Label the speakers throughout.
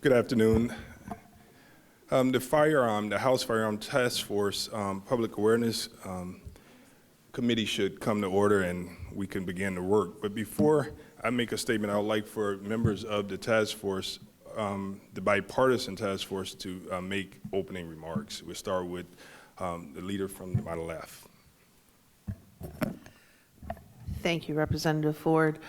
Speaker 1: Good afternoon. The House Firearm Task Force Public Awareness Committee should come to order and we can begin to work. But before I make a statement, I would like for members of the task force, the bipartisan task force, to make opening remarks. We'll start with the leader from my left.
Speaker 2: Thank you, Representative Ford.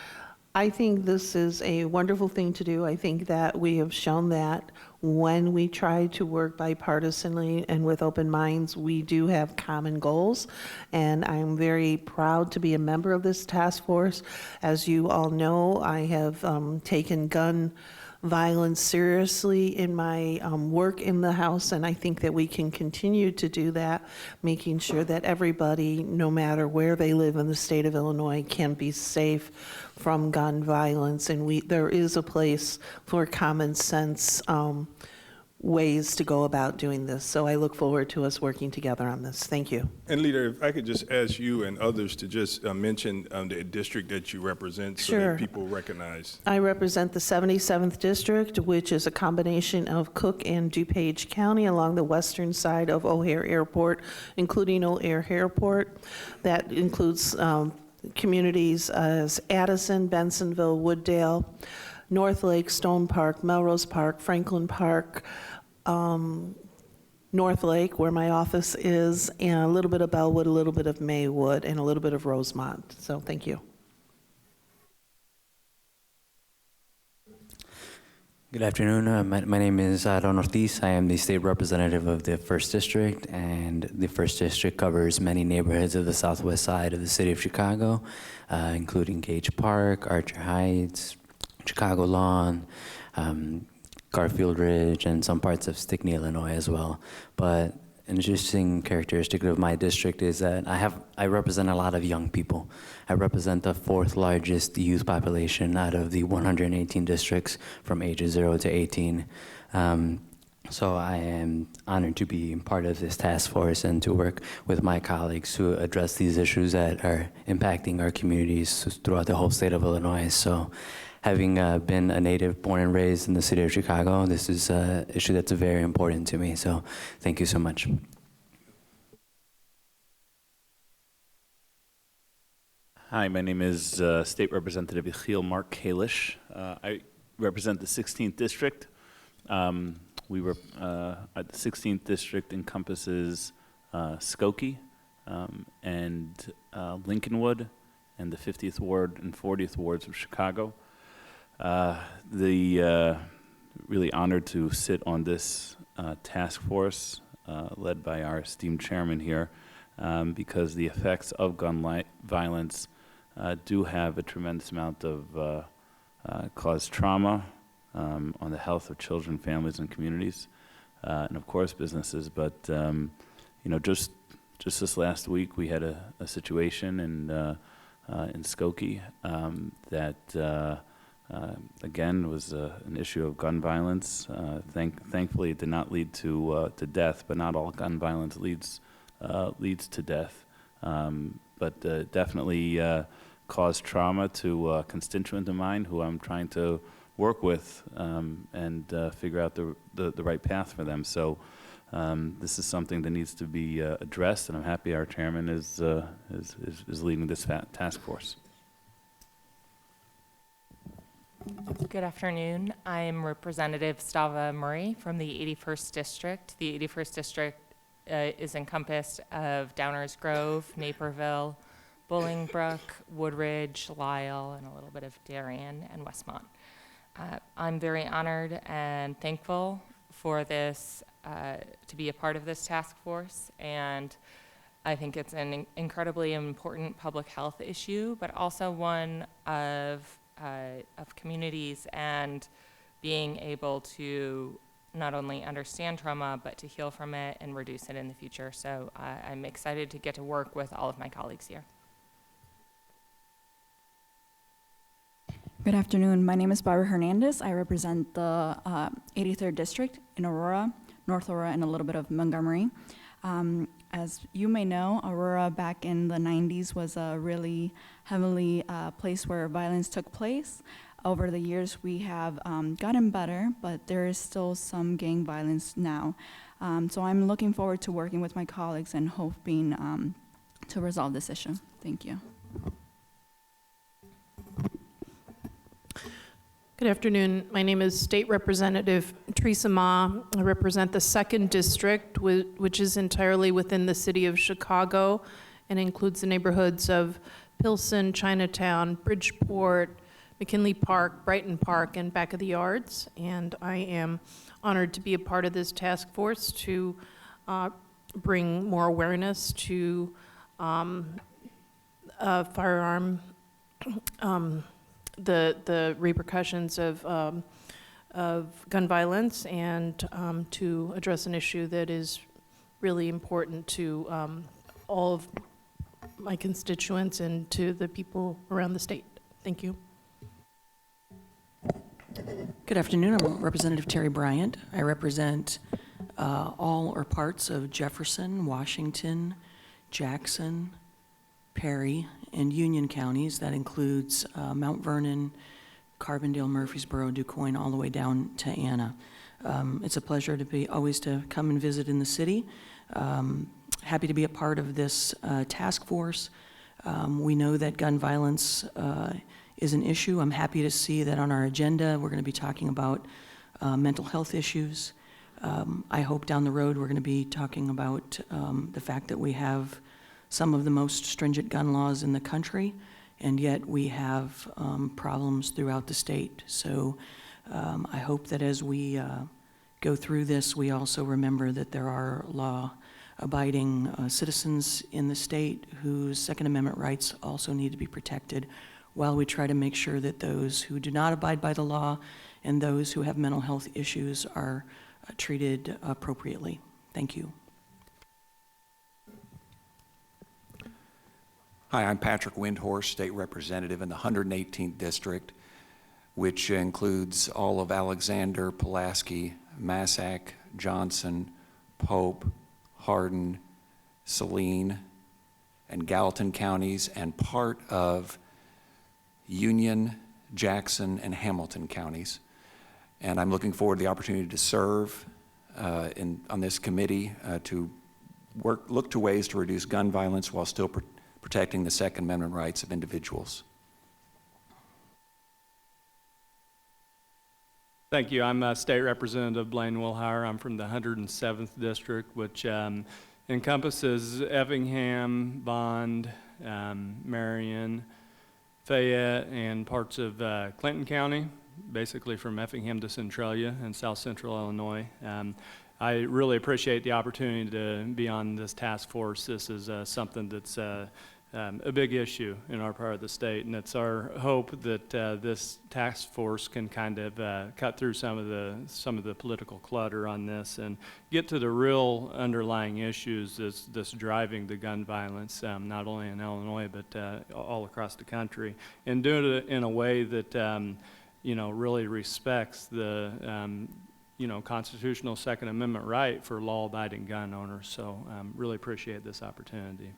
Speaker 2: I think this is a wonderful thing to do. I think that we have shown that when we try to work bipartisanly and with open minds, we do have common goals. And I'm very proud to be a member of this task force. As you all know, I have taken gun violence seriously in my work in the House, and I think that we can continue to do that, making sure that everybody, no matter where they live in the state of Illinois, can be safe from gun violence. And there is a place for common sense ways to go about doing this. So I look forward to us working together on this. Thank you.
Speaker 1: And Leader, if I could just ask you and others to just mention the district that you represent so
Speaker 2: Sure.
Speaker 1: that people recognize.
Speaker 2: I represent the 77th District, which is a combination of Cook and DuPage County along the western side of O'Hare Airport, including O'Hare Airport. That includes communities as Addison, Bensonville, Wooddale, North Lake, Stone Park, Melrose Park, Franklin Park, North Lake, where my office is, and a little bit of Bellwood, a little bit of Maywood, and a little bit of Rosemont. So thank you.
Speaker 3: Good afternoon. My name is Aaron Ortiz. I am the state representative of the 1st District, and the 1st District covers many neighborhoods of the southwest side of the city of Chicago, including Gage Park, Archer Heights, Chicago Lawn, Garfield Ridge, and some parts of Stickney, Illinois as well. But an interesting characteristic of my district is that I represent a lot of young people. I represent the 4th largest youth population out of the 118 districts from ages 0 to 18. So I am honored to be part of this task force and to work with my colleagues to address these issues that are impacting our communities throughout the whole state of Illinois. So having been a native born and raised in the city of Chicago, this is an issue that's very important to me. So thank you so much.
Speaker 4: Hi, my name is State Representative Yechiel Mark Kalish. I represent the 16th District. The 16th District encompasses Skokie and Lincolnwood and the 50th Ward and 40th Wards of Chicago. Really honored to sit on this task force led by our esteemed chairman here because the effects of gun violence do have a tremendous amount of cause trauma on the health of children, families, and communities, and of course businesses. But you know, just this last week we had a situation in Skokie that again was an issue of gun violence. Thankfully, it did not lead to death, but not all gun violence leads to death. But definitely caused trauma to a constituent of mine who I'm trying to work with and figure out the right path for them. So this is something that needs to be addressed, and I'm happy our chairman is leading this task force.
Speaker 5: Good afternoon. I'm Representative Stava Murray from the 81st District. The 81st District is encompassed of Downers Grove, Naperville, Bolingbrook, Woodridge, Lisle, and a little bit of Darien and Westmont. I'm very honored and thankful for this, to be a part of this task force, and I think it's an incredibly important public health issue, but also one of communities and being able to not only understand trauma, but to heal from it and reduce it in the future. So I'm excited to get to work with all of my colleagues here.
Speaker 6: Good afternoon. My name is Barbara Hernandez. I represent the 83rd District in Aurora, North Aurora, and a little bit of Montgomery. As you may know, Aurora back in the 90s was a really heavily place where violence took place. over the years, we have gotten better, but there is still some gang violence now. So I'm looking forward to working with my colleagues and hoping to resolve this issue. Thank you.
Speaker 7: Good afternoon. My name is State Representative Teresa Ma. I represent the 2nd District, which is entirely within the city of Chicago and includes the neighborhoods of Pilsen, Chinatown, Bridgeport, McKinley Park, Brighton Park, and Back of the Yards. And I am honored to be a part of this task force to bring more awareness to firearm the repercussions of gun violence and to address an issue that is really important to all of my constituents and to the people around the state. Thank you.
Speaker 8: Good afternoon. I'm Representative Terry Bryant. I represent all or parts of Jefferson, Washington, Jackson, Perry, and Union counties. That includes Mount Vernon, Carbondale, Murfreesboro, DuQuoin, all the way down to Anna. It's a pleasure to always come and visit in the city. Happy to be a part of this task force. We know that gun violence is an issue. I'm happy to see that on our agenda we're going to be talking about mental health issues. I hope down the road we're going to be talking about the fact that we have some of the most stringent gun laws in the country, and yet we have problems throughout the state. So I hope that as we go through this, we also remember that there are law-abiding citizens in the state whose Second Amendment rights also need to be protected, while we try to make sure that those who do not abide by the law and those who have mental health issues are treated appropriately. Thank you.
Speaker 9: Hi, I'm Patrick Windhorst, State Representative in the 118th District, which includes all of Alexander, Pulaski, Massac, Johnson, Pope, Hardin, Saline, and Gallatin counties, and part of Union, Jackson, and Hamilton counties. And I'm looking forward to the opportunity to serve on this committee to look to ways to reduce gun violence while still protecting the Second Amendment rights of individuals.
Speaker 10: Thank you. I'm State Representative Blaine Wilhire. I'm from the 107th District, which encompasses Effingham, Bond, Marion, Fayette, and parts of Clinton County, basically from Effingham to Centralia in south central Illinois. I really appreciate the opportunity to be on this task force. This is something that's a big issue in our part of the state, and it's our hope that this task force can kind of cut through some of the political clutter on this and get to the real underlying issues that's driving the gun violence, not only in Illinois but all across the country, and do it in a way that really respects the constitutional Second Amendment right for law-abiding gun owners. So really appreciate this opportunity.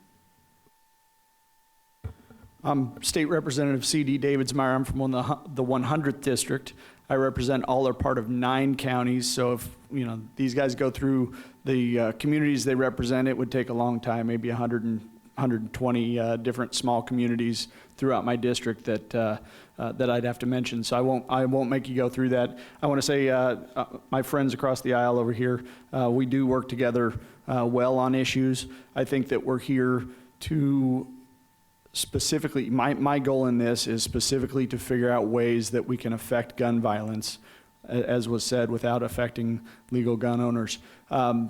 Speaker 11: I'm State Representative C.D. Davidsmeyer. I'm from the 100th District. I represent all or part of 9 counties. So if these guys go through the communities they represent, it would take a long time, maybe 120 different small communities throughout my district that I'd have to mention. So I won't make you go through that. I want to say, my friends across the aisle over here, we do work together well on issues. I think that we're here to specifically, my goal in this is specifically to figure out ways that we can affect gun violence, as was said, without affecting legal gun owners. A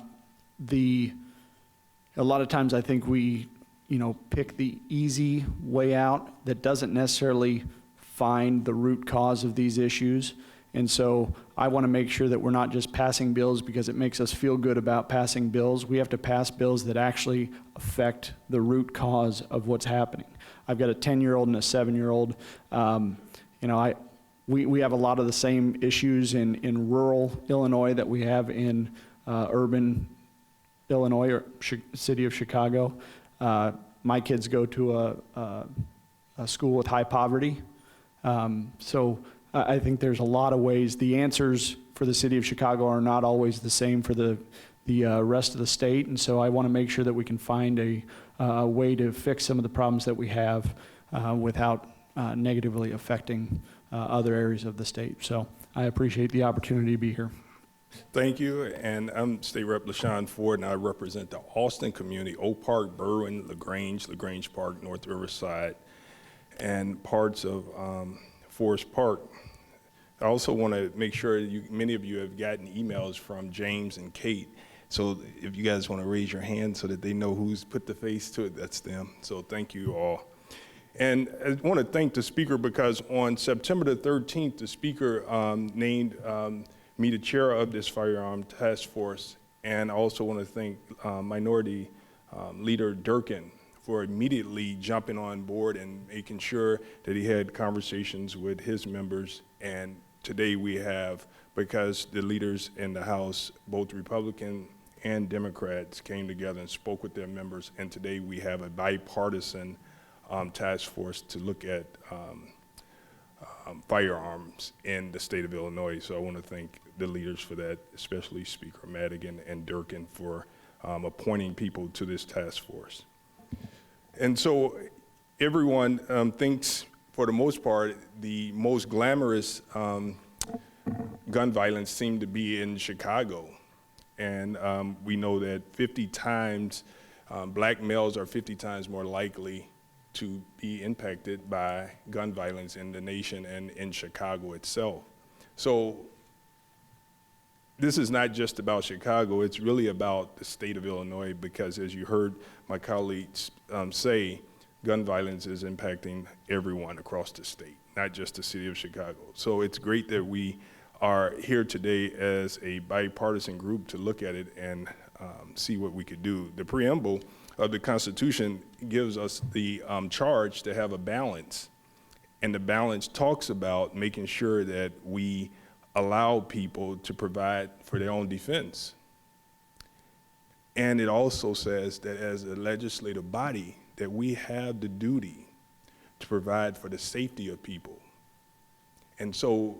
Speaker 11: lot of times I think we pick the easy way out that doesn't necessarily find the root cause of these issues. And so I want to make sure that we're not just passing bills because it makes us feel good about passing bills. We have to pass bills that actually affect the root cause of what's happening. I've got a 10-year-old and a 7-year-old. We have a lot of the same issues in rural Illinois that we have in urban Illinois or city of Chicago. My kids go to a school with high poverty. So I think there's a lot of ways. The answers for the city of Chicago are not always the same for the rest of the state, and so I want to make sure that we can find a way to fix some of the problems that we have without negatively affecting other areas of the state. So I appreciate the opportunity to be here.
Speaker 1: Thank you, and I'm State Rep. LaShawn Ford, and I represent the Austin community, Oak Park, Berwyn, LaGrange Park, North Riverside, and parts of Forest Park. I also want to make sure many of you have gotten emails from James and Kate. So if you guys want to raise your hand so that they know who's put the face to it, that's them. So thank you all. And I want to thank the speaker because on September the 13th, the speaker named me the chair of this firearm task force. And I also want to thank Minority Leader Durkin for immediately jumping on board and making sure that he had conversations with his members. And today we have, because the leaders in the House, both Republican and Democrats, came together and spoke with their members. And today we have a bipartisan task force to look at firearms in the state of Illinois. So I want to thank the leaders for that, especially Speaker Madigan and Durkin for appointing people to this task force. And so everyone thinks, for the most part, the most glamorous gun violence seemed to be in Chicago. And we know that 50 times, black males are 50 times more likely to be impacted by gun violence in the nation and in Chicago itself. So this is not just about Chicago, it's really about the state of Illinois, because as you heard my colleagues say, gun violence is impacting everyone across the state, not just the city of Chicago. So it's great that we are here today as a bipartisan group to look at it and see what we could do. The preamble of the Constitution gives us the charge to have a balance, and the balance talks about making sure that we allow people to provide for their own defense. And it also says that as a legislative body, that we have the duty to provide for the safety of people. And so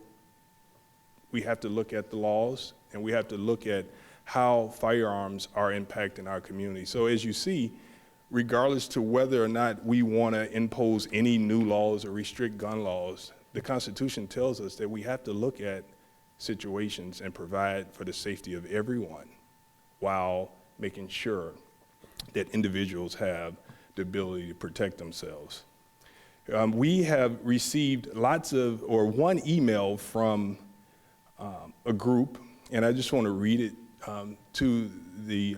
Speaker 1: we have to look at the laws, and we have to look at how firearms are impacting our community. So as you see, regardless to whether or not we want to impose any new laws or restrict gun laws, the Constitution tells us that we have to look at situations and provide for the safety of everyone while making sure that individuals have the ability to protect themselves. We have received one email from a group, and I just want to read it to the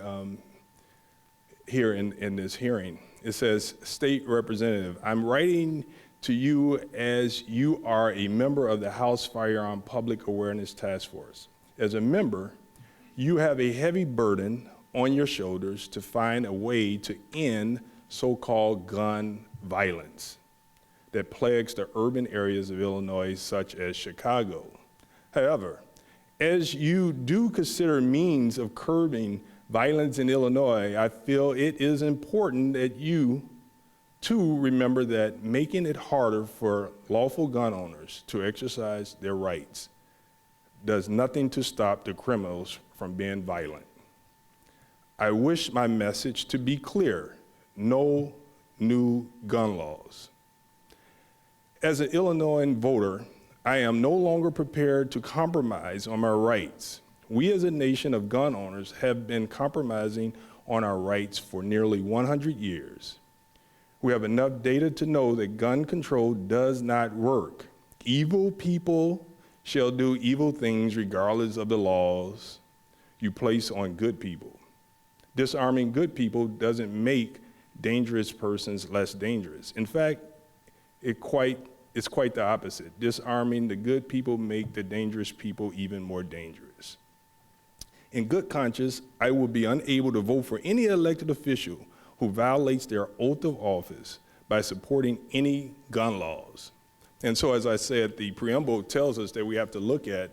Speaker 1: here in this hearing. It says, State Representative, I'm writing to you as you are a member of the House Firearm Public Awareness Task Force. As a member, you have a heavy burden on your shoulders to find a way to end so-called gun violence that plagues the urban areas of Illinois, such as Chicago. However, as you do consider means of curbing violence in Illinois, I feel it is important that you too remember that making it harder for lawful gun owners to exercise their rights does nothing to stop the criminals from being violent. I wish my message to be clear: no new gun laws. As an Illinoisan voter, I am no longer prepared to compromise on my rights. We as a nation of gun owners have been compromising on our rights for nearly 100 years. We have enough data to know that gun control does not work. Evil people shall do evil things regardless of the laws you place on good people. Disarming good people doesn't make dangerous persons less dangerous. In fact, it's quite the opposite. Disarming the good people make the dangerous people even more dangerous. In good conscience, I will be unable to vote for any elected official who violates their oath of office by supporting any gun laws. And so, as I said, the preamble tells us that we have to look at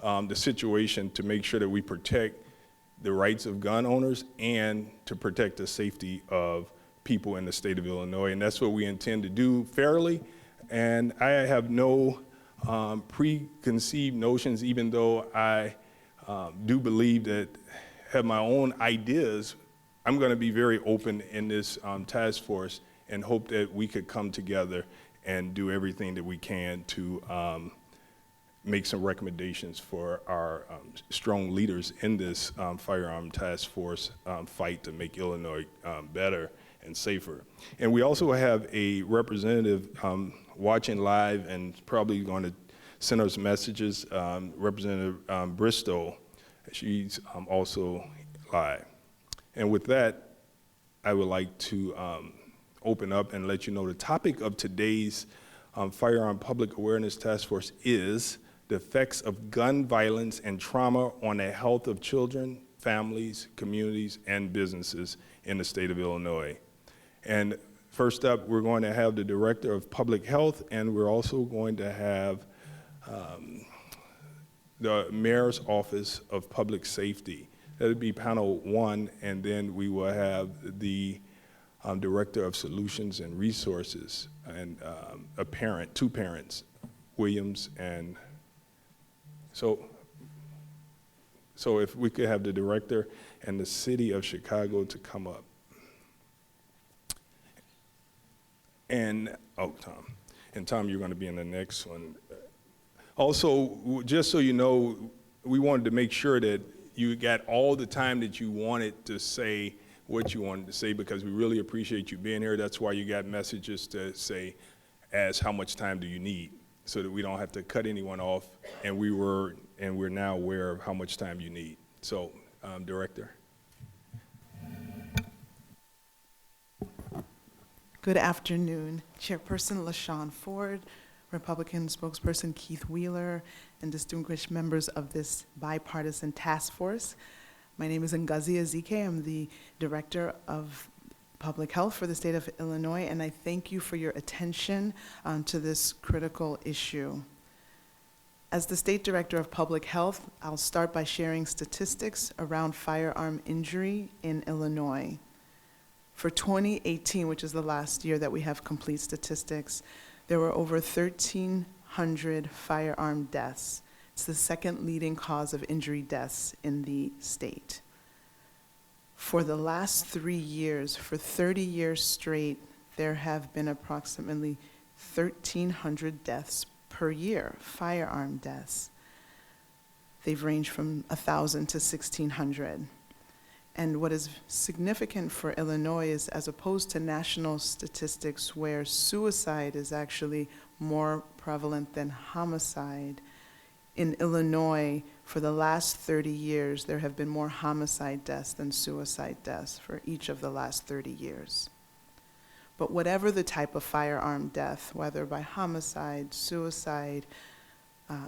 Speaker 1: the situation to make sure that we protect the rights of gun owners and to protect the safety of people in the state of Illinois. And that's what we intend to do fairly. And I have no preconceived notions, even though I do believe that, have my own ideas. I'm going to be very open in this task force and hope that we could come together and do everything that we can to make some recommendations for our strong leaders in this firearm task force fight to make Illinois better and safer. And we also have a representative watching live and probably going to send us messages, Representative Bristow. She's also live. And with that, I would like to open up and let you know the topic of today's Firearm Public Awareness Task Force is the effects of gun violence and trauma on the health of children, families, communities, and businesses in the state of Illinois. And first up, we're going to have the Director of Public Health, and we're also going to have the Mayor's Office of Public Safety. That'll be panel 1, and then we will have the Director of Solutions and Resources, and two parents, Williams and so if we could have the Director and the City of Chicago to come up. And, Tom. And Tom, you're going to be in the next one. Also, just so you know, we wanted to make sure that you got all the time that you wanted to say what you wanted to say, because we really appreciate you being here. That's why you got messages to say, ask how much time do you need, so that we don't have to cut anyone off, and we're now aware of how much time you need. So, Director.
Speaker 12: Good afternoon, Chairperson LaShawn Ford, Republican spokesperson Keith Wheeler, and distinguished members of this bipartisan task force. My name is Ngozi Ezike. I'm the Director of Public Health for the state of Illinois, and I thank you for your attention to this critical issue. As the State Director of Public Health, I'll start by sharing statistics around firearm injury in Illinois. For 2018, which is the last year that we have complete statistics, there were over 1,300 firearm deaths. It's the second leading cause of injury deaths in the state. For the last 3 years, for 30 years straight, there have been approximately 1,300 deaths per year, firearm deaths. They've ranged from 1,000 to 1,600. And what is significant for Illinois is, as opposed to national statistics where suicide is actually more prevalent than homicide, in Illinois, for the last 30 years, there have been more homicide deaths than suicide deaths for each of the last 30 years. But whatever the type of firearm death, whether by homicide, suicide,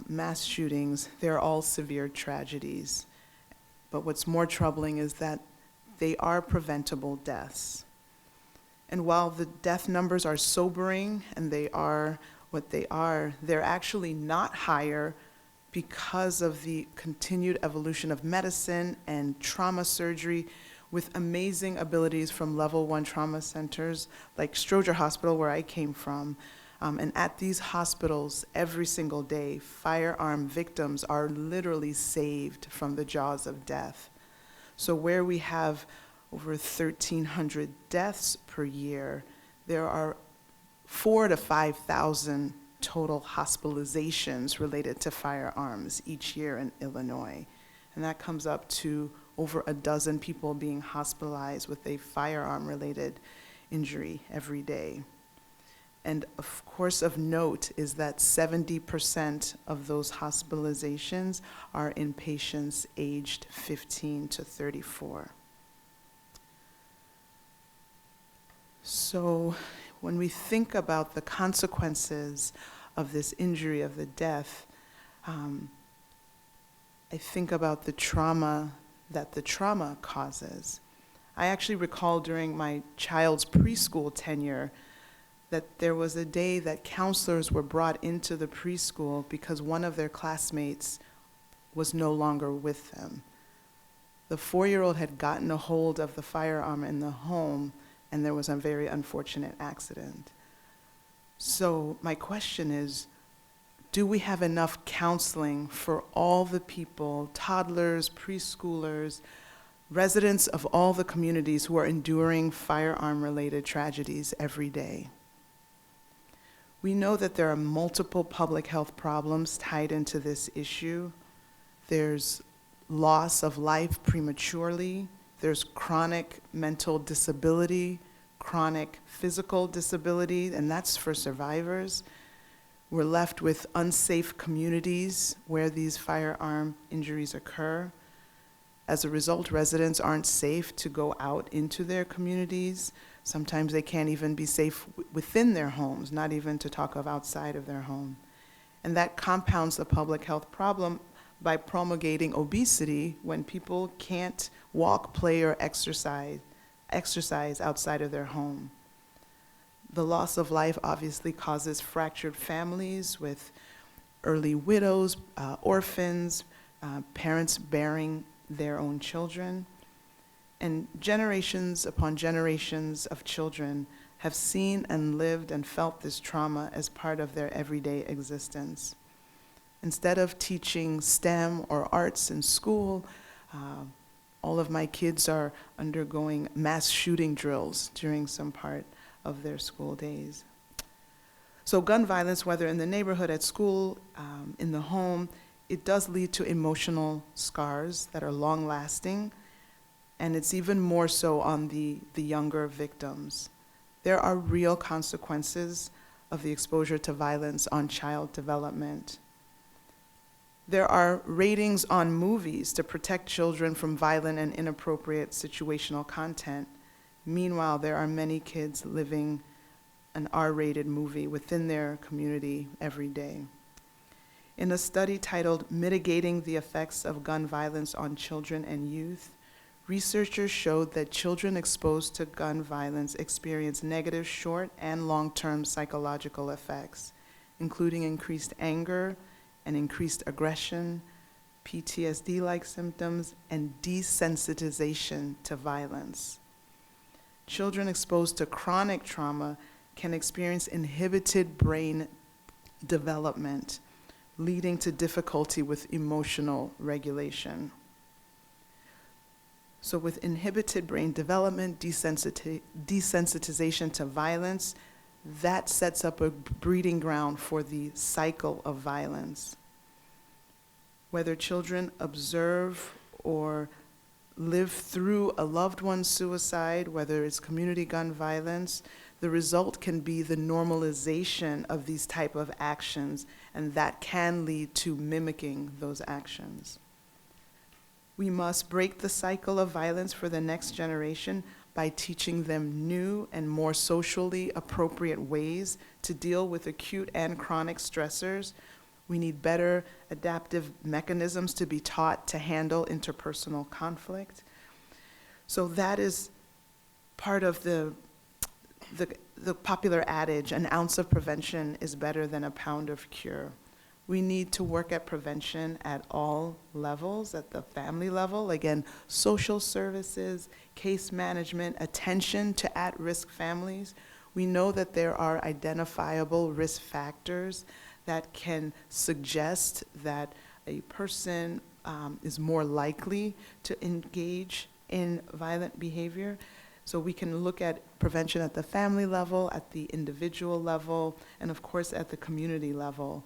Speaker 12: mass shootings, they're all severe tragedies. But what's more troubling is that they are preventable deaths. And while the death numbers are sobering and they are what they are, they're actually not higher because of the continued evolution of medicine and trauma surgery with amazing abilities from level 1 trauma centers like Stroger Hospital, where I came from. And at these hospitals, every single day, firearm victims are literally saved from the jaws of death. So where we have over 1,300 deaths per year, there are 4,000 to 5,000 total hospitalizations related to firearms each year in Illinois. And that comes up to over a dozen people being hospitalized with a firearm-related injury every day. And of course, of note is that 70% of those hospitalizations are in patients aged 15 to 34. So when we think about the consequences of this injury, of the death, I think about the trauma that the trauma causes. I actually recall during my child's preschool tenure that there was a day that counselors were brought into the preschool because one of their classmates was no longer with them. The 4-year-old had gotten a hold of the firearm in the home, and there was a very unfortunate accident. So my question is, Do we have enough counseling for all the people, toddlers, preschoolers, residents of all the communities who are enduring firearm-related tragedies every day? We know that there are multiple public health problems tied into this issue. There's loss of life prematurely. There's chronic mental disability, chronic physical disability, and that's for survivors. We're left with unsafe communities where these firearm injuries occur. As a result, residents aren't safe to go out into their communities. Sometimes they can't even be safe within their homes, not even to talk of outside of their home. And that compounds the public health problem by promulgating obesity when people can't walk, play, or exercise outside of their home. The loss of life obviously causes fractured families with early widows, orphans, parents bearing their own children. And generations upon generations of children have seen and lived and felt this trauma as part of their everyday existence. Instead of teaching STEM or arts in school, all of my kids are undergoing mass shooting drills during some part of their school days. So gun violence, whether in the neighborhood, at school, in the home, it does lead to emotional scars that are long-lasting, and it's even more so on the younger victims. There are real consequences of the exposure to violence on child development. There are ratings on movies to protect children from violent and inappropriate situational content. Meanwhile, there are many kids living an R-rated movie within their community every day. In a study titled Mitigating the Effects of Gun Violence on Children and Youth, researchers showed that children exposed to gun violence experience negative short and long-term psychological effects, including increased anger and increased aggression, PTSD-like symptoms, and desensitization to violence. Children exposed to chronic trauma can experience inhibited brain development, leading to difficulty with emotional regulation. So with inhibited brain development, desensitization to violence, that sets up a breeding ground for the cycle of violence. Whether children observe or live through a loved one's suicide, whether it's community gun violence, the result can be the normalization of these type of actions, and that can lead to mimicking those actions. We must break the cycle of violence for the next generation by teaching them new and more socially appropriate ways to deal with acute and chronic stressors. We need better adaptive mechanisms to be taught to handle interpersonal conflict. So that is part of the popular adage, an ounce of prevention is better than a pound of cure. We need to work at prevention at all levels, at the family level, again, social services, case management, attention to at-risk families. We know that there are identifiable risk factors that can suggest that a person is more likely to engage in violent behavior. So we can look at prevention at the family level, at the individual level, and of course at the community level.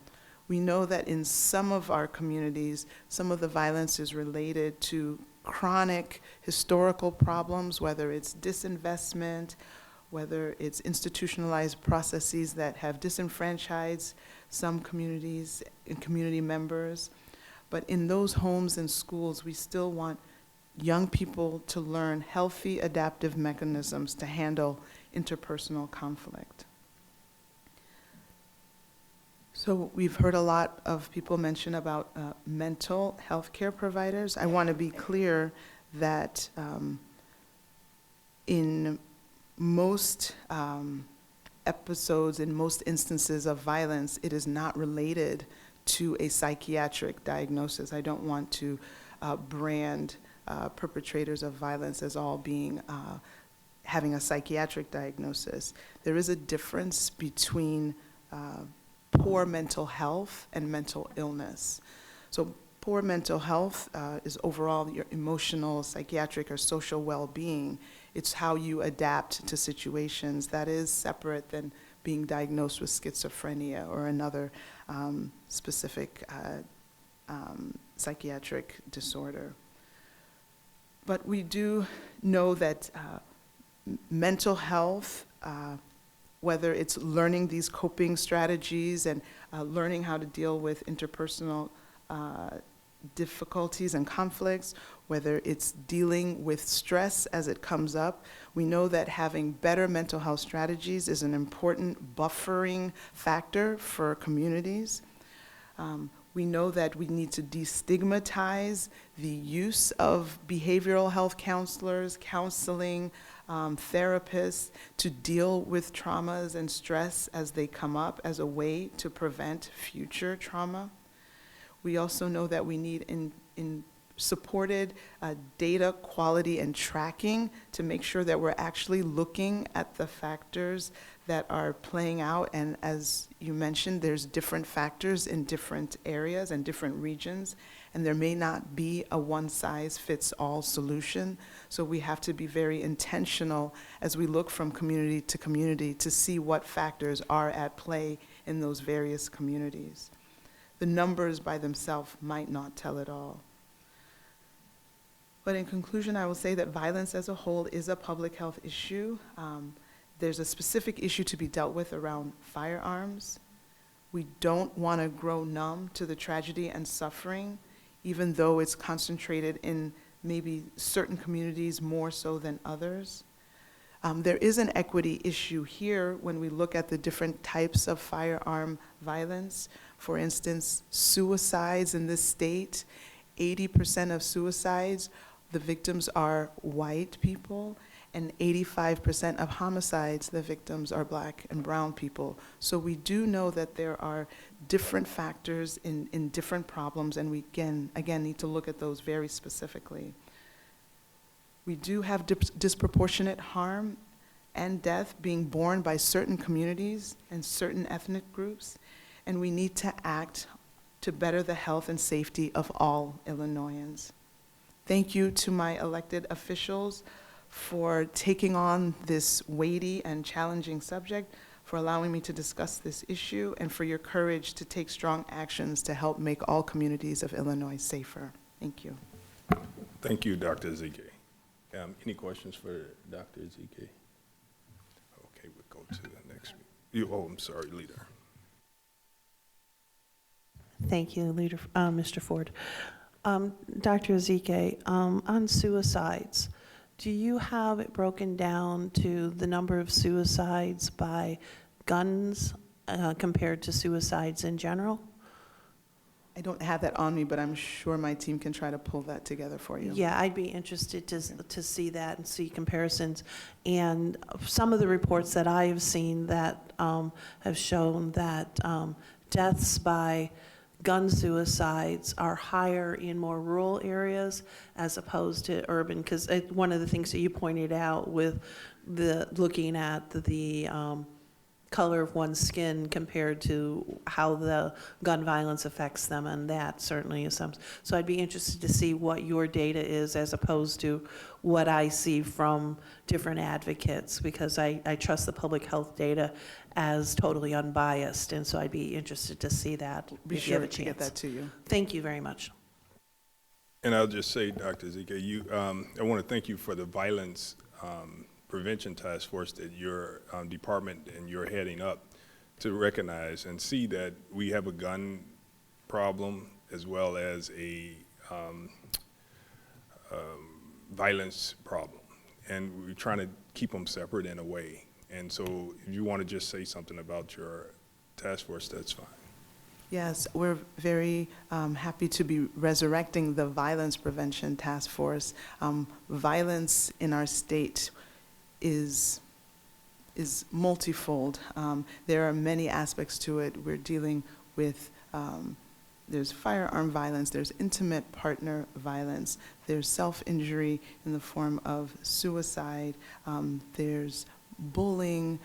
Speaker 12: We know that in some of our communities, some of the violence is related to chronic historical problems, whether it's disinvestment, whether it's institutionalized processes that have disenfranchised some communities and community members. But in those homes and schools, we still want young people to learn healthy adaptive mechanisms to handle interpersonal conflict. So we've heard a lot of people mention about mental health care providers. I want to be clear that in most episodes, in most instances of violence, it is not related to a psychiatric diagnosis. I don't want to brand perpetrators of violence as all being having a psychiatric diagnosis. There is a difference between poor mental health and mental illness. So poor mental health is overall your emotional, psychiatric, or social well-being. It's how you adapt to situations. That is separate than being diagnosed with schizophrenia or another specific psychiatric disorder. But we do know that mental health, whether it's learning these coping strategies and learning how to deal with interpersonal difficulties and conflicts, whether it's dealing with stress as it comes up, we know that having better mental health strategies is an important buffering factor for communities. We know that we need to destigmatize the use of behavioral health counselors, counseling, therapists to deal with traumas and stress as they come up as a way to prevent future trauma. We also know that we need supported data quality and tracking to make sure that we're actually looking at the factors that are playing out. And as you mentioned, there's different factors in different areas and different regions, and there may not be a one-size-fits-all solution. So we have to be very intentional as we look from community to community to see what factors are at play in those various communities. The numbers by themselves might not tell it all. But in conclusion, I will say that violence as a whole is a public health issue. There's a specific issue to be dealt with around firearms. We don't want to grow numb to the tragedy and suffering, even though it's concentrated in maybe certain communities more so than others. There is an equity issue here when we look at the different types of firearm violence. For instance, suicides in this state, 80% of suicides, the victims are white people, and 85% of homicides, the victims are Black and brown people. So we do know that there are different factors in different problems, and we again need to look at those very specifically. We do have disproportionate harm and death being borne by certain communities and certain ethnic groups, and we need to act to better the health and safety of all Illinoisans. Thank you to my elected officials for taking on this weighty and challenging subject, for allowing me to discuss this issue, and for your courage to take strong actions to help make all communities of Illinois safer. Thank you.
Speaker 1: Thank you, Dr. Ezike. Any questions for Dr. Ezike? Okay, we'll go to the next. I'm sorry, Leader.
Speaker 2: Thank you, Leader, Mr. Ford. Dr. Ezike, on suicides, do you have it broken down to the number of suicides by guns compared to suicides in general?
Speaker 12: I don't have that on me, but I'm sure my team can try to pull that together for you.
Speaker 2: Yeah, I'd be interested to see that and see comparisons. And some of the reports that I have seen that have shown that deaths by gun suicides are higher in more rural areas as opposed to urban, because one of the things that you pointed out with the looking at the color of one's skin compared to how the gun violence affects them, and that certainly is something. So I'd be interested to see what your data is as opposed to what I see from different advocates, because I trust the public health data as totally unbiased, and so I'd be interested to see that
Speaker 12: Be
Speaker 2: if you have
Speaker 12: sure
Speaker 2: a
Speaker 12: to get
Speaker 2: chance.
Speaker 12: that to you.
Speaker 2: Thank you very much.
Speaker 1: And I'll just say, Dr. Ezike, I want to thank you for the violence prevention task force that your department and you're heading up to recognize and see that we have a gun problem as well as a violence problem. And we're trying to keep them separate in a way. And so if you want to just say something about your task force, that's fine.
Speaker 12: Yes, we're very happy to be resurrecting the Violence Prevention Task Force. Violence in our state is multifold. There are many aspects to it. We're dealing with, there's firearm violence, there's intimate partner violence, there's self-injury in the form of suicide, there's bullying,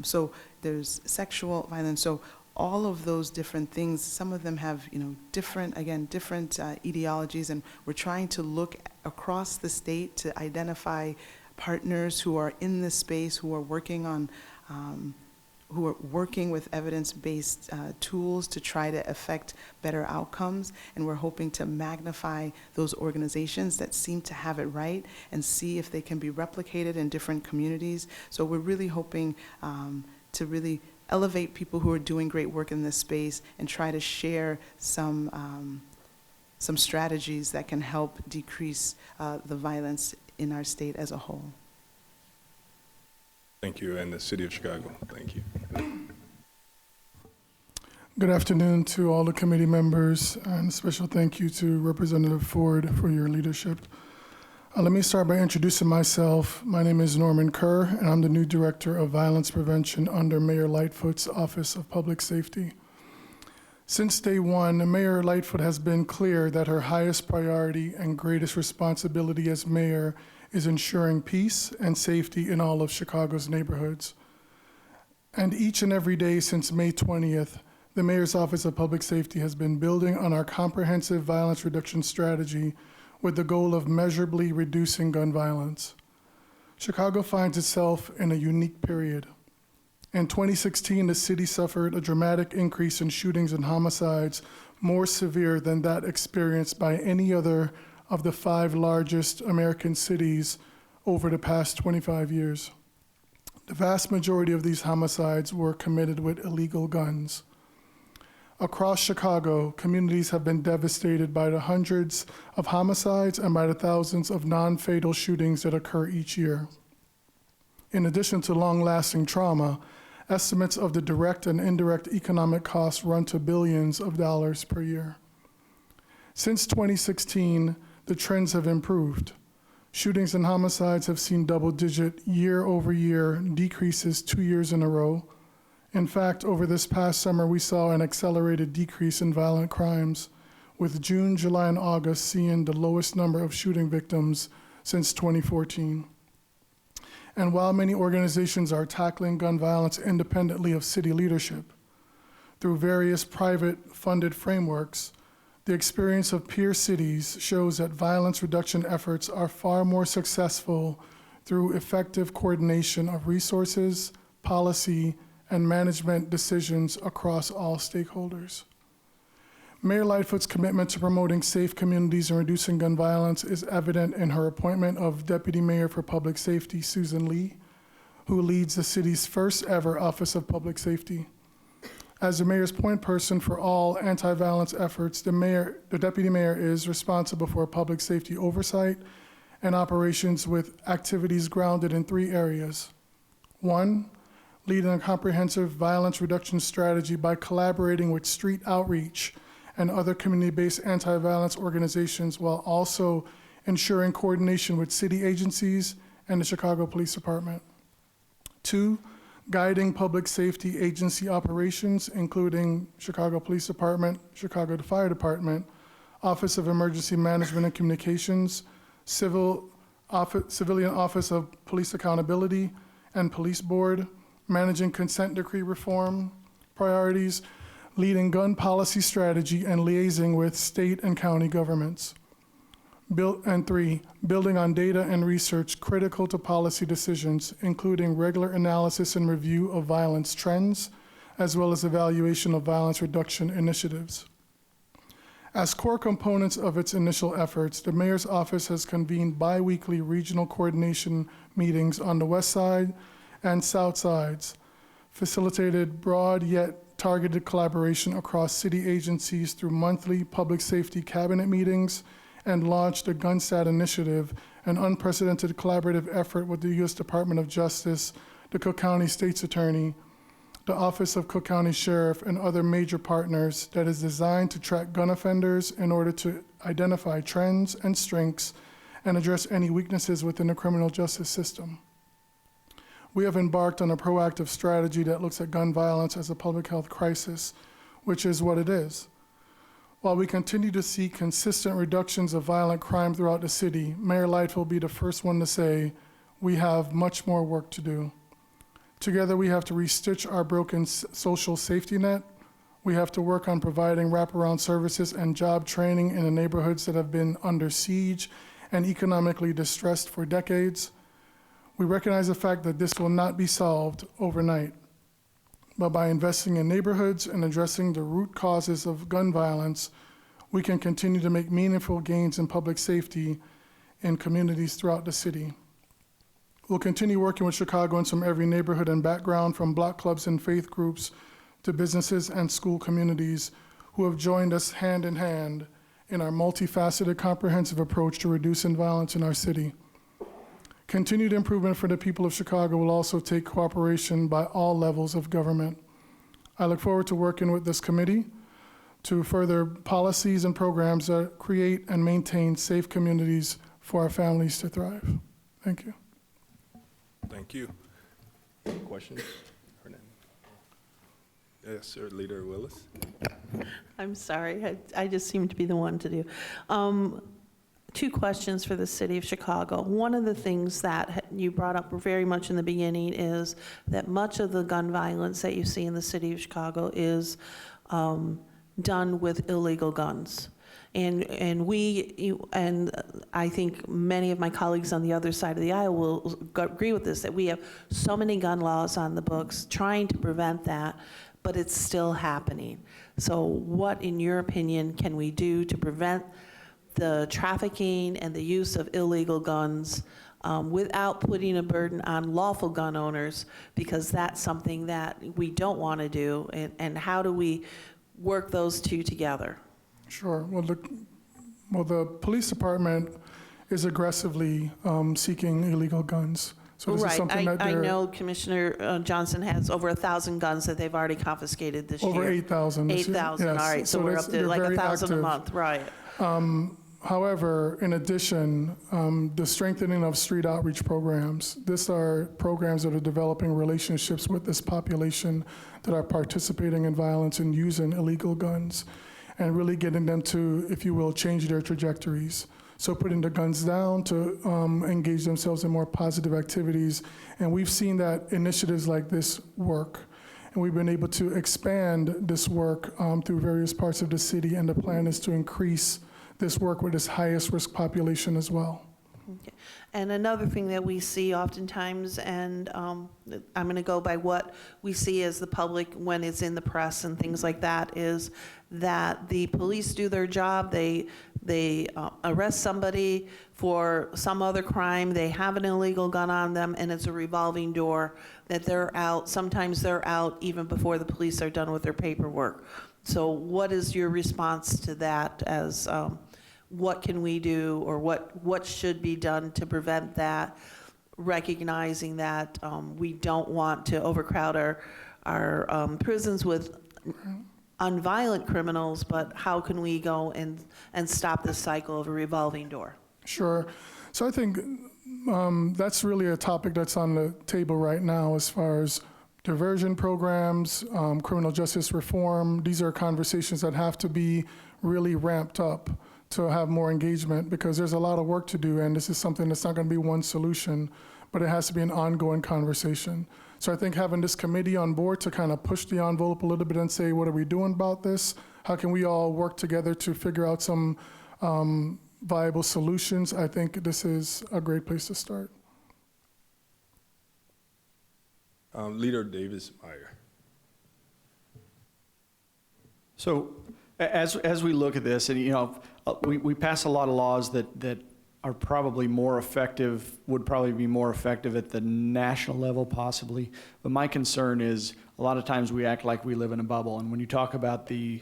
Speaker 12: so there's sexual violence. So all of those different things, some of them have, different ideologies, and we're trying to look across the state to identify partners who are in this space, who are working on, who are working with evidence-based tools to try to affect better outcomes. And we're hoping to magnify those organizations that seem to have it right and see if they can be replicated in different communities. So we're really hoping to really elevate people who are doing great work in this space and try to share some strategies that can help decrease the violence in our state as a whole.
Speaker 1: Thank you, and the City of Chicago. Thank you.
Speaker 13: Good afternoon to all the committee members, and a special thank you to Representative Ford for your leadership. Let me start by introducing myself. My name is Norman Kerr, and I'm the new Director of Violence Prevention under Mayor Lightfoot's Office of Public Safety. Since day one, Mayor Lightfoot has been clear that her highest priority and greatest responsibility as mayor is ensuring peace and safety in all of Chicago's neighborhoods. And each and every day since May 20th, the Mayor's Office of Public Safety has been building on our comprehensive violence reduction strategy with the goal of measurably reducing gun violence. Chicago finds itself in a unique period. In 2016, the city suffered a dramatic increase in shootings and homicides, more severe than that experienced by any other of the 5 largest American cities over the past 25 years. The vast majority of these homicides were committed with illegal guns. Across Chicago, communities have been devastated by the hundreds of homicides and by the thousands of non-fatal shootings that occur each year. In addition to long-lasting trauma, estimates of the direct and indirect economic costs run to billions of dollars per year. Since 2016, the trends have improved. Shootings and homicides have seen double-digit year-over-year decreases 2 years in a row. In fact, over this past summer, we saw an accelerated decrease in violent crimes, with June, July, and August seeing the lowest number of shooting victims since 2014. And while many organizations are tackling gun violence independently of city leadership, through various private funded frameworks, the experience of peer cities shows that violence reduction efforts are far more successful through effective coordination of resources, policy, and management decisions across all stakeholders. Mayor Lightfoot's commitment to promoting safe communities and reducing gun violence is evident in her appointment of Deputy Mayor for Public Safety, Susan Lee, who leads the city's first ever Office of Public Safety. As the mayor's point person for all anti-violence efforts, the deputy mayor is responsible for public safety oversight and operations with activities grounded in 3 areas. 1, leading a comprehensive violence reduction strategy by collaborating with street outreach and other community-based anti-violence organizations, while also ensuring coordination with city agencies and the Chicago Police Department. 2, guiding public safety agency operations, including Chicago Police Department, Chicago Fire Department, Office of Emergency Management and Communications, Civilian Office of Police Accountability, and Police Board, managing consent decree reform priorities, leading gun policy strategy, and liaising with state and county governments. 3, building on data and research critical to policy decisions, including regular analysis and review of violence trends, as well as evaluation of violence reduction initiatives. As core components of its initial efforts, the mayor's office has convened bi-weekly regional coordination meetings on the west side and south sides, facilitated broad yet targeted collaboration across city agencies through monthly public safety cabinet meetings, and launched the GunStat Initiative, an unprecedented collaborative effort with the U.S. Department of Justice, the Cook County State's Attorney, the Office of Cook County Sheriff, and other major partners that is designed to track gun offenders in order to identify trends and strengths and address any weaknesses within the criminal justice system. We have embarked on a proactive strategy that looks at gun violence as a public health crisis, which is what it is. While we continue to see consistent reductions of violent crime throughout the city, Mayor Lightfoot will be the first one to say, we have much more work to do. Together, we have to restitch our broken social safety net, We have to work on providing wraparound services and job training in the neighborhoods that have been under siege and economically distressed for decades. We recognize the fact that this will not be solved overnight, but by investing in neighborhoods and addressing the root causes of gun violence, we can continue to make meaningful gains in public safety in communities throughout the city. We'll continue working with Chicagoans from every neighborhood and background, from block clubs and faith groups to businesses and school communities who have joined us hand in hand in our multifaceted, comprehensive approach to reducing violence in our city. Continued improvement for the people of Chicago will also take cooperation by all levels of government. I look forward to working with this committee to further policies and programs that create and maintain safe communities for our families to thrive. Thank you.
Speaker 1: Thank you. Any questions? Yes, sir, Leader Willis.
Speaker 2: I'm sorry, I just seem to be the one to do. Two questions for the city of Chicago. One of the things that you brought up very much in the beginning is that much of the gun violence that you see in the city of Chicago is done with illegal guns. And I think many of my colleagues on the other side of the aisle will agree with this, that we have so many gun laws on the books trying to prevent that, but it's still happening. So what, in your opinion, can we do to prevent the trafficking and the use of illegal guns without putting a burden on lawful gun owners, because that's something that we don't want to do, and how do we work those two together?
Speaker 13: Sure. Well, the police department is aggressively seeking illegal guns. So this is
Speaker 2: Right,
Speaker 13: something that
Speaker 2: I
Speaker 13: they're
Speaker 2: know Commissioner Johnson has over 1,000 guns that they've already confiscated this year.
Speaker 13: over 8,000. this year.
Speaker 2: 8,000, all
Speaker 13: Yes.
Speaker 2: right, so we're up to
Speaker 13: they're
Speaker 2: like
Speaker 13: very
Speaker 2: 1,000 a
Speaker 13: active.
Speaker 2: month, right.
Speaker 13: However, in addition, the strengthening of street outreach programs. These are programs that are developing relationships with this population that are participating in violence and using illegal guns, and really getting them to, if you will, change their trajectories. So putting the guns down to engage themselves in more positive activities. And we've seen that initiatives like this work. And we've been able to expand this work through various parts of the city, and the plan is to increase this work with this highest risk population as well.
Speaker 2: Okay. And another thing that we see oftentimes, and I'm going to go by what we see as the public when it's in the press and things like that, is that the police do their job. They arrest somebody for some other crime. They have an illegal gun on them, and it's a revolving door that they're out. Sometimes they're out even before the police are done with their paperwork. So what is your response to that, as what can we do, or what should be done to prevent that, recognizing that we don't want to overcrowd our prisons with unviolent criminals, but how can we go and stop this cycle of a revolving door?
Speaker 13: Sure. So I think that's really a topic that's on the table right now as far as diversion programs, criminal justice reform. These are conversations that have to be really ramped up to have more engagement, because there's a lot of work to do, and this is something that's not going to be one solution, but it has to be an ongoing conversation. So I think having this committee on board to kind of push the envelope a little bit and say, what are we doing about this? How can we all work together to figure out some viable solutions? I think this is a great place to start.
Speaker 1: Leader Davis Meyer.
Speaker 11: So as we look at this, and we pass a lot of laws that are probably more effective, would probably be more effective at the national level possibly. But my concern is a lot of times we act like we live in a bubble. And when you talk about the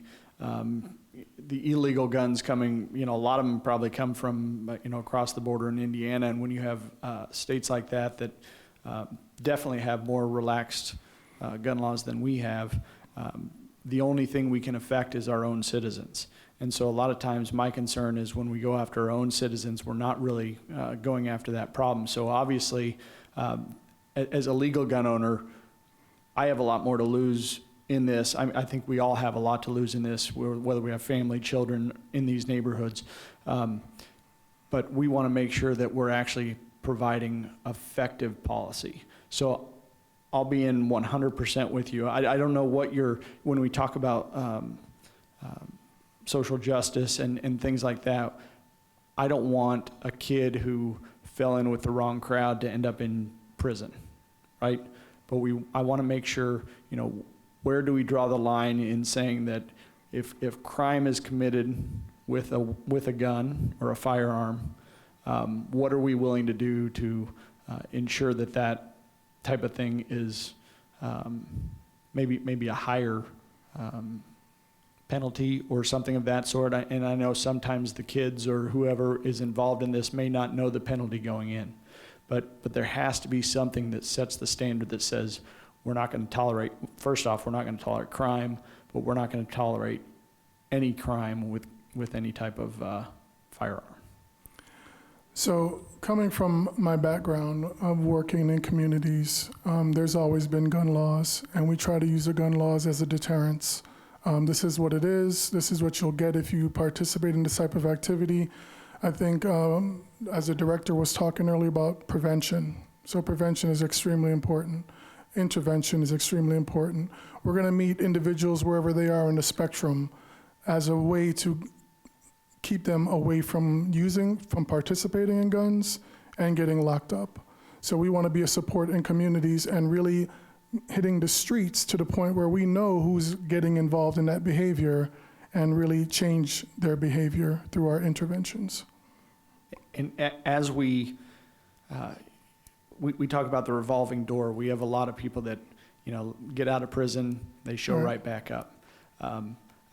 Speaker 11: illegal guns coming, a lot of them probably come from, across the border in Indiana. And when you have states like that definitely have more relaxed gun laws than we have, the only thing we can affect is our own citizens. And so a lot of times my concern is when we go after our own citizens, we're not really going after that problem. So obviously, as a legal gun owner, I have a lot more to lose in this. I think we all have a lot to lose in this, whether we have family, children in these neighborhoods. But we want to make sure that we're actually providing effective policy. So I'll be in 100% with you. I don't know what when we talk about social justice and things like that, I don't want a kid who fell in with the wrong crowd to end up in prison, right? But I want to make sure, where do we draw the line in saying that if crime is committed with a gun or a firearm, what are we willing to do to ensure that that type of thing is maybe a higher penalty or something of that sort? And I know sometimes the kids or whoever is involved in this may not know the penalty going in, but there has to be something that sets the standard that says we're not going to tolerate, first off, we're not going to tolerate crime, but we're not going to tolerate any crime with any type of firearm.
Speaker 13: So coming from my background of working in communities, there's always been gun laws, and we try to use the gun laws as a deterrence. This is what it is. This is what you'll get if you participate in this type of activity. I think as the director was talking earlier about prevention. So prevention is extremely important. Intervention is extremely important. We're going to meet individuals wherever they are in the spectrum as a way to keep them away from participating in guns and getting locked up. So we want to be a support in communities and really hitting the streets to the point where we know who's getting involved in that behavior and really change their behavior through our interventions.
Speaker 11: And as we talk about the revolving door, we have a lot of people that, get out of prison, they show right back up.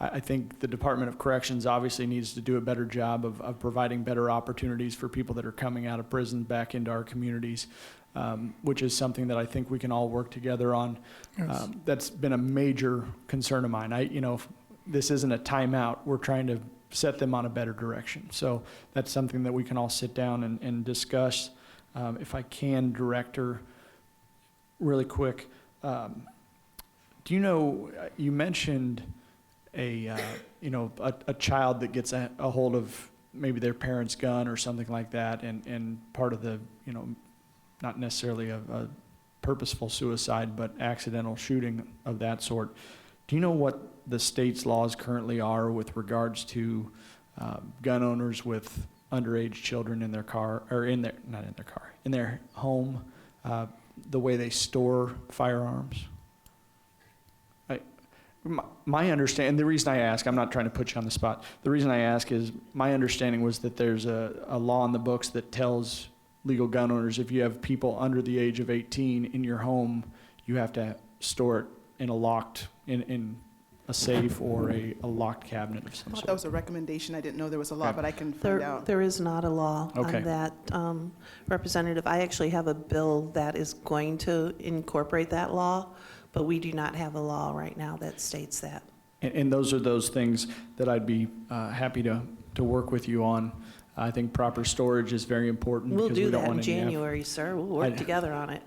Speaker 11: I think the Department of Corrections obviously needs to do a better job of providing better opportunities for people that are coming out of prison back into our communities, which is something that I think we can all work together on.
Speaker 13: Yes.
Speaker 11: That's been a major concern of mine. This isn't a timeout. We're trying to set them on a better direction. So that's something that we can all sit down and discuss. If I can, Director, really quick, do you mentioned a child that gets a hold of maybe their parent's gun or something like that, and part of the, not necessarily a purposeful suicide, but accidental shooting of that sort. Do you know what the state's laws currently are with regards to gun owners with underage children in their car, or in their home, the way they store firearms? My understanding, the reason I ask, I'm not trying to put you on the spot. The reason I ask is my understanding was that there's a law in the books that tells legal gun owners if you have people under the age of 18 in your home, you have to store it in a safe or a locked cabinet of some
Speaker 12: I thought
Speaker 11: sort.
Speaker 12: that was a recommendation. I didn't know there was a law, but I can find out.
Speaker 2: There is not a law
Speaker 11: Okay.
Speaker 2: on that, Representative. I actually have a bill that is going to incorporate that law, but we do not have a law right now that states that.
Speaker 11: And those are those things that I'd be happy to work with you on. I think proper storage is very important.
Speaker 2: We'll
Speaker 11: because
Speaker 2: do
Speaker 11: we don't
Speaker 2: that in
Speaker 11: want any
Speaker 2: January, sir. We'll work together on it.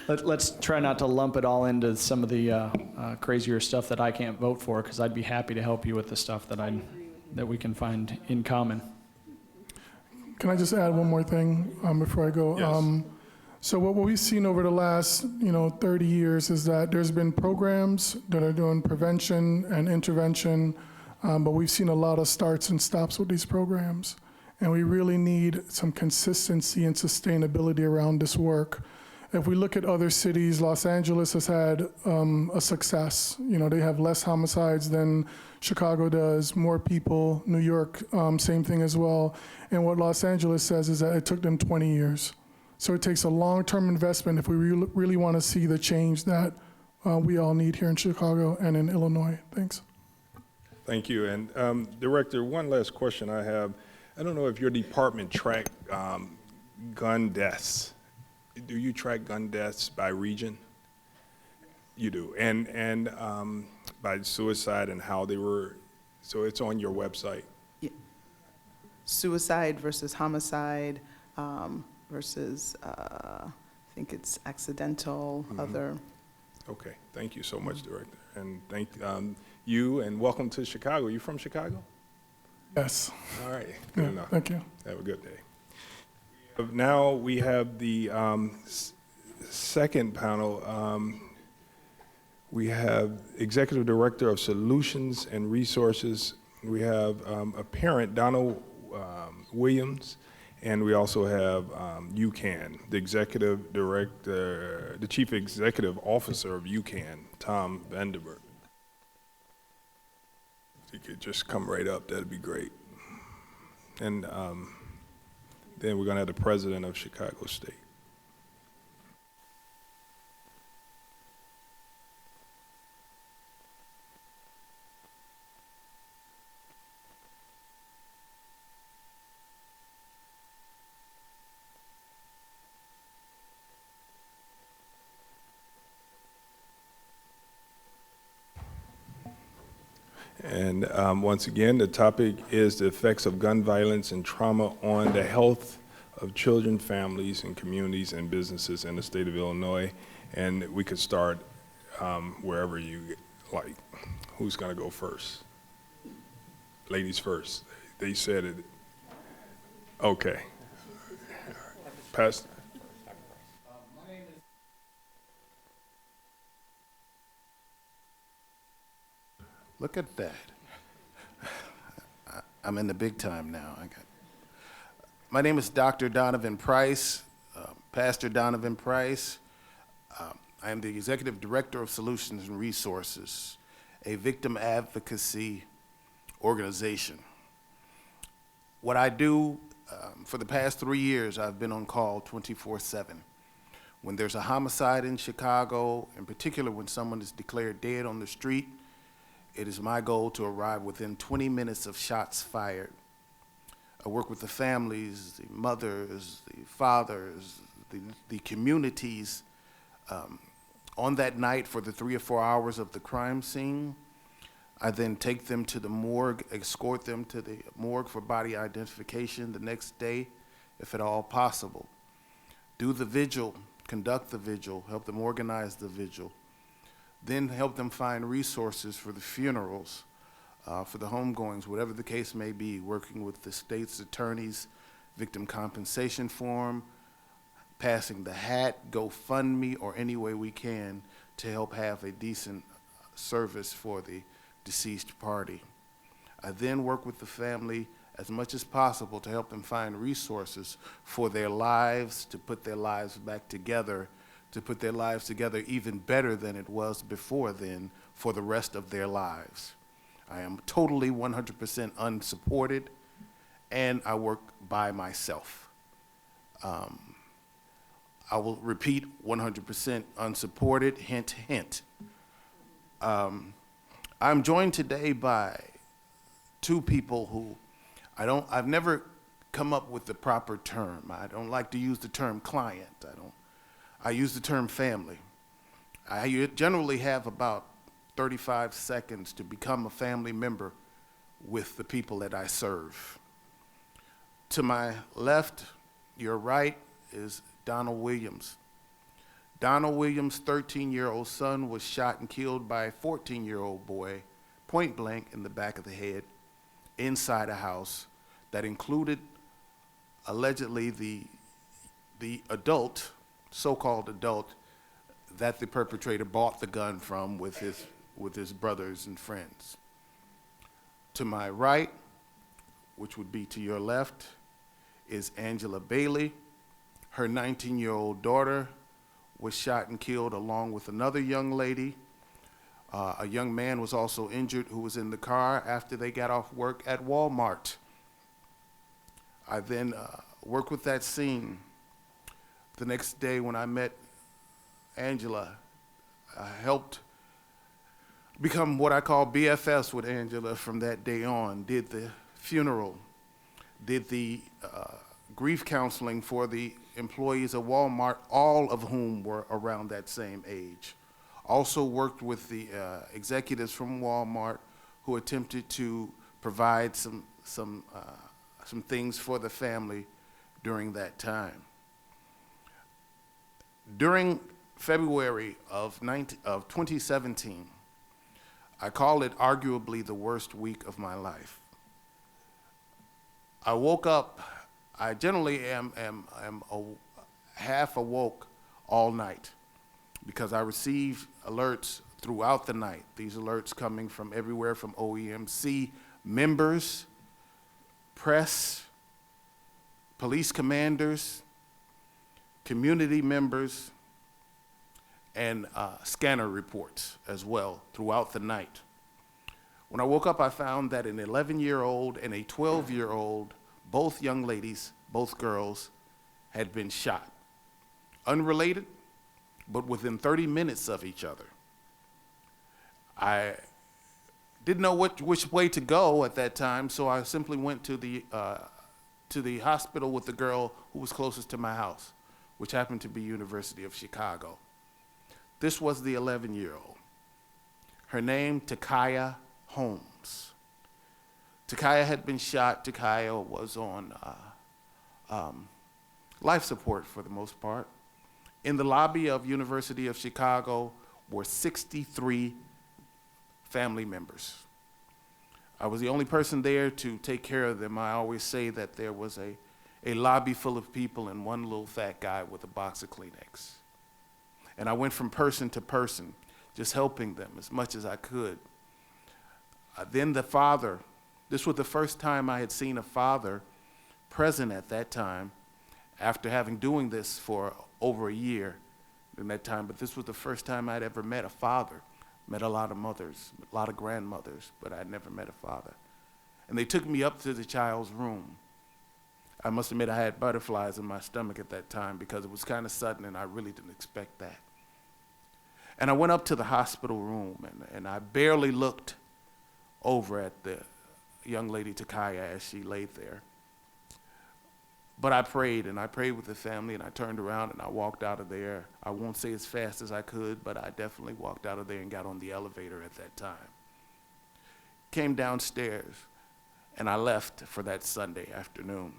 Speaker 11: Let's try not to lump it all into some of the crazier stuff that I can't vote for, because I'd be happy to help you with the stuff that we can find in common.
Speaker 13: Can I just add one more thing before I go?
Speaker 1: Yes.
Speaker 13: So what we've seen over the last 30 years is that there's been programs that are doing prevention and intervention, but we've seen a lot of starts and stops with these programs. And we really need some consistency and sustainability around this work. If we look at other cities, Los Angeles has had a success. They have less homicides than Chicago does, more people. New York, same thing as well. And what Los Angeles says is that it took them 20 years. So it takes a long-term investment if we really want to see the change that we all need here in Chicago and in Illinois. Thanks.
Speaker 1: Thank you. And Director, one last question I have. I don't know if your department track gun deaths. Do you track gun deaths by region? You do. And by suicide and how they were, so it's on your website?
Speaker 12: Yeah. Suicide versus homicide versus, I think it's accidental, other.
Speaker 1: Okay. Thank you so much, Director. And thank you, and welcome to Chicago. You from Chicago?
Speaker 13: Yes.
Speaker 1: All right. Good
Speaker 13: Yeah,
Speaker 1: enough.
Speaker 13: thank you.
Speaker 1: Have a good day. Now we have the second panel, we have Executive Director of Solutions and Resources. We have a parent, Donald Williams, and we also have UCAN, the Executive Director, the Chief Executive Officer of UCAN, Tom Vanderberg. If you could just come right up, that'd be great. And then we're gonna have the President of Chicago State. And once again, the topic is the effects of gun violence and trauma on the health of children, families, and communities and businesses in the state of Illinois. And we could start wherever you like. Who's gonna go first? Ladies first. They said it. Okay. Pastor.
Speaker 14: Look at that. I'm in the big time now. My name is Dr. Donovan Price, Pastor Donovan Price. I am the Executive Director of Solutions and Resources, a victim advocacy organization. What I do, for the past 3 years, I've been on call 24/7. When there's a homicide in Chicago, in particular when someone is declared dead on the street, it is my goal to arrive within 20 minutes of shots fired. I work with the families, the mothers, the fathers, the communities on that night for the 3 or 4 hours of the crime scene. I then take them to the morgue, escort them to the morgue for body identification the next day, if at all possible. Do the vigil, conduct the vigil, help them organize the vigil. Then help them find resources for the funerals, for the homegoings, whatever the case may be, working with the state's attorneys, victim compensation form, passing the hat, GoFundMe, or any way we can to help have a decent service for the deceased party. I then work with the family as much as possible to help them find resources for their lives, to put their lives back together, to put their lives together even better than it was before then for the rest of their lives. I am totally 100% unsupported, and I work by myself. I will repeat 100% unsupported, hint, hint. I'm joined today by two people who I've never come up with the proper term. I don't like to use the term client. I use the term family. I generally have about 35 seconds to become a family member with the people that I serve. To my left, your right, is Donald Williams. Donald Williams' 13-year-old son was shot and killed by a 14-year-old boy, point blank in the back of the head, inside a house that included allegedly the adult, so-called adult, that the perpetrator bought the gun from with his brothers and friends. To my right, which would be to your left, is Angela Bailey. Her 19-year-old daughter was shot and killed along with another young lady. A young man was also injured who was in the car after they got off work at Walmart. I then worked with that scene. The next day when I met Angela, I helped become what I call BFFs with Angela from that day on, did the funeral, did the grief counseling for the employees of Walmart, all of whom were around that same age. Also worked with the executives from Walmart who attempted to provide some things for the family during that time. During February of 2017, I call it arguably the worst week of my life. I woke up, I generally am half awoke all night because I received alerts throughout the night. These alerts coming from everywhere from OEMC members, press, police commanders, community members, and scanner reports as well throughout the night. When I woke up, I found that an 11-year-old and a 12-year-old, both young ladies, both girls, had been shot. Unrelated, but within 30 minutes of each other. I didn't know which way to go at that time, so I simply went to the hospital with the girl who was closest to my house, which happened to be University of Chicago. This was the 11-year-old. Her name, Takaya Holmes. Takaya had been shot. Takaya was on life support for the most part. In the lobby of University of Chicago were 63 family members. I was the only person there to take care of them. I always say that there was a lobby full of people and one little fat guy with a box of Kleenex. And I went from person to person, just helping them as much as I could. Then the father, this was the first time I had seen a father present at that time, after having doing this for over a year in that time, but this was the first time I'd ever met a father. Met a lot of mothers, a lot of grandmothers, but I'd never met a father. And they took me up to the child's room. I must admit I had butterflies in my stomach at that time because it was kind of sudden and I really didn't expect that. And I went up to the hospital room and I barely looked over at the young lady Takaya as she laid there. But I prayed, and I prayed with the family, and I turned around and I walked out of there. I won't say as fast as I could, but I definitely walked out of there and got on the elevator at that time. Came downstairs, and I left for that Sunday afternoon.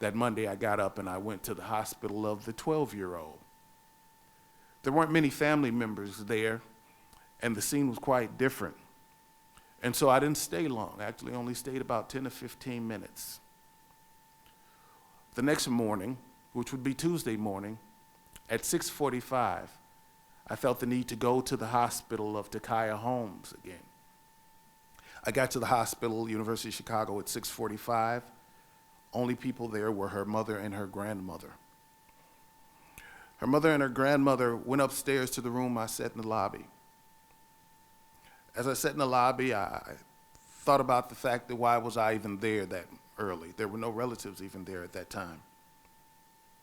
Speaker 14: That Monday, I got up and I went to the hospital of the 12-year-old. There weren't many family members there, and the scene was quite different. And so I didn't stay long. I actually only stayed about 10 to 15 minutes. The next morning, which would be Tuesday morning, at 6:45, I felt the need to go to the hospital of Takaya Holmes again. I got to the hospital, University of Chicago, at 6:45. Only people there were her mother and her grandmother. Her mother and her grandmother went upstairs to the room. I sat in the lobby. As I sat in the lobby, I thought about the fact that why was I even there that early? There were no relatives even there at that time.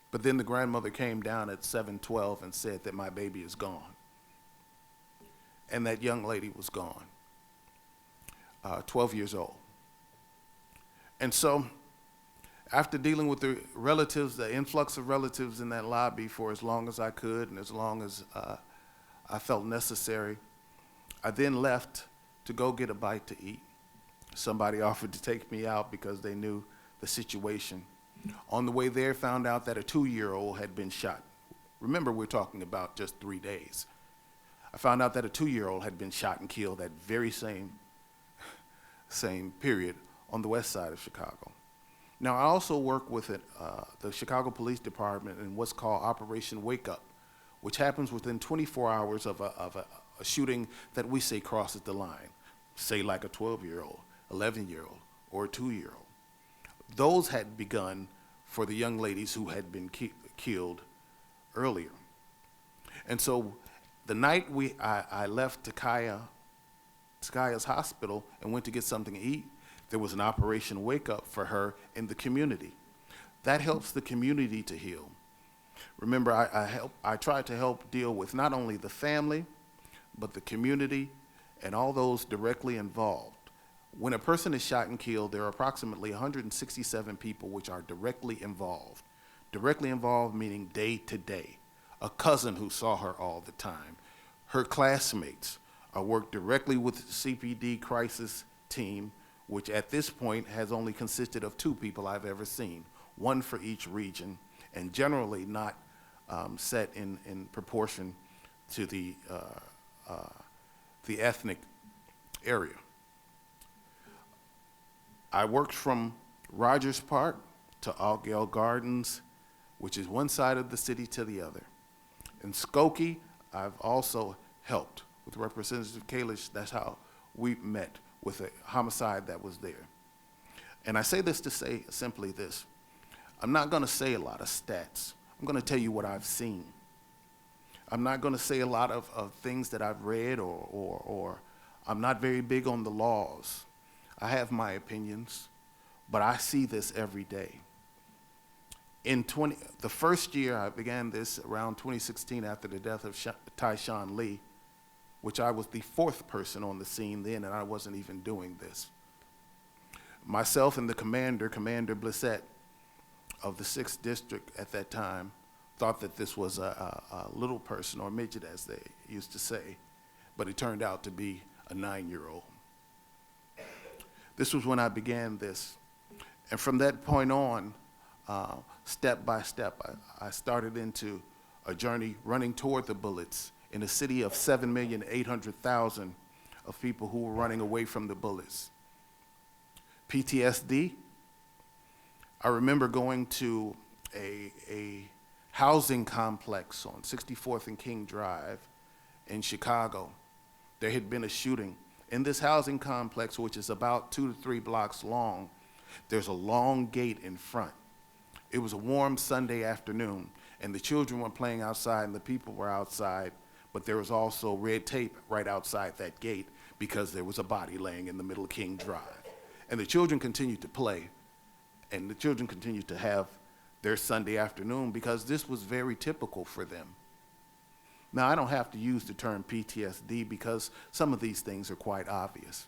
Speaker 14: But then the grandmother came down at 7:12 and said that my baby is gone. And that young lady was gone, 12 years old. And so after dealing with the relatives, the influx of relatives in that lobby for as long as I could and as long as I felt necessary, I then left to go get a bite to eat. Somebody offered to take me out because they knew the situation. On the way there, found out that a 2-year-old had been shot. Remember, we're talking about just 3 days. I found out that a 2-year-old had been shot and killed that very same period on the west side of Chicago. Now, I also work with the Chicago Police Department in what's called Operation Wake Up, which happens within 24 hours of a shooting that we say crosses the line, say like a 12-year-old, 11-year-old, or a 2-year-old. Those had begun for the young ladies who had been killed earlier. And so the night I left Takaya's hospital and went to get something to eat, there was an Operation Wake Up for her in the community. That helps the community to heal. Remember, I tried to help deal with not only the family, but the community and all those directly involved. When a person is shot and killed, there are approximately 167 people which are directly involved. Directly involved meaning day to day. A cousin who saw her all the time. Her classmates worked directly with the CPD crisis team, which at this point has only consisted of 2 people I've ever seen, one for each region, and generally not set in proportion to the ethnic area. I worked from Rogers Park to Altgeld Gardens, which is one side of the city to the other. In Skokie, I've also helped with Representative Kalish. That's how we met with a homicide that was there. And I say this to say simply this. I'm not going to say a lot of stats. I'm going to tell you what I've seen. I'm not going to say a lot of things that I've read, or I'm not very big on the laws. I have my opinions, but I see this every day. The first year I began this around 2016 after the death of Tyshawn Lee, which I was the fourth person on the scene then, and I wasn't even doing this. Myself and the commander, Commander Blissett of the 6th District at that time, thought that this was a little person, or midget as they used to say, but it turned out to be a 9-year-old. This was when I began this. And from that point on, step by step, I started into a journey running toward the bullets in a city of 7,800,000 of people who were running away from the bullets. PTSD, I remember going to a housing complex on 64th and King Drive in Chicago. There had been a shooting. In this housing complex, which is about 2 to 3 blocks long, there's a long gate in front. It was a warm Sunday afternoon, and the children were playing outside and the people were outside, but there was also red tape right outside that gate because there was a body laying in the middle of King Drive. And the children continued to play, and the children continued to have their Sunday afternoon because this was very typical for them. Now, I don't have to use the term PTSD because some of these things are quite obvious.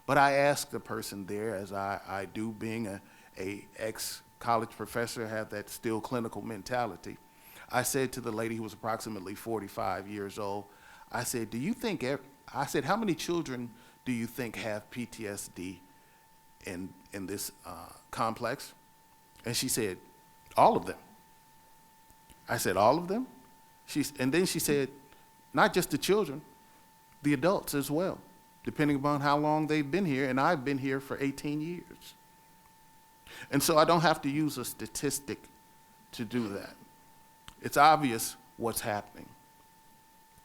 Speaker 14: But I asked the person there, as I do, being a ex-college professor, have that still clinical mentality. I said to the lady who was approximately 45 years old, I said, how many children do you think have PTSD in this complex? And she said, all of them. I said, all of them? And then she said, not just the children, the adults as well, depending upon how long they've been here, and I've been here for 18 years. And so I don't have to use a statistic to do that. It's obvious what's happening.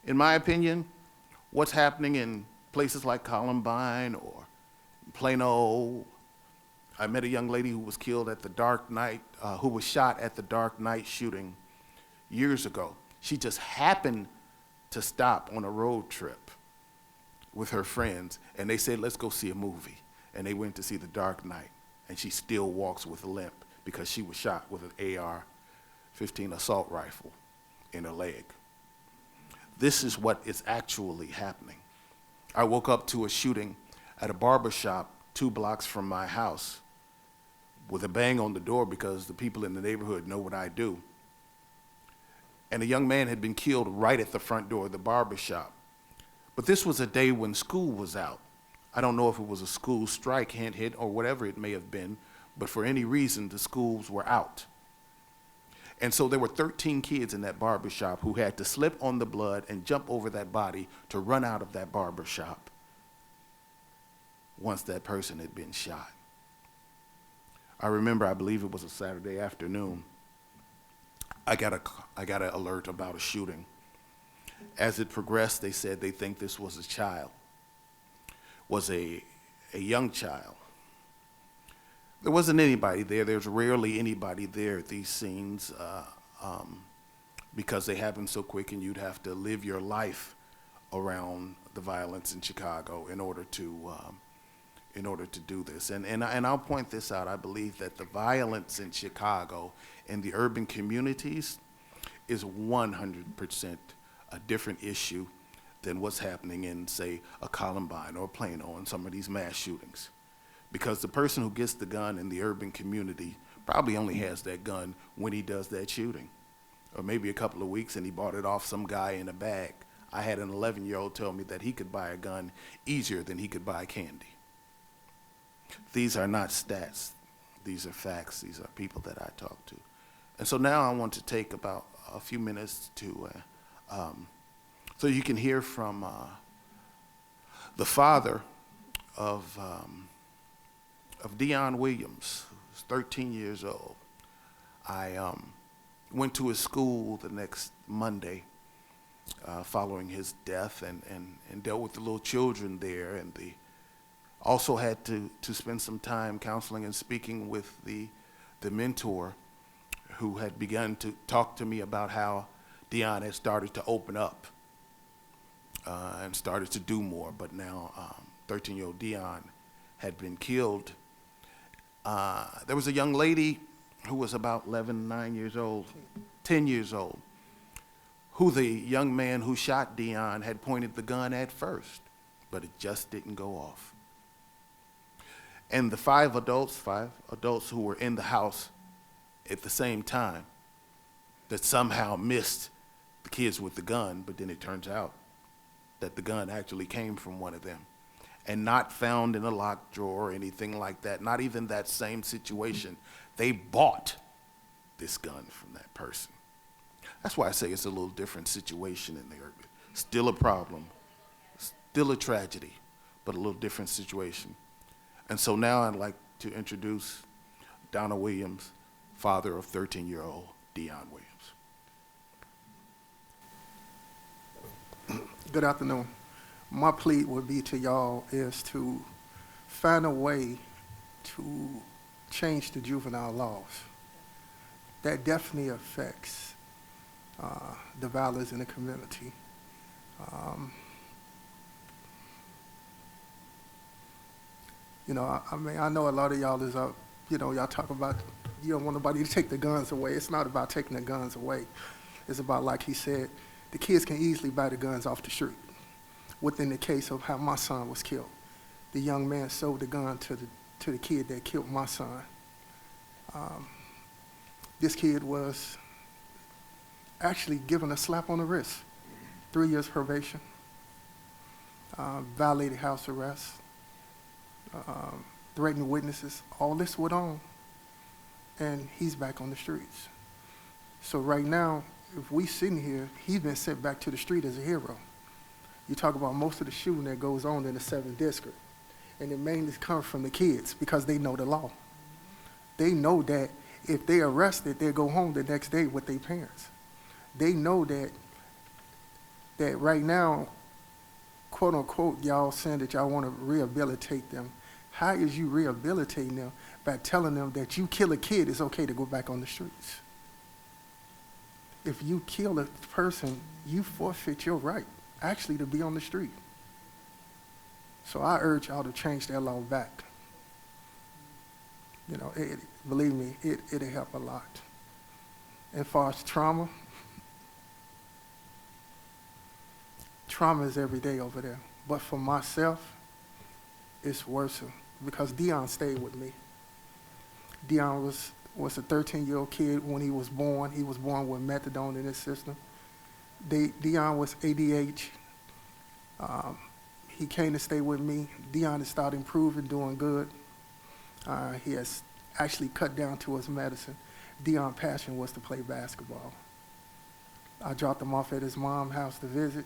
Speaker 14: In my opinion, what's happening in places like Columbine or Plano. I met a young lady who was killed at the Dark Knight, who was shot at the Dark Knight shooting years ago. She just happened to stop on a road trip with her friends, and they said, let's go see a movie. And they went to see The Dark Knight, and she still walks with a limp because she was shot with an AR-15 assault rifle in her leg. This is what is actually happening. I woke up to a shooting at a barber shop 2 blocks from my house with a bang on the door because the people in the neighborhood know what I do. And a young man had been killed right at the front door of the barber shop. But this was a day when school was out. I don't know if it was a school strike, hint, hint, or whatever it may have been, but for any reason, the schools were out. And so there were 13 kids in that barber shop who had to slip on the blood and jump over that body to run out of that barber shop once that person had been shot. I remember, I believe it was a Saturday afternoon, I got an alert about a shooting. As it progressed, they said they think this was a child, was a young child. There wasn't anybody there. There's rarely anybody there at these scenes because they happen so quick, and you'd have to live your life around the violence in Chicago in order to do this. And I'll point this out. I believe that the violence in Chicago in the urban communities is 100% a different issue than what's happening in, say, a Columbine or Plano and some of these mass shootings. Because the person who gets the gun in the urban community probably only has that gun when he does that shooting. Or maybe a couple of weeks and he bought it off some guy in a bag. I had an 11-year-old tell me that he could buy a gun easier than he could buy candy. These are not stats. These are facts. These are people that I talk to. And so now I want to take about a few minutes to, so you can hear from the father of Dion Williams, who's 13 years old. I went to his school the next Monday following his death, and dealt with the little children there, and also had to spend some time counseling and speaking with the mentor who had begun to talk to me about how Dion had started to open up and started to do more, but now 13-year-old Dion had been killed. There was a young lady who was about 10 years old, who the young man who shot Dion had pointed the gun at first, but it just didn't go off. And the five adults who were in the house at the same time that somehow missed the kids with the gun, but then it turns out that the gun actually came from one of them and not found in a locked drawer or anything like that, not even that same situation. They bought this gun from that person. That's why I say it's a little different situation in there. Still a problem, still a tragedy, but a little different situation. And so now I'd like to introduce Donna Williams, father of 13-year-old Dion Williams.
Speaker 15: Good afternoon. My plea would be to y'all is to find a way to change the juvenile laws. That definitely affects the violence in the community. You know, I mean, I know a lot of y'all is up, you know, y'all talk about you don't want nobody to take the guns away. It's not about taking the guns away. It's about, like he said, the kids can easily buy the guns off the street. Within the case of how my son was killed, the young man sold the gun to the kid that killed my son. This kid was actually given a slap on the wrist, 3 years probation, violated house arrest, threatening witnesses. All this went on, and he's back on the streets. So right now, if we sitting here, he's been sent back to the street as a hero. You talk about most of the shooting that goes on in the 7th District, and it mainly comes from the kids because they know the law. They know that if they're arrested, they go home the next day with their parents. They know that right now, quote unquote, y'all saying that y'all want to rehabilitate them. How is you rehabilitating them? By telling them that you kill a kid, it's okay to go back on the streets. If you kill a person, you forfeit your right, actually, to be on the street. So I urge y'all to change that law back. You know, believe me, it'll help a lot. As far as trauma is every day over there. But for myself, it's worse because Dion stayed with me. Dion was a 13-year-old kid when he was born. He was born with methadone in his system. Dion was ADH. He came to stay with me. Dion has started improving, doing good. He has actually cut down to his medicine. Dion's passion was to play basketball. I dropped him off at his mom's house to visit.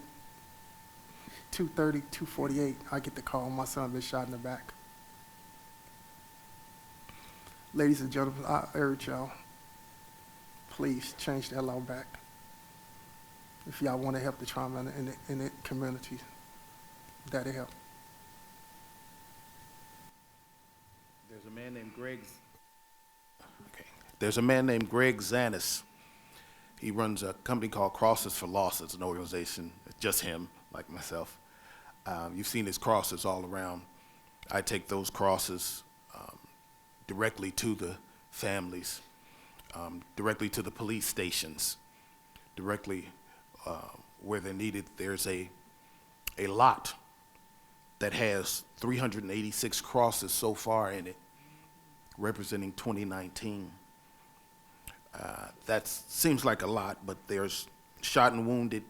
Speaker 15: 2:30, 2:48, I get the call, my son been shot in the back. Ladies and gentlemen, I urge y'all, please change that law back. If y'all want to help the trauma in the community, that'll help.
Speaker 14: There's a man named Greg Zanis. He runs a company called Crosses for Loss. It's an organization, it's just him, like myself. You've seen his crosses all around. I take those crosses directly to the families, directly to the police stations, directly where they're needed. There's a lot that has 386 crosses so far in it, representing 2019. That seems like a lot, but there's shot and wounded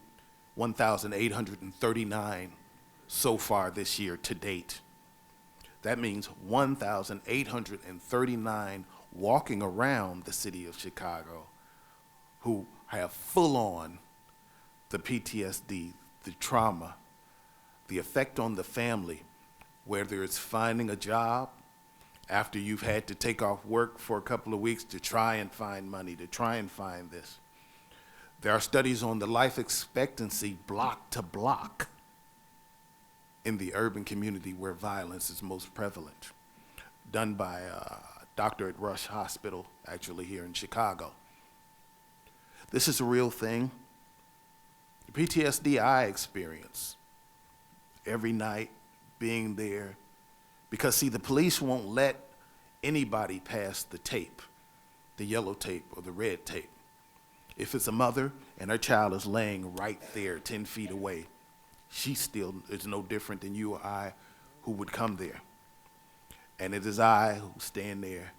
Speaker 14: 1,839 so far this year to date. That means 1,839 walking around the city of Chicago who have full on the PTSD, the trauma, the effect on the family, whether it's finding a job after you've had to take off work for a couple of weeks to try and find money, to try and find this. There are studies on the life expectancy block to block in the urban community where violence is most prevalent, done by a doctor at Rush Hospital, actually here in Chicago. This is a real thing. The PTSD I experience every night being there, because see, the police won't let anybody pass the tape, the yellow tape or the red tape. If it's a mother and her child is laying right there 10 feet away, she still is no different than you or I who would come there. And it is I who stand there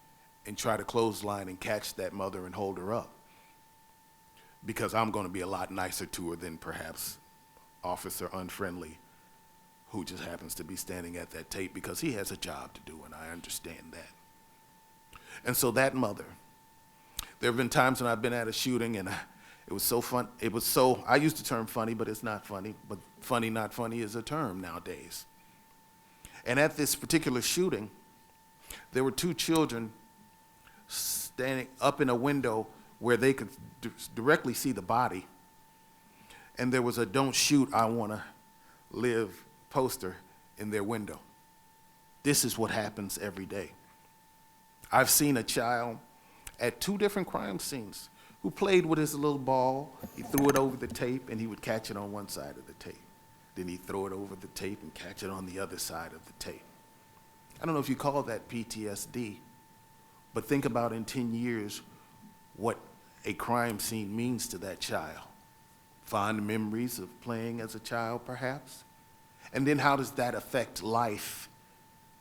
Speaker 14: and try to clothesline and catch that mother and hold her up, because I'm going to be a lot nicer to her than perhaps Officer Unfriendly, who just happens to be standing at that tape because he has a job to do, and I understand that. And so that mother, there have been times when I've been at a shooting and it was so fun, I used the term funny, but it's not funny, but funny, not funny is a term nowadays. And at this particular shooting, there were two children standing up in a window where they could directly see the body. And there was a "Don't shoot, I wanna live" poster in their window. This is what happens every day. I've seen a child at 2 different crime scenes who played with his little ball. He threw it over the tape and he would catch it on one side of the tape. Then he'd throw it over the tape and catch it on the other side of the tape. I don't know if you call that PTSD, but think about in 10 years what a crime scene means to that child. Fond memories of playing as a child, perhaps. And then how does that affect life,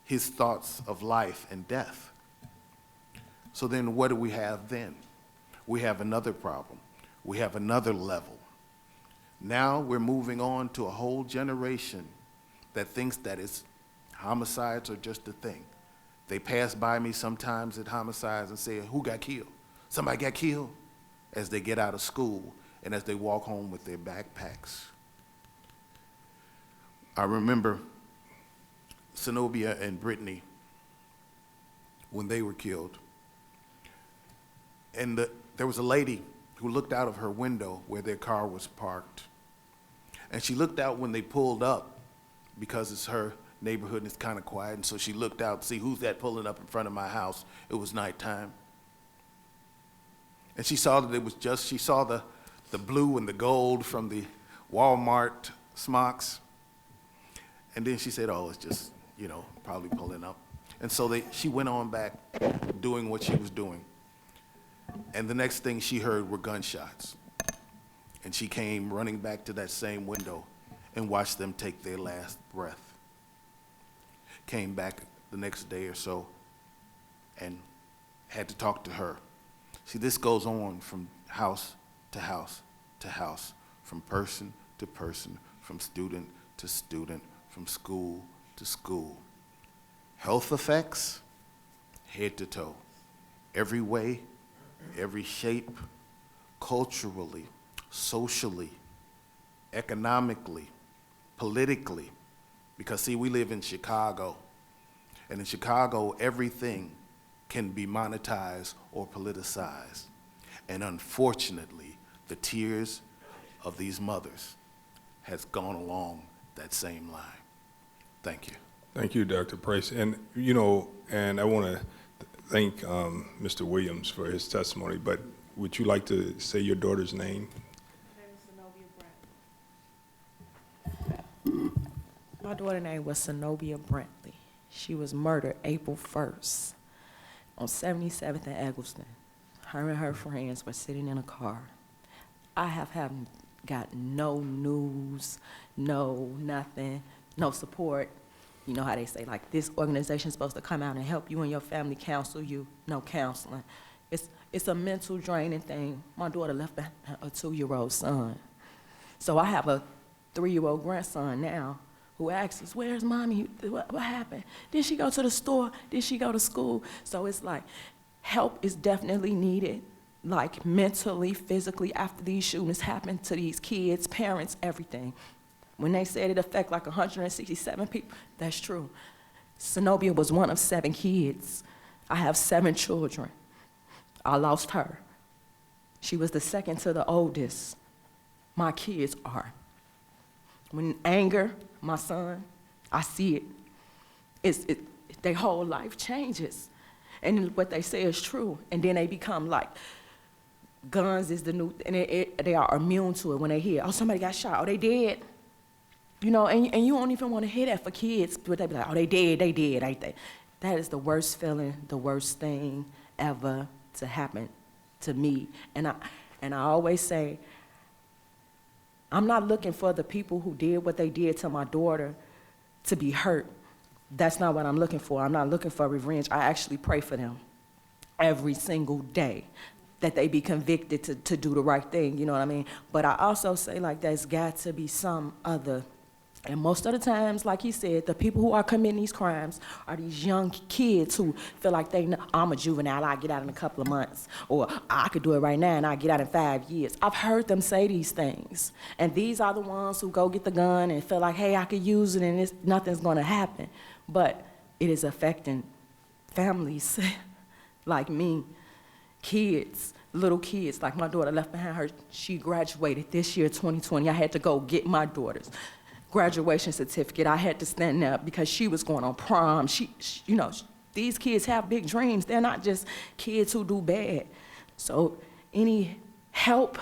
Speaker 14: his thoughts of life and death? So then what do we have then? We have another problem. We have another level. Now we're moving on to a whole generation that thinks that homicides are just a thing. They pass by me sometimes at homicides and say, "Who got killed?" Somebody got killed, as they get out of school and as they walk home with their backpacks. I remember Zenobia and Brittany when they were killed. And there was a lady who looked out of her window where their car was parked. And she looked out when they pulled up, because it's her neighborhood and it's kind of quiet. And so she looked out to see, who's that pulling up in front of my house? It was nighttime. And she saw that she saw the blue and the gold from the Walmart smocks. And then she said, "Oh, it's just, probably pulling up." And so she went on back doing what she was doing. And the next thing she heard were gunshots. And she came running back to that same window and watched them take their last breath. Came back the next day or so and had to talk to her. See, this goes on from house to house to house, from person to person, from student to student, from school to school. Health effects, head to toe. Every way, every shape, culturally, socially, economically, politically. Because see, we live in Chicago, and in Chicago, everything can be monetized or politicized. And unfortunately, the tears of these mothers has gone along that same line. Thank you.
Speaker 1: Thank you, Dr. Price. And, and I want to thank Mr. Williams for his testimony, but would you like to say your daughter's name?
Speaker 16: My daughter's name was Zenobia Brantley. She was murdered April 1st on 77th and Eggleston. Her and her friends were sitting in a car. I haven't got no news, no nothing, no support. You know how they say, like, this organization's supposed to come out and help you and your family, counsel you. No counseling. It's a mental draining thing. My daughter left behind a 2-year-old son. So I have a 3-year-old grandson now who asks us, "Where's mommy? What happened? Did she go to the store? Did she go to school?" So it's like, help is definitely needed, like mentally, physically, after these shootings happen to these kids, parents, everything. When they said it affect like 167 people, that's true. Zenobia was one of 7 kids. I have 7 children. I lost her. She was the second to the oldest. My kids are. When anger, my son, I see it. Their whole life changes. And what they say is true. And then they become like, guns is the new, and they are immune to it when they hear, oh, somebody got shot, oh, they dead. You know, and you don't even want to hear that for kids, but they be like, oh, they dead, ain't they? That is the worst feeling, the worst thing ever to happen to me. And I always say, I'm not looking for the people who did what they did to my daughter to be hurt. That's not what I'm looking for. I'm not looking for revenge. I actually pray for them every single day, that they be convicted to do the right thing, you know what I mean? But I also say, like, there's got to be some other. And most of the times, like he said, the people who are committing these crimes are these young kids who feel like they know, I'm a juvenile, I'll get out in a couple of months. Or I could do it right now and I'll get out in 5 years. I've heard them say these things. And these are the ones who go get the gun and feel like, hey, I could use it and nothing's gonna happen. But it is affecting families like me, kids, little kids. Like my daughter left behind her, she graduated this year, 2020. I had to go get my daughter's graduation certificate. I had to stand up because she was going on prom. She you know, these kids have big dreams. They're not just kids who do bad. So any help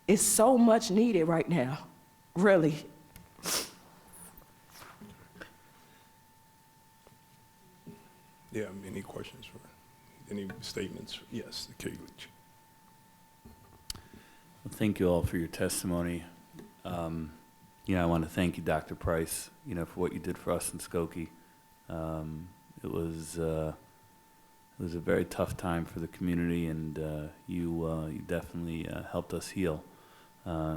Speaker 16: is so much needed right now, really.
Speaker 1: Yeah, any questions for, any statements? Yes, Kate Leach.
Speaker 4: Well, thank you all for your testimony. You know, I want to thank you, Dr. Price, you know, for what you did for us in Skokie. It was a very tough time for the community, and you definitely helped us heal.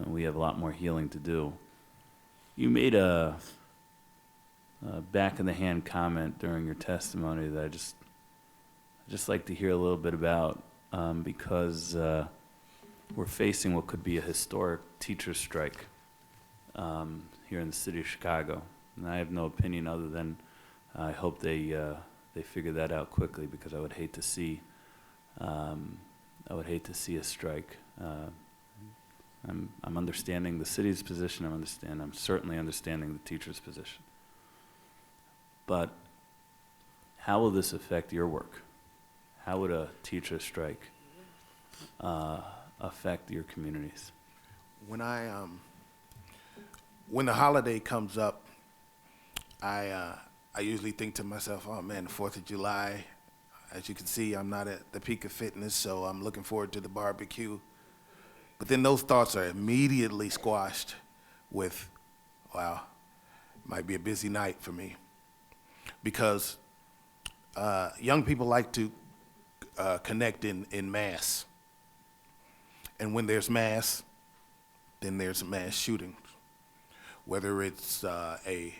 Speaker 4: We have a lot more healing to do. You made a back-of-the-hand comment during your testimony that I just like to hear a little bit about, because we're facing what could be a historic teacher strike here in the city of Chicago. And I have no opinion other than I hope they figure that out quickly, because I would hate to see a strike. I'm understanding the city's position. I'm certainly understanding the teacher's position. But how will this affect your work? How would a teacher strike affect your communities?
Speaker 14: When the holiday comes up, I usually think to myself, oh man, the 4th of July. As you can see, I'm not at the peak of fitness, so I'm looking forward to the barbecue. But then those thoughts are immediately squashed with, wow, might be a busy night for me. Because young people like to connect in mass. And when there's mass, then there's mass shootings. Whether it's a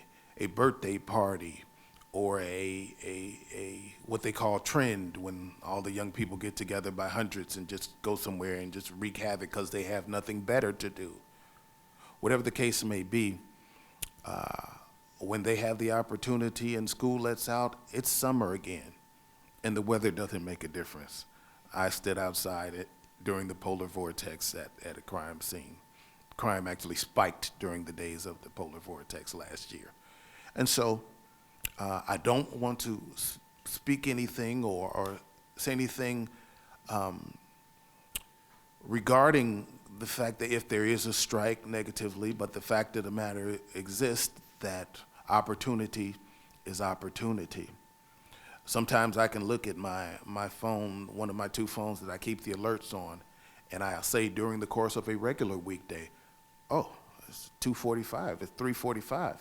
Speaker 14: birthday party or a what they call trend, when all the young people get together by hundreds and just go somewhere and just wreak havoc because they have nothing better to do. Whatever the case may be, when they have the opportunity and school lets out, it's summer again, and the weather doesn't make a difference. I stood outside during the polar vortex at a crime scene. Crime actually spiked during the days of the polar vortex last year. And so I don't want to speak anything or say anything regarding the fact that if there is a strike negatively, but the fact of the matter exists that opportunity is opportunity. Sometimes I can look at my phone, one of my 2 phones that I keep the alerts on, and I'll say during the course of a regular weekday, oh, it's 2:45, it's 3:45.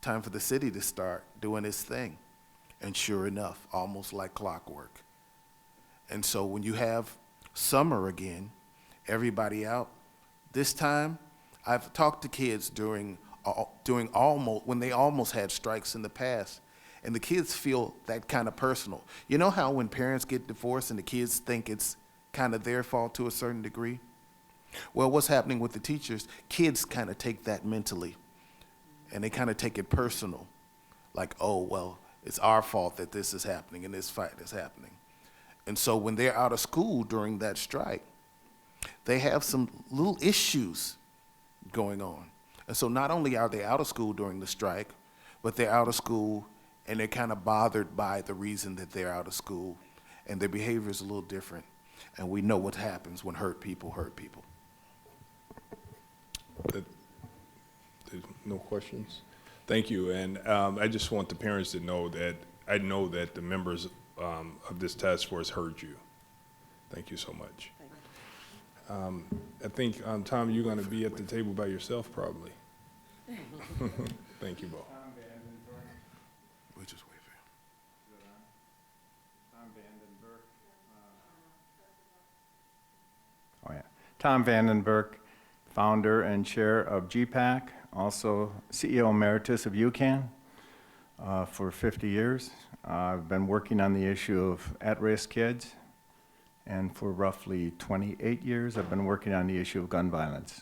Speaker 14: Time for the city to start doing its thing. And sure enough, almost like clockwork. And so when you have summer again, everybody out, this time, I've talked to kids during almost, when they almost had strikes in the past, and the kids feel that kind of personal. You know how when parents get divorced and the kids think it's kind of their fault to a certain degree? Well, what's happening with the teachers, kids kind of take that mentally, and they kind of take it personal. Like, oh, well, it's our fault that this is happening and this fight is happening. And so when they're out of school during that strike, they have some little issues going on. And so not only are they out of school during the strike, but they're out of school and they're kind of bothered by the reason that they're out of school, and their behavior is a little different. And we know what happens when hurt people hurt people.
Speaker 1: There's no questions? Thank you, and I just want the parents to know that I know that the members of this task force heard you. Thank you so much. I think, Tom, you're going to be at the table by yourself, probably. Thank you, Bo.
Speaker 14: We'll just wait for you.
Speaker 17: Oh, yeah. Tom Vandenberg, founder and chair of GPAC, also CEO Emeritus of UCAN for 50 years. I've been working on the issue of at-risk kids, and for roughly 28 years, I've been working on the issue of gun violence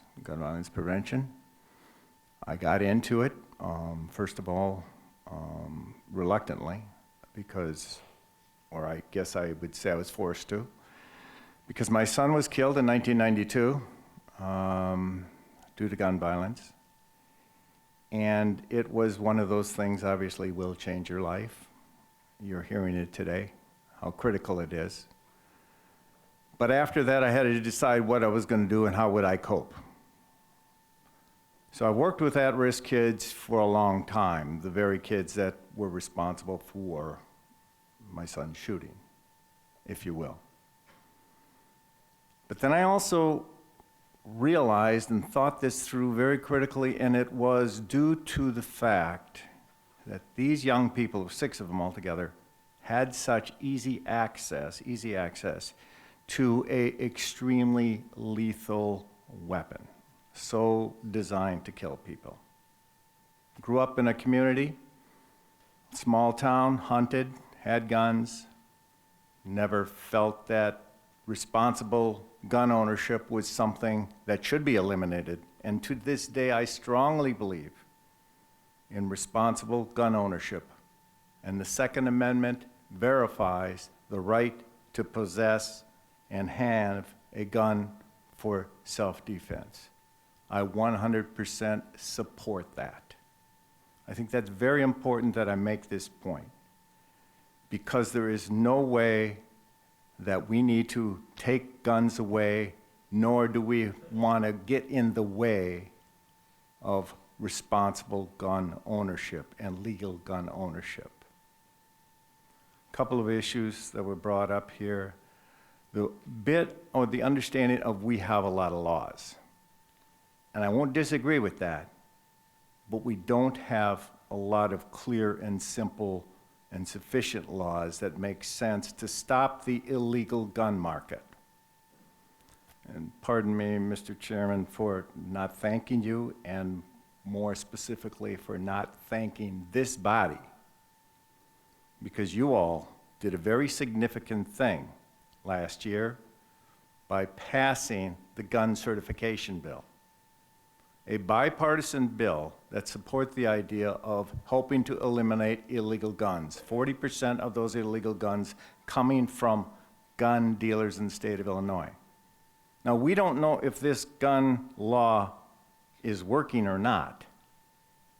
Speaker 17: prevention. I got into it, first of all, reluctantly, because, or I guess I would say I was forced to, because my son was killed in 1992 due to gun violence. And it was one of those things, obviously, will change your life. You're hearing it today, how critical it is. But after that, I had to decide what I was going to do and how would I cope. So I worked with at-risk kids for a long time, the very kids that were responsible for my son's shooting, if you will. But then I also realized and thought this through very critically, and it was due to the fact that these young people, 6 of them altogether, had such easy access to an extremely lethal weapon, so designed to kill people. Grew up in a community, small town, hunted, had guns, never felt that responsible gun ownership was something that should be eliminated. And to this day, I strongly believe in responsible gun ownership. And the Second Amendment verifies the right to possess and have a gun for self-defense. I 100% support that. I think that's very important that I make this point, because there is no way that we need to take guns away, nor do we want to get in the way of responsible gun ownership and legal gun ownership. A couple of issues that were brought up here. The understanding of we have a lot of laws. And I won't disagree with that, but we don't have a lot of clear and simple and sufficient laws that make sense to stop the illegal gun market. And pardon me, Mr. Chairman, for not thanking you, and more specifically for not thanking this body, because you all did a very significant thing last year by passing the gun certification bill. A bipartisan bill that supports the idea of helping to eliminate illegal guns. 40% of those illegal guns coming from gun dealers in the state of Illinois. Now, we don't know if this gun law is working or not,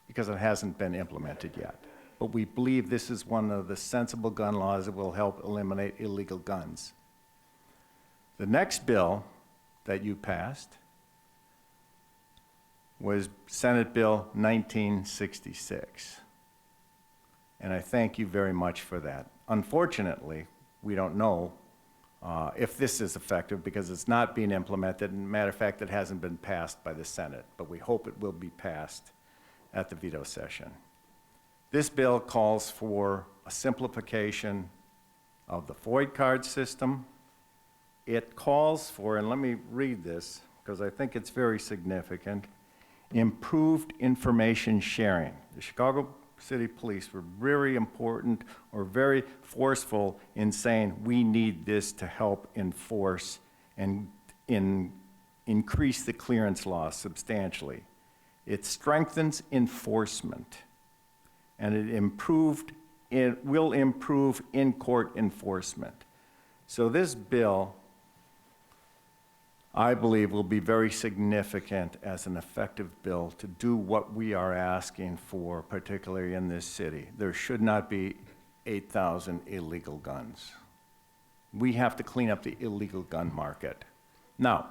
Speaker 17: because it hasn't been implemented yet. But we believe this is one of the sensible gun laws that will help eliminate illegal guns. The next bill that you passed was Senate Bill 1966. And I thank you very much for that. Unfortunately, we don't know if this is effective because it's not being implemented. And matter of fact, it hasn't been passed by the Senate, but we hope it will be passed at the veto session. This bill calls for a simplification of the FOID card system. It calls for, and let me read this because I think it's very significant, improved information sharing. The Chicago City Police were very important or very forceful in saying we need this to help enforce and increase the clearance law substantially. It strengthens enforcement, and it will improve in-court enforcement. So this bill I believe will be very significant as an effective bill to do what we are asking for, particularly in this city. There should not be 8,000 illegal guns. We have to clean up the illegal gun market. Now,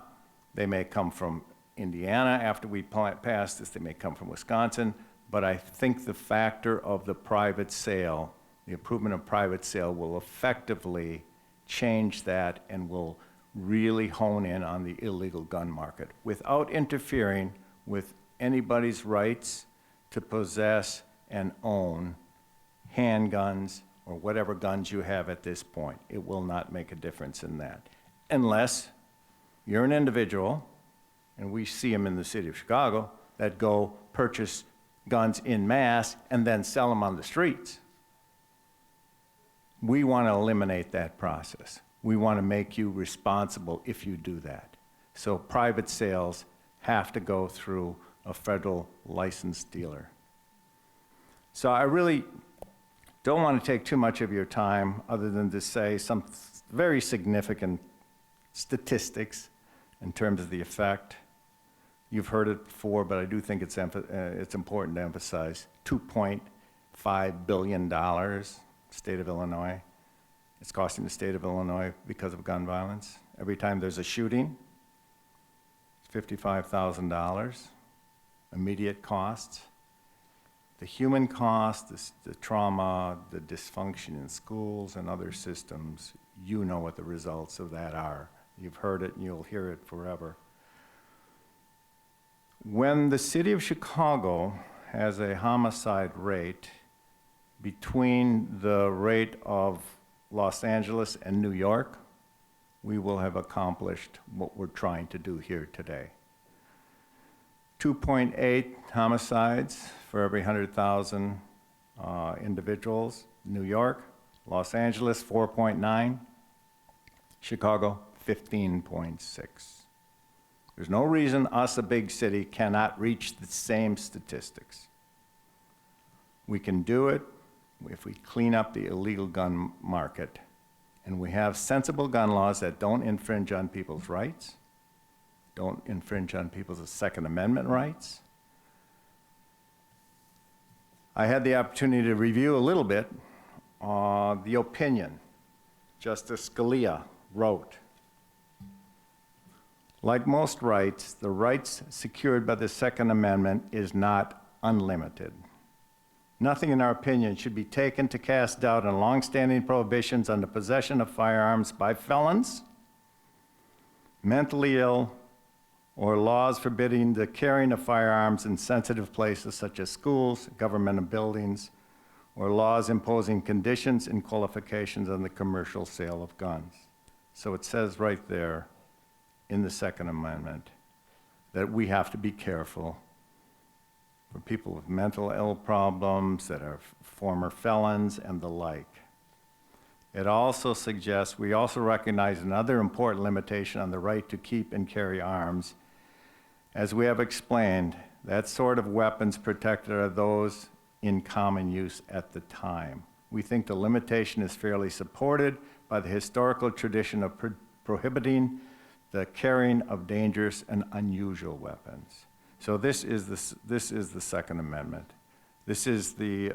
Speaker 17: they may come from Indiana after we pass this, they may come from Wisconsin, but I think the factor of the private sale, the improvement of private sale will effectively change that and will really hone in on the illegal gun market without interfering with anybody's rights to possess and own handguns or whatever guns you have at this point. It will not make a difference in that. Unless you're an individual, and we see them in the city of Chicago, that go purchase guns en masse and then sell them on the streets. We want to eliminate that process. We want to make you responsible if you do that. So private sales have to go through a federal licensed dealer. So I really don't want to take too much of your time other than to say some very significant statistics in terms of the effect. You've heard it before, but I do think it's important to emphasize. $2.5 billion, state of Illinois. It's costing the state of Illinois because of gun violence. Every time there's a shooting, it's $55,000, immediate costs. The human cost, the trauma, the dysfunction in schools and other systems, you know what the results of that are. You've heard it and you'll hear it forever. When the city of Chicago has a homicide rate between the rate of Los Angeles and New York, we will have accomplished what we're trying to do here today. 2.8 homicides for every 100,000 individuals. New York, Los Angeles, 4.9. Chicago, 15.6. There's no reason us, a big city, cannot reach the same statistics. We can do it if we clean up the illegal gun market and we have sensible gun laws that don't infringe on people's rights, don't infringe on people's Second Amendment rights. I had the opportunity to review a little bit the opinion Justice Scalia wrote. Like most rights, the rights secured by the Second Amendment is not unlimited. Nothing in our opinion should be taken to cast doubt on longstanding prohibitions on the possession of firearms by felons, mentally ill, or laws forbidding the carrying of firearms in sensitive places such as schools, governmental buildings, or laws imposing conditions and qualifications on the commercial sale of guns. So it says right there in the Second Amendment that we have to be careful for people with mental ill problems that are former felons and the like. It also suggests, we also recognize another important limitation on the right to keep and carry arms. As we have explained, that sort of weapons protected are those in common use at the time. We think the limitation is fairly supported by the historical tradition of prohibiting the carrying of dangerous and unusual weapons. So this is the Second Amendment. This is the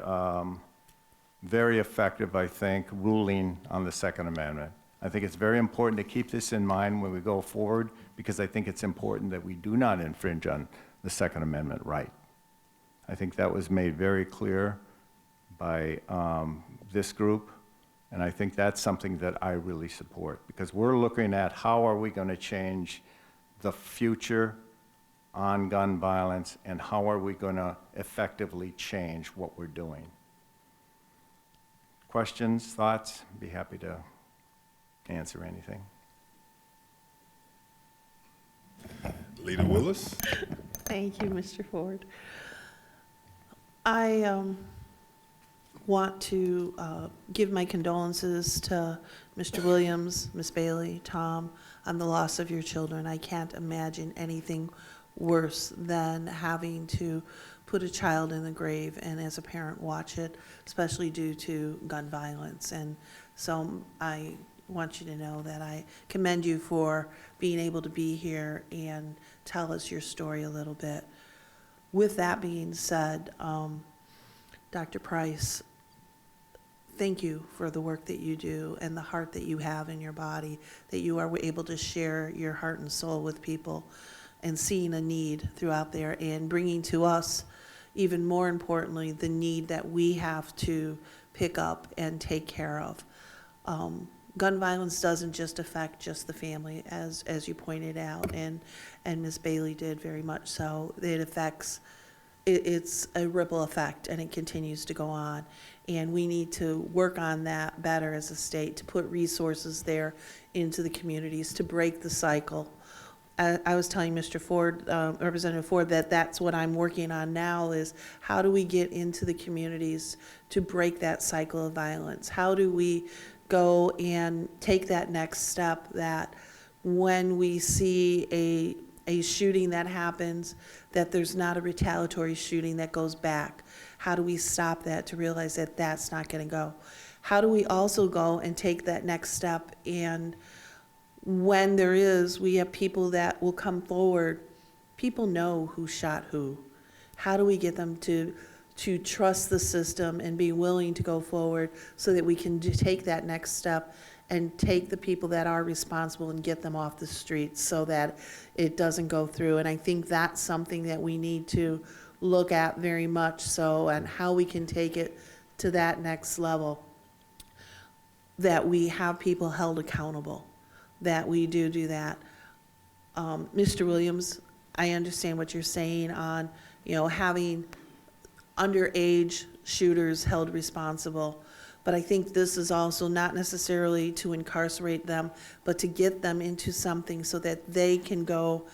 Speaker 17: very effective, I think, ruling on the Second Amendment. I think it's very important to keep this in mind when we go forward, because I think it's important that we do not infringe on the Second Amendment right. I think that was made very clear by this group, and I think that's something that I really support, because we're looking at how are we going to change the future on gun violence, and how are we going to effectively change what we're doing. Questions, thoughts? Be happy to answer anything.
Speaker 1: Leader Willis.
Speaker 2: Thank you, Mr. Ford. I want to give my condolences to Mr. Williams, Ms. Bailey, Tom, on the loss of your children. I can't imagine anything worse than having to put a child in the grave and as a parent watch it, especially due to gun violence. And so I want you to know that I commend you for being able to be here and tell us your story a little bit. With that being said, Dr. Price, thank you for the work that you do and the heart that you have in your body, that you are able to share your heart and soul with people and seeing a need throughout there and bringing to us, even more importantly, the need that we have to pick up and take care of. Gun violence doesn't just affect just the family, as you pointed out, and Ms. Bailey did very much so. It affects, it's a ripple effect, and it continues to go on. And we need to work on that better as a state, to put resources there into the communities to break the cycle. I was telling Mr. Ford, Representative Ford, that that's what I'm working on now, is how do we get into the communities to break that cycle of violence? How do we go and take that next step, that when we see a shooting that happens, that there's not a retaliatory shooting that goes back? How do we stop that to realize that that's not going to go? How do we also go and take that next step, and when there is, we have people that will come forward, people know who shot who. How do we get them to trust the system and be willing to go forward so that we can take that next step and take the people that are responsible and get them off the streets so that it doesn't go through? And I think that's something that we need to look at very much so, and how we can take it to that next level, that we have people held accountable, that we do that. Mr. Williams, I understand what you're saying on, having underage shooters held responsible, but I think this is also not necessarily to incarcerate them, but to get them into something so that they can go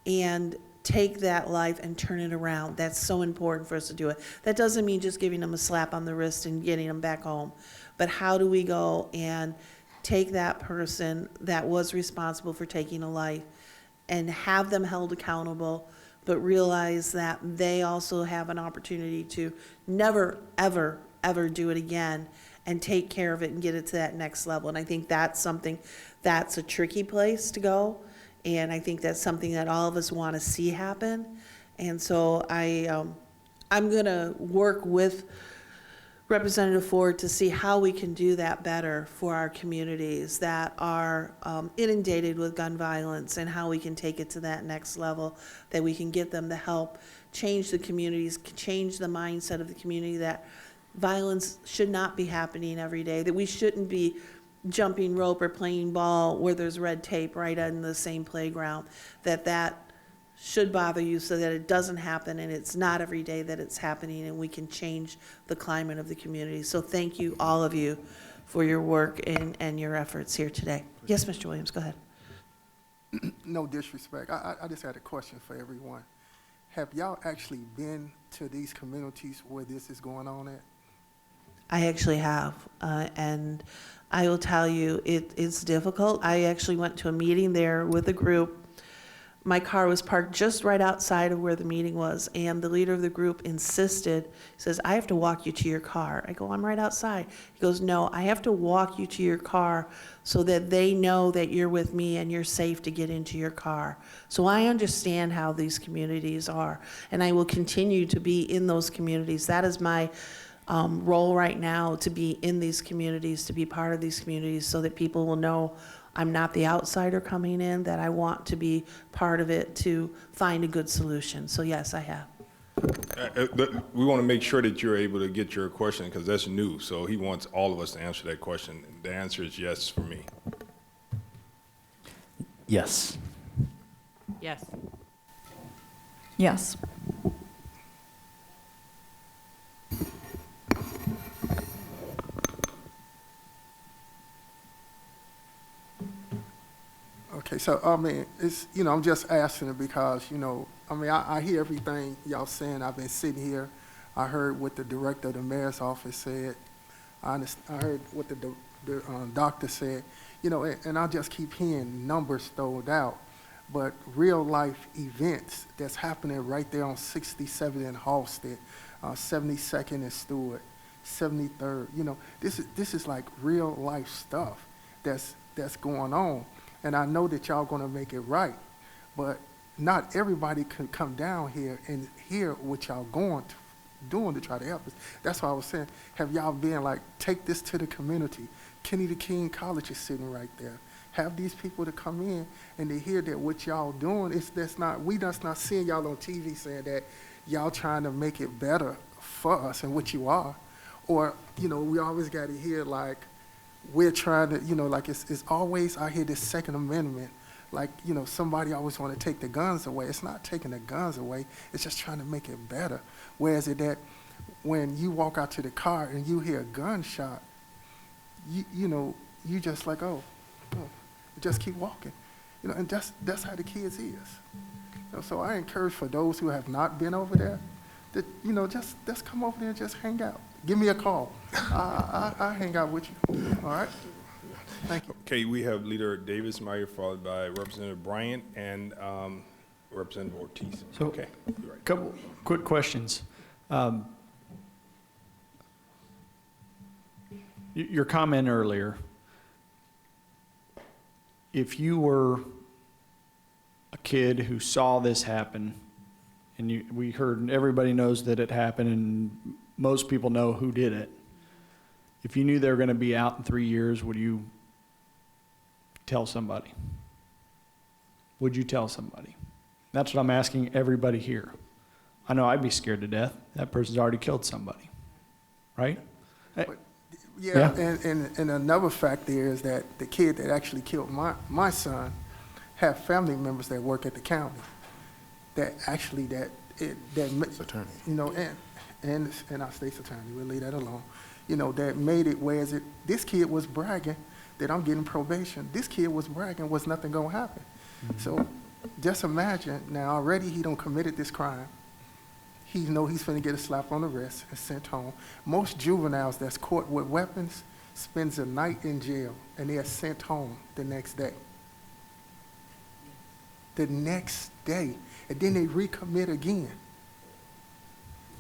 Speaker 2: and take that life and turn it around. That's so important for us to do it. That doesn't mean just giving them a slap on the wrist and getting them back home, but how do we go and take that person that was responsible for taking a life and have them held accountable, but realize that they also have an opportunity to never, ever, ever do it again, and take care of it and get it to that next level. And I think that's something, that's a tricky place to go, and I think that's something that all of us want to see happen. And so I'm going to work with Representative Ford to see how we can do that better for our communities that are inundated with gun violence, and how we can take it to that next level, that we can get them to help change the communities, change the mindset of the community, that violence should not be happening every day, that we shouldn't be jumping rope or playing ball where there's red tape right on the same playground, that should bother you so that it doesn't happen, and it's not every day that it's happening, and we can change the climate of the community. So thank you, all of you, for your work and your efforts here today. Yes, Mr. Williams, go ahead.
Speaker 15: No disrespect. I just had a question for everyone. Have y'all actually been to these communities where this is going on at?
Speaker 2: I actually have, and I will tell you, it's difficult. I actually went to a meeting there with a group. My car was parked just right outside of where the meeting was, and the leader of the group insisted, says, I have to walk you to your car. I go, I'm right outside. He goes, no, I have to walk you to your car so that they know that you're with me and you're safe to get into your car. So I understand how these communities are, and I will continue to be in those communities. That is my role right now, to be in these communities, to be part of these communities, so that people will know I'm not the outsider coming in, that I want to be part of it to find a good solution. So yes, I have.
Speaker 1: We want to make sure that you're able to get your question, because that's new. So he wants all of us to answer that question. The answer is yes for me.
Speaker 3: Yes.
Speaker 5: Yes.
Speaker 6: Yes.
Speaker 15: Okay, so, I mean, it's, I'm just asking it because, I hear everything y'all saying. I've been sitting here. I heard what the director of the mayor's office said. I heard what the doctor said, and I just keep hearing numbers thrown out. But real life events that's happening right there on 67th and Halsted, 72nd and Stewart, 73rd, this is like real life stuff that's that's going on. And I know that y'all gonna make it right, but not everybody can come down here and hear what y'all doing to try to help us. That's why I was saying, have y'all been like, take this to the community. Kenny the King College is sitting right there. Have these people to come in and they hear that what y'all doing is we just not seeing y'all on TV saying that y'all trying to make it better for us and what you are. Or, you know, we always got to hear like, we're trying to, you know, like it's always, I hear this Second Amendment, like, you know, somebody always want to take the guns away. It's not taking the guns away, it's just trying to make it better. Whereas it that when you walk out to the car and you hear a gunshot, you know, you just like, oh, just keep walking. You know, and that's how the kids is. You know, so I encourage for those who have not been over there, that, you know, just come over there and just hang out. Give me a call. I'll hang out with you. All right? Thank you.
Speaker 1: Okay, we have Leader Davis Meyer, followed by Representative Bryant and Representative Ortiz.
Speaker 11: So,
Speaker 1: Okay, you're right.
Speaker 11: couple quick questions. Your comment earlier, if you were a kid who saw this happen, and we heard everybody knows that it happened and most people know who did it, if you knew they were going to be out in 3 years, would you tell somebody? Would you tell somebody? That's what I'm asking everybody here. I know I'd be scared to death. That person's already killed somebody, right?
Speaker 15: Yeah, and another fact there is that the kid that actually killed my son have family members that work at the county that actually
Speaker 14: Attorney.
Speaker 15: you know, and our state's attorney, we'll leave that alone, you know, that made it whereas this kid was bragging that I'm getting probation. This kid was bragging was nothing gonna happen. So just imagine now already he done committed this crime. He know he's finna get a slap on the wrist and sent home. Most juveniles that's caught with weapons spends a night in jail and they are sent home the next day. The next day, and then they recommit again.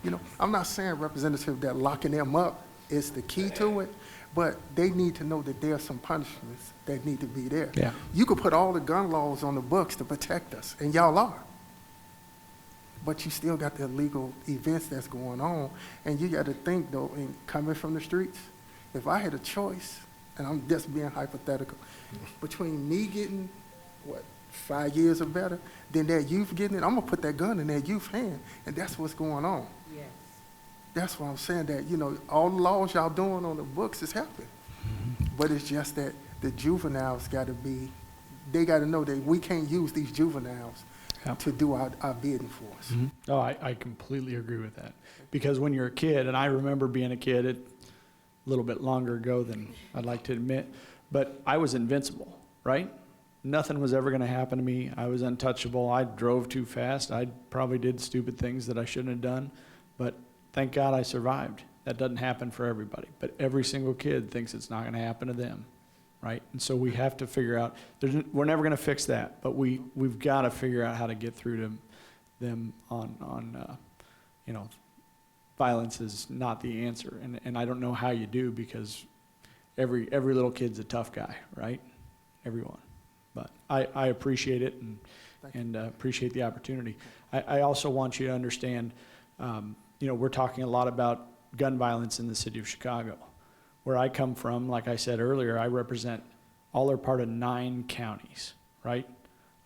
Speaker 15: You know, I'm not saying, Representative, that locking them up is the key to it, but they need to know that there are some punishments that need to be there.
Speaker 11: Yeah.
Speaker 15: You could put all the gun laws on the books to protect us, and y'all are. But you still got the illegal events that's going on, and you got to think, though, in coming from the streets, if I had a choice, and I'm just being hypothetical, between me getting, 5 years or better, then that youth getting it, I'm gonna put that gun in that youth hand, and that's what's going on.
Speaker 16: Yes.
Speaker 15: That's why I'm saying that, you know, all the laws y'all doing on the books is helping. But it's just that the juveniles they gotta know that we can't use these juveniles to do our bidding for us.
Speaker 11: Oh, I completely agree with that. Because when you're a kid, and I remember being a kid a little bit longer ago than I'd like to admit, but I was invincible, right? Nothing was ever going to happen to me. I was untouchable. I drove too fast. I probably did stupid things that I shouldn't have done, but thank God I survived. That doesn't happen for everybody, but every single kid thinks it's not going to happen to them, right? And so we have to figure out, we're never going to fix that, but we've got to figure out how to get through to them on you know, violence is not the answer. And I don't know how you do, because every little kid's a tough guy, right? Everyone. But I appreciate it and appreciate the opportunity. I also want you to understand, you know, we're talking a lot about gun violence in the city of Chicago. Where I come from, like I said earlier, I represent all or part of 9 counties, right?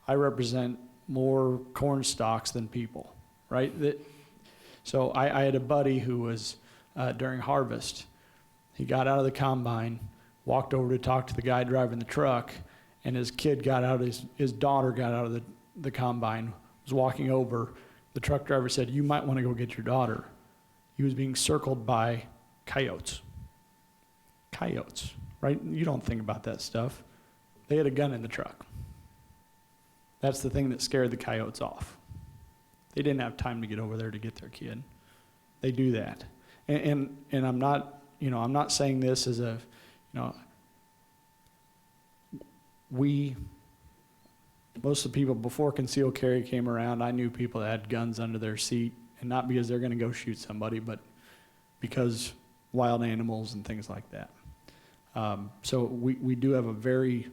Speaker 11: I represent more corn stalks than people, right? So I had a buddy who was, during harvest, he got out of the combine, walked over to talk to the guy driving the truck, and his kid got out, his daughter got out of the combine, was walking over. The truck driver said, "You might want to go get your daughter." He was being circled by coyotes. Coyotes, right? You don't think about that stuff. They had a gun in the truck. That's the thing that scared the coyotes off. They didn't have time to get over there to get their kid. They do that. And I'm not, you know, I'm not saying this as a, you know, most of the people before concealed carry came around, I knew people that had guns under their seat, and not because they're going to go shoot somebody, but because wild animals and things like that. So we do have a very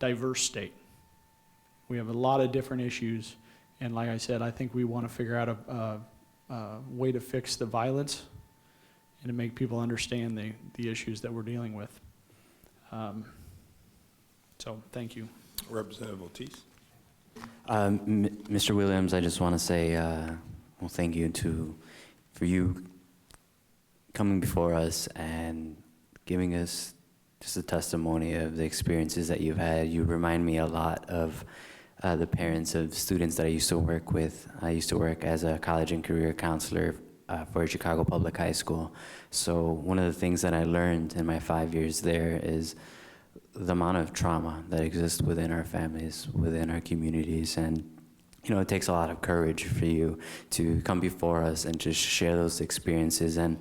Speaker 11: diverse state. We have a lot of different issues, and like I said, I think we want to figure out a way to fix the violence and to make people understand the issues that we're dealing with. So, thank you.
Speaker 1: Representative Ortiz.
Speaker 3: Mr. Williams, I just want to say, well, thank you for you coming before us and giving us just a testimony of the experiences that you've had. You remind me a lot of the parents of students that I used to work with. I used to work as a college and career counselor for Chicago Public High School. So one of the things that I learned in my 5 years there is the amount of trauma that exists within our families, within our communities, and it takes a lot of courage for you to come before us and just share those experiences. And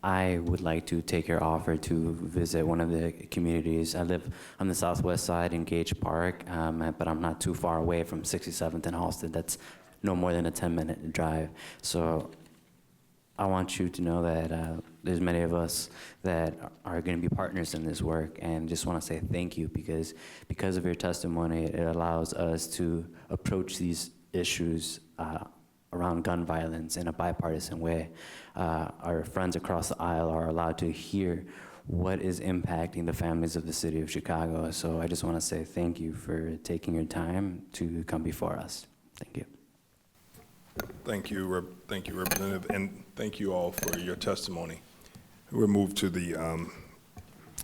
Speaker 3: I would like to take your offer to visit one of the communities. I live on the southwest side in Gage Park, but I'm not too far away from 67th and Halsted. That's no more than a 10-minute drive. So I want you to know that there's many of us that are going to be partners in this work, and just want to say thank you because of your testimony. It allows us to approach these issues around gun violence in a bipartisan way. Our friends across the aisle are allowed to hear what is impacting the families of the city of Chicago. So I just want to say thank you for taking your time to come before us. Thank you.
Speaker 1: Thank you, Representative, and thank you all for your testimony. We'll move to the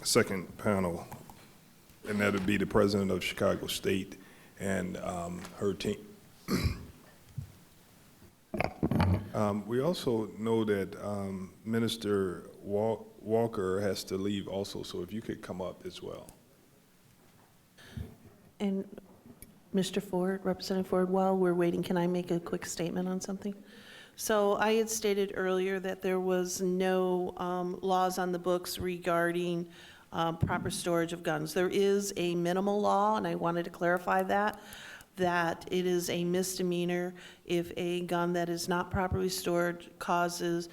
Speaker 1: second panel, and that would be the President of Chicago State and her team. We also know that Minister Walker has to leave also, so if you could come up as well.
Speaker 2: And Mr. Ford, Representative Ford, while we're waiting, can I make a quick statement on something? So I had stated earlier that there was no laws on the books regarding proper storage of guns. There is a minimal law, and I wanted to clarify that it is a misdemeanor if a gun that is not properly stored causes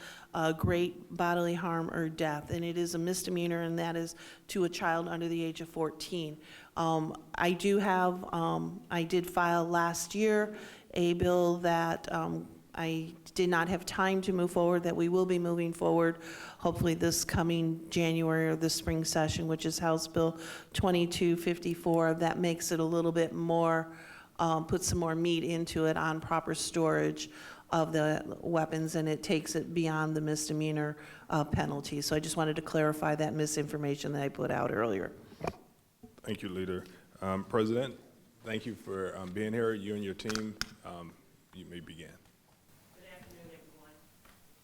Speaker 2: great bodily harm or death. And it is a misdemeanor, and that is to a child under the age of 14. I did file last year a bill that I did not have time to move forward, that we will be moving forward hopefully this coming January or the spring session, which is House Bill 2254. That makes it a little bit more, put some more meat into it on proper storage of the weapons, and it takes it beyond the misdemeanor penalty. So I just wanted to clarify that misinformation that I put out earlier.
Speaker 1: Thank you, Leader. President, thank you for being here. You and your team, you may begin.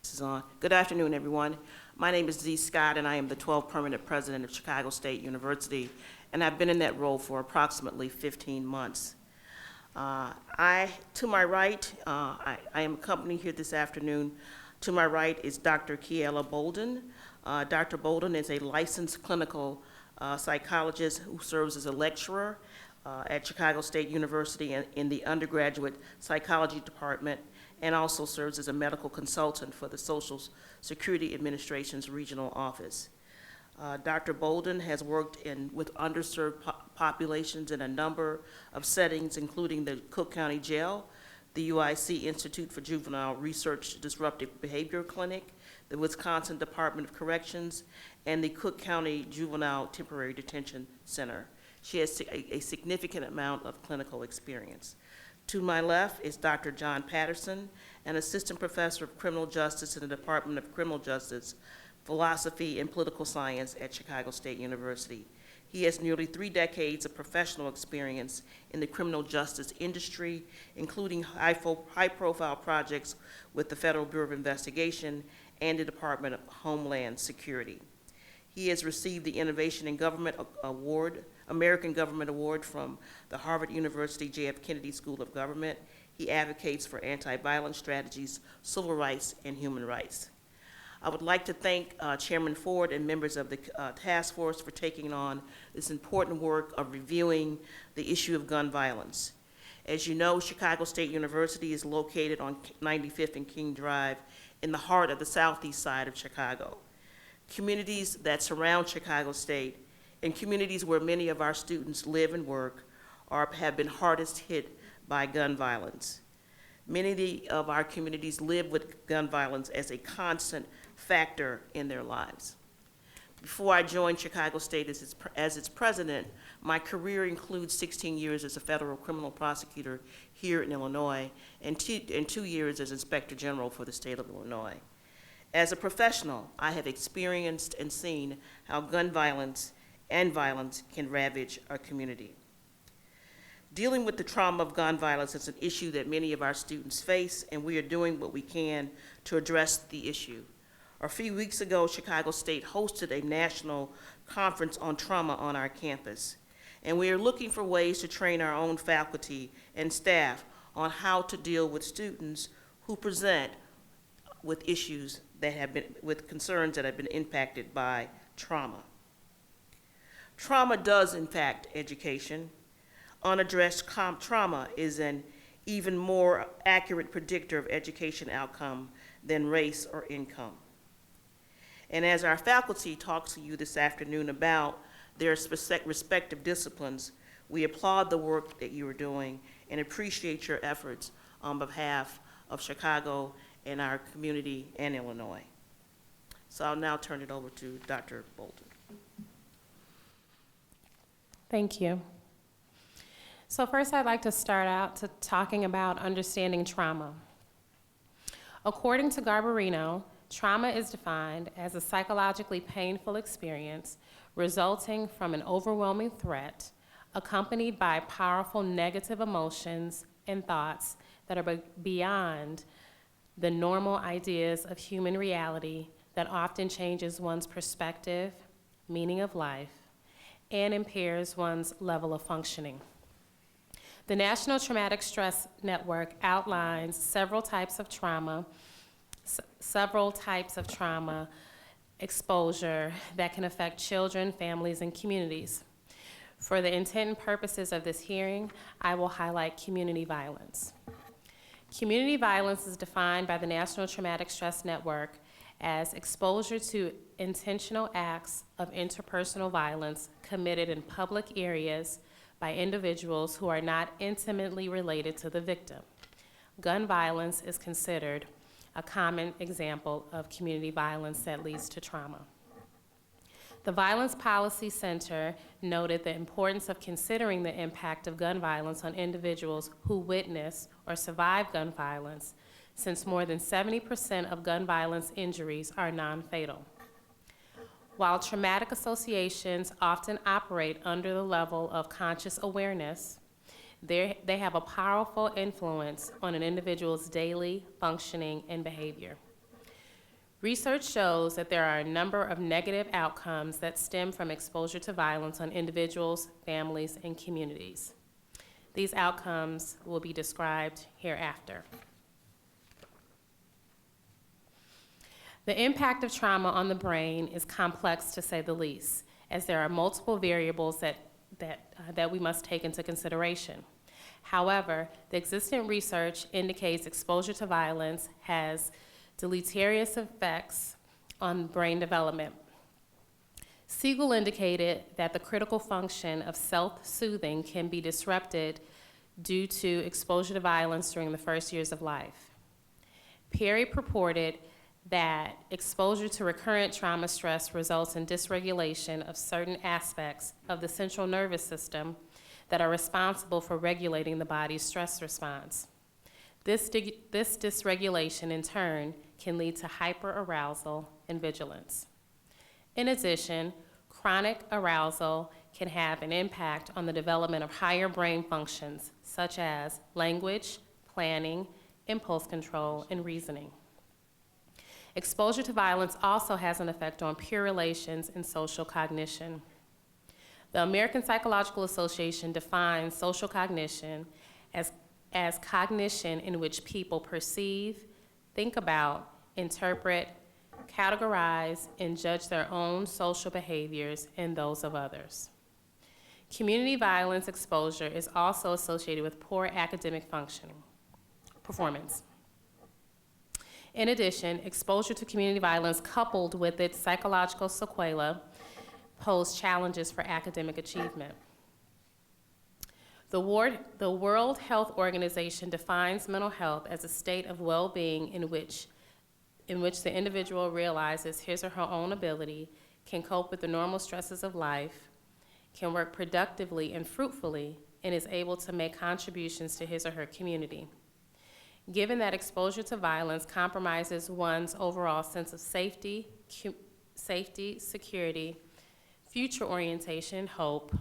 Speaker 18: This is on. Good afternoon, everyone. My name is Zee Scott, and I am the 12th permanent president of Chicago State University, and I've been in that role for approximately 15 months. To my right, I am accompanied here this afternoon. To my right is Dr. Kiela Bolden. Dr. Bolden is a licensed clinical psychologist who serves as a lecturer at Chicago State University in the undergraduate psychology department, and also serves as a medical consultant for the Social Security Administration's regional office. Dr. Bolden has worked with underserved populations in a number of settings, including the Cook County Jail, the UIC Institute for Juvenile Research Disruptive Behavior Clinic, the Wisconsin Department of Corrections, and the Cook County Juvenile Temporary Detention Center. She has a significant amount of clinical experience. To my left is Dr. John Patterson, an assistant professor of criminal justice in the Department of Criminal Justice, Philosophy, and Political Science at Chicago State University. He has nearly 3 decades of professional experience in the criminal justice industry, including high-profile projects with the Federal Bureau of Investigation and the Department of Homeland Security. He has received the Innovation in Government Award, American Government Award from the Harvard University J.F. Kennedy School of Government. He advocates for anti-violence strategies, civil rights, and human rights. I would like to thank Chairman Ford and members of the task force for taking on this important work of reviewing the issue of gun violence. As you know, Chicago State University is located on 95th and King Drive in the heart of the southeast side of Chicago. Communities that surround Chicago State in communities where many of our students live and work or have been hardest hit by gun violence. Many of our communities live with gun violence as a constant factor in their lives. Before I joined Chicago State as its president, my career includes 16 years as a federal criminal prosecutor here in Illinois and 2 years as Inspector General for the state of Illinois. As a professional, I have experienced and seen how gun violence and violence can ravage our community. Dealing with the trauma of gun violence is an issue that many of our students face, and we are doing what we can to address the issue. A few weeks ago, Chicago State hosted a national conference on trauma on our campus, and we are looking for ways to train our own faculty and staff on how to deal with students who present with issues that have been, with concerns that have been impacted by trauma. Trauma does impact education. Unaddressed trauma is an even more accurate predictor of education outcome than race or income. And as our faculty talks to you this afternoon about their respective disciplines, we applaud the work that you are doing and appreciate your efforts on behalf of Chicago and our community and Illinois. So I'll now turn it over to Dr. Bolden.
Speaker 19: Thank you. So first, I'd like to start out talking about understanding trauma. According to Garbarino, trauma is defined as a psychologically painful experience resulting from an overwhelming threat accompanied by powerful negative emotions and thoughts that are beyond the normal ideas of human reality that often changes one's perspective, meaning of life, and impairs one's level of functioning. The National Traumatic Stress Network outlines several types of trauma exposure that can affect children, families, and communities. For the intent and purposes of this hearing, I will highlight community violence. Community violence is defined by the National Traumatic Stress Network as exposure to intentional acts of interpersonal violence committed in public areas by individuals who are not intimately related to the victim. Gun violence is considered a common example of community violence that leads to trauma. The Violence Policy Center noted the importance of considering the impact of gun violence on individuals who witness or survive gun violence, since more than 70% of gun violence injuries are non-fatal. While traumatic associations often operate under the level of conscious awareness, they have a powerful influence on an individual's daily functioning and behavior. Research shows that there are a number of negative outcomes that stem from exposure to violence on individuals, families, and communities. These outcomes will be described hereafter. The impact of trauma on the brain is complex, to say the least, as there are multiple variables that we must take into consideration. However, the existing research indicates exposure to violence has deleterious effects on brain development. Siegel indicated that the critical function of self-soothing can be disrupted due to exposure to violence during the first years of life. Perry purported that exposure to recurrent trauma stress results in dysregulation of certain aspects of the central nervous system that are responsible for regulating the body's stress response. This dysregulation, in turn, can lead to hyperarousal and vigilance. In addition, chronic arousal can have an impact on the development of higher brain functions, such as language, planning, impulse control, and reasoning. Exposure to violence also has an effect on peer relations and social cognition. The American Psychological Association defines social cognition as cognition in which people perceive, think about, interpret, categorize, and judge their own social behaviors and those of others. Community violence exposure is also associated with poor academic performance. In addition, exposure to community violence coupled with its psychological sequelae pose challenges for academic achievement. The World Health Organization defines mental health as a state of well-being in which the individual realizes his or her own ability, can cope with the normal stresses of life, can work productively and fruitfully, and is able to make contributions to his or her community. Given that exposure to violence compromises one's overall sense of safety, security, future orientation, hope,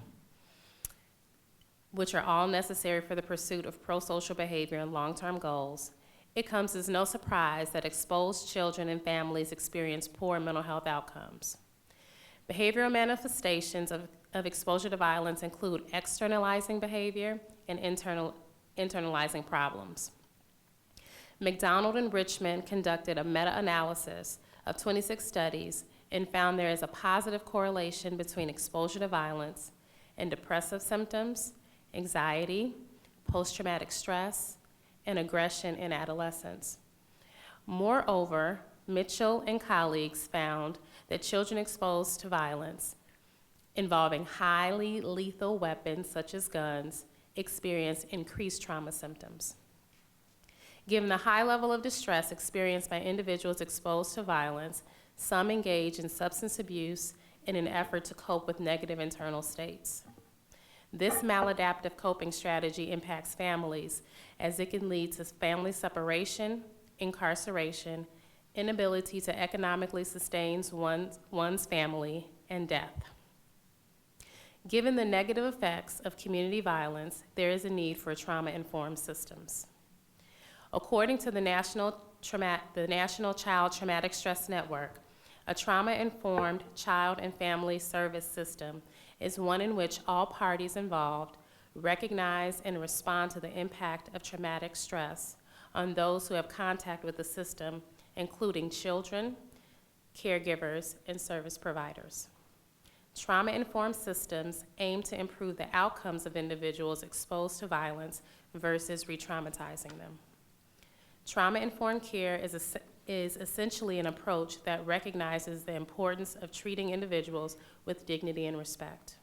Speaker 19: which are all necessary for the pursuit of pro-social behavior and long-term goals, it comes as no surprise that exposed children and families experience poor mental health outcomes. Behavioral manifestations of exposure to violence include externalizing behavior and internalizing problems. McDonald and Richmond conducted a meta-analysis of 26 studies and found there is a positive correlation between exposure to violence and depressive symptoms, anxiety, post-traumatic stress, and aggression in adolescence. Moreover, Mitchell and colleagues found that children exposed to violence involving highly lethal weapons such as guns experience increased trauma symptoms. Given the high level of distress experienced by individuals exposed to violence, some engage in substance abuse in an effort to cope with negative internal states. This maladaptive coping strategy impacts families as it can lead to family separation, incarceration, inability to economically sustain one's family, and death. Given the negative effects of community violence, there is a need for trauma-informed systems. According to the National Child Traumatic Stress Network, a trauma-informed child and family service system is one in which all parties involved recognize and respond to the impact of traumatic stress on those who have contact with the system, including children, caregivers, and service providers. Trauma-informed systems aim to improve the outcomes of individuals exposed to violence versus re-traumatizing them. Trauma-informed care is essentially an approach that recognizes the importance of treating individuals with dignity and respect.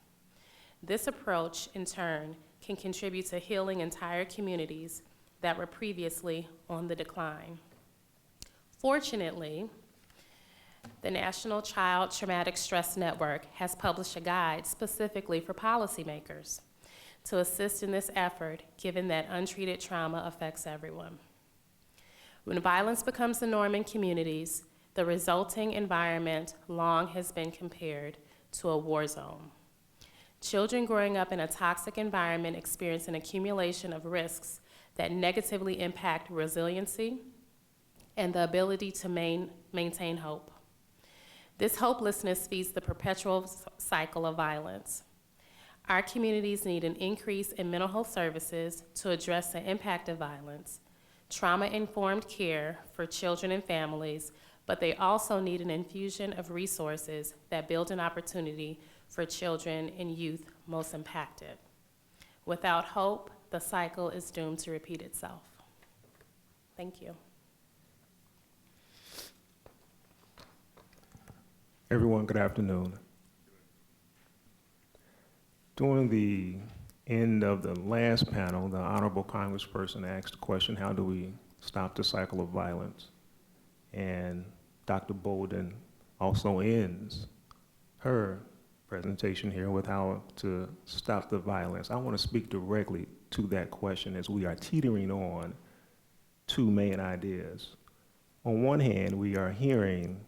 Speaker 19: This approach, in turn, can contribute to healing entire communities that were previously on the decline. Fortunately, the National Child Traumatic Stress Network has published a guide specifically for policymakers to assist in this effort, given that untreated trauma affects everyone. When violence becomes the norm in communities, the resulting environment long has been compared to a war zone. Children growing up in a toxic environment experience an accumulation of risks that negatively impact resiliency and the ability to maintain hope. This hopelessness feeds the perpetual cycle of violence. Our communities need an increase in mental health services to address the impact of violence, trauma-informed care for children and families, but they also need an infusion of resources that build an opportunity for children and youth most impacted. Without hope, the cycle is doomed to repeat itself. Thank you.
Speaker 20: Everyone, good afternoon. During the end of the last panel, the Honorable Congressperson asked the question, how do we stop the cycle of violence? And Dr. Bolden also ends her presentation here with how to stop the violence. I want to speak directly to that question as we are teetering on two main ideas. On one hand, we are hearing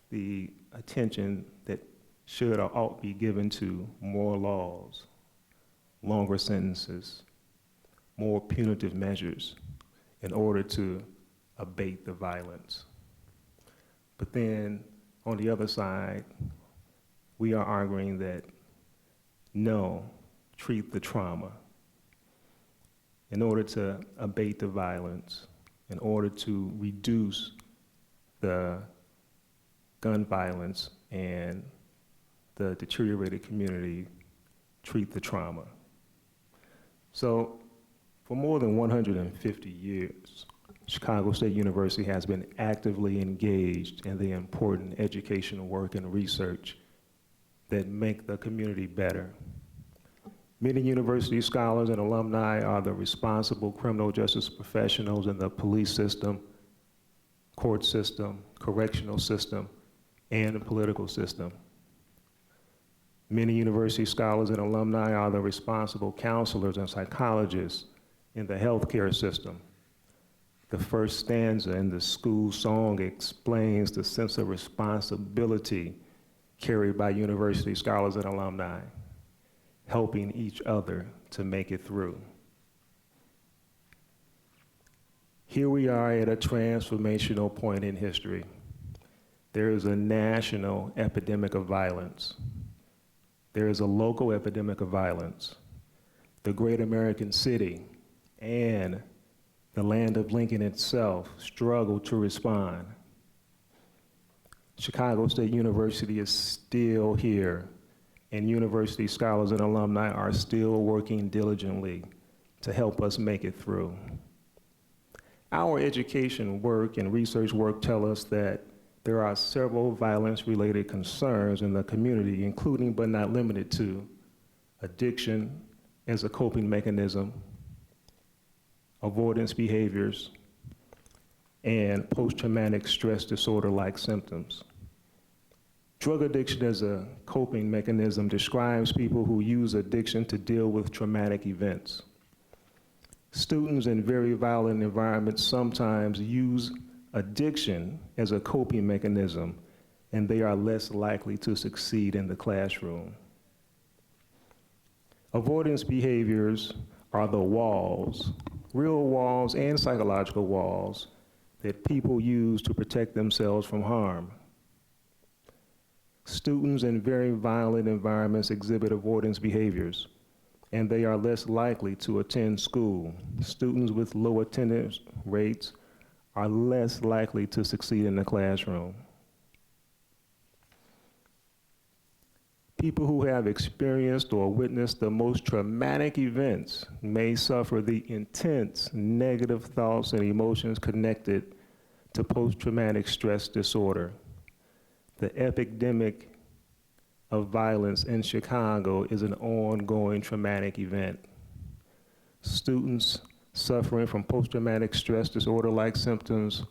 Speaker 20: the attention that should or ought be given to more laws, longer sentences, more punitive measures in order to abate the violence. But then on the other side, we are arguing that no, treat the trauma. In order to abate the violence, in order to reduce the gun violence and the deteriorated community, treat the trauma. So for more than 150 years, Chicago State University has been actively engaged in the important educational work and research that make the community better. Many university scholars and alumni are the responsible criminal justice professionals in the police system, court system, correctional system, and the political system. Many university scholars and alumni are the responsible counselors and psychologists in the healthcare system. The first stanza in the school song explains the sense of responsibility carried by university scholars and alumni, helping each other to make it through. Here we are at a transformational point in history. There is a national epidemic of violence. There is a local epidemic of violence. The great American city and the land of Lincoln itself struggle to respond. Chicago State University is still here, and university scholars and alumni are still working diligently to help us make it through. Our education work and research work tell us that there are several violence-related concerns in the community, including but not limited to addiction as a coping mechanism, avoidance behaviors, and post-traumatic stress disorder-like symptoms. Drug addiction as a coping mechanism describes people who use addiction to deal with traumatic events. Students in very violent environments sometimes use addiction as a coping mechanism, and they are less likely to succeed in the classroom. Avoidance behaviors are the walls, real walls and psychological walls, that people use to protect themselves from harm. Students in very violent environments exhibit avoidance behaviors, and they are less likely to attend school. Students with low attendance rates are less likely to succeed in the classroom. People who have experienced or witnessed the most traumatic events may suffer the intense negative thoughts and emotions connected to post-traumatic stress disorder. The epidemic of violence in Chicago is an ongoing traumatic event. Students suffering from post-traumatic stress disorder-like symptoms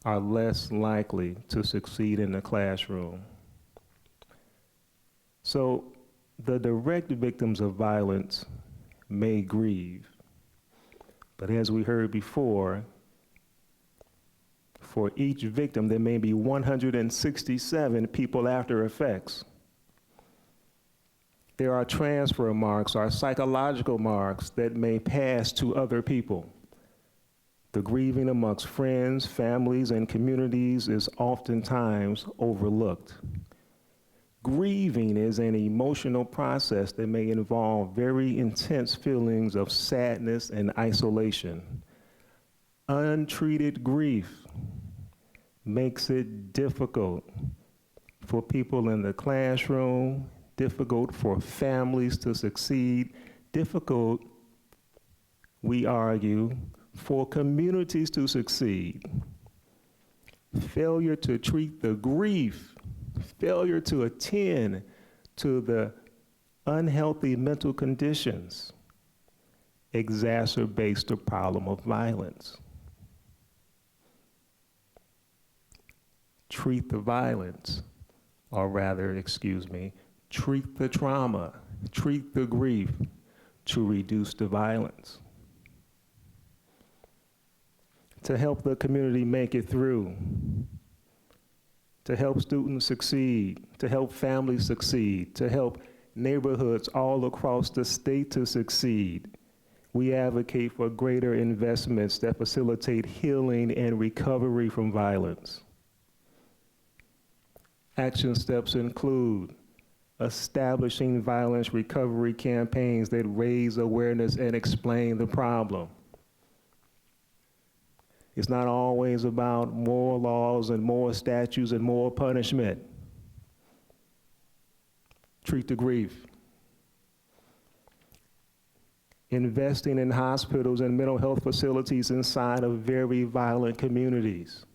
Speaker 20: are less likely to succeed in the classroom. So the direct victims of violence may grieve, but as we heard before, for each victim, there may be 167 people after effects. There are transfer marks or psychological marks that may pass to other people. The grieving amongst friends, families, and communities is oftentimes overlooked. Grieving is an emotional process that may involve very intense feelings of sadness and isolation. Untreated grief makes it difficult for people in the classroom, difficult for families to succeed, difficult, we argue, for communities to succeed. Failure to treat the grief, failure to attend to the unhealthy mental conditions exacerbates the problem of violence. Treat the violence, or rather, treat the trauma, treat the grief to reduce the violence. To help the community make it through, to help students succeed, to help families succeed, to help neighborhoods all across the state to succeed, we advocate for greater investments that facilitate healing and recovery from violence. Action steps include establishing violence recovery campaigns that raise awareness and explain the problem. It's not always about more laws and more statutes and more punishment. Treat the grief. Investing in hospitals and mental health facilities inside of very violent communities.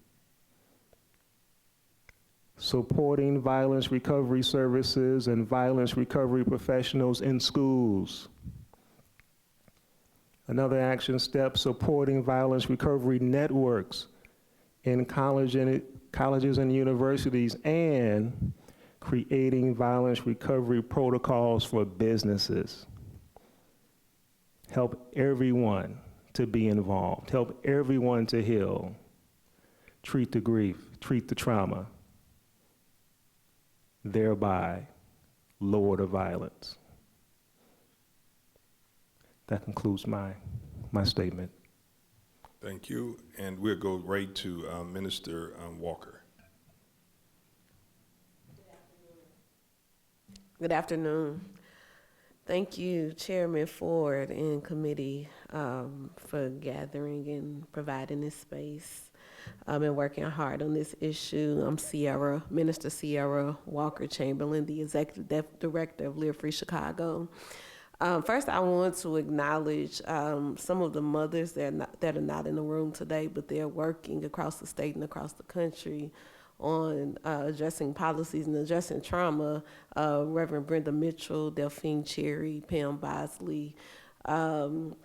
Speaker 20: supporting violence recovery services and violence recovery professionals in schools. Another action step, supporting violence recovery networks in colleges and universities, and creating violence recovery protocols for businesses. Help everyone to be involved, help everyone to heal, treat the grief, treat the trauma, thereby lower the violence. That concludes my statement.
Speaker 1: Thank you, and we'll go right to Minister Walker.
Speaker 21: Good afternoon. Thank you, Chairman Ford and committee for gathering and providing this space and working hard on this issue. I'm Minister Sierra Walker Chamberlain, the Executive Director of Live Free Chicago. First, I want to acknowledge some of the mothers that are not in the room today, but they're working across the state and across the country on addressing policies and addressing trauma. Reverend Brenda Mitchell, Delphine Cherry, Pam Bosley, and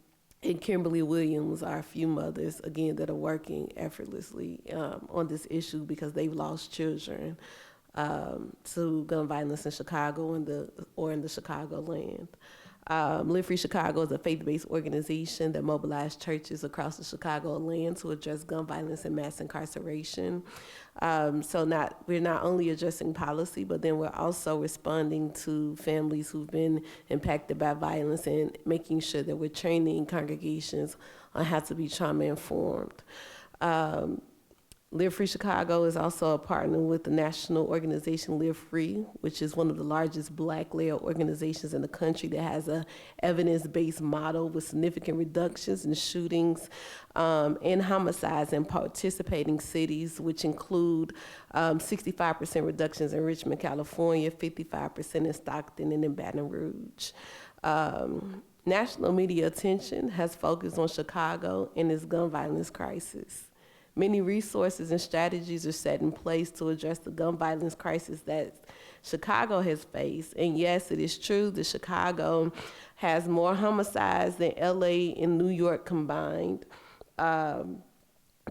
Speaker 21: Kimberly Williams are a few mothers, again, that are working effortlessly on this issue because they've lost children to gun violence in Chicago or in the Chicagoland. Live Free Chicago is a faith-based organization that mobilized churches across the Chicagoland to address gun violence and mass incarceration. So we're not only addressing policy, but then we're also responding to families who've been impacted by violence and making sure that we're training congregations on how to be trauma-informed. Live Free Chicago is also a partner with the national organization Live Free, which is one of the largest Black-led organizations in the country that has an evidence-based model with significant reductions in shootings and homicides in participating cities, which include 65% reductions in Richmond, California, 55% in Stockton and in Baton Rouge. National media attention has focused on Chicago and its gun violence crisis. Many resources and strategies are set in place to address the gun violence crisis that Chicago has faced. And yes, it is true that Chicago has more homicides than LA and New York combined,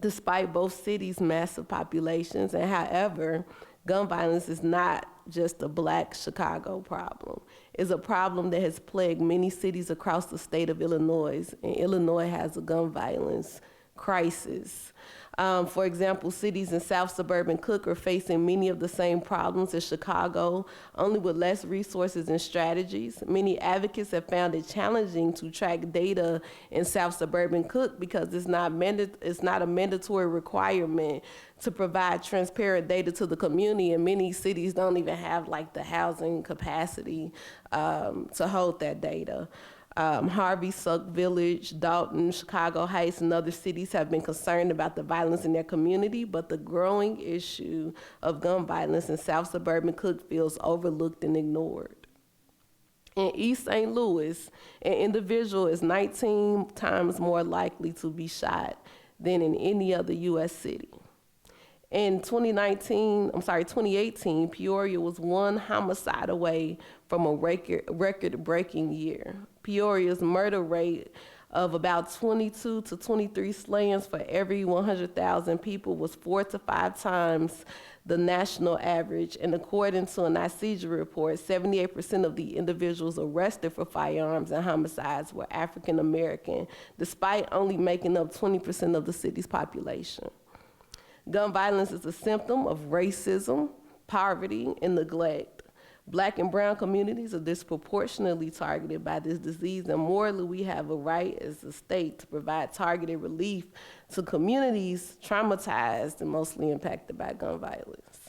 Speaker 21: despite both cities' massive populations. And however, gun violence is not just a Black Chicago problem. It's a problem that has plagued many cities across the state of Illinois, and Illinois has a gun violence crisis. For example, cities in South Suburban Cook are facing many of the same problems as Chicago, only with less resources and strategies. Many advocates have found it challenging to track data in South Suburban Cook because it's not a mandatory requirement to provide transparent data to the community, and many cities don't even have like the housing capacity to hold that data. Harvey, Suck Village, Dalton, Chicago Heights, and other cities have been concerned about the violence in their community, but the growing issue of gun violence in South Suburban Cook feels overlooked and ignored. In East St. Louis, an individual is 19 times more likely to be shot than in any other U.S. city. In 2018, Peoria was one homicide away from a record-breaking year. Peoria's murder rate of about 22 to 23 slayings for every 100,000 people was 4 to 5 times the national average. And according to an ICEJA report, 78% of the individuals arrested for firearms and homicides were African American, despite only making up 20% of the city's population. Gun violence is a symptom of racism, poverty, and neglect. Black and brown communities are disproportionately targeted by this disease, and morally we have a right as a state to provide targeted relief to communities traumatized and mostly impacted by gun violence.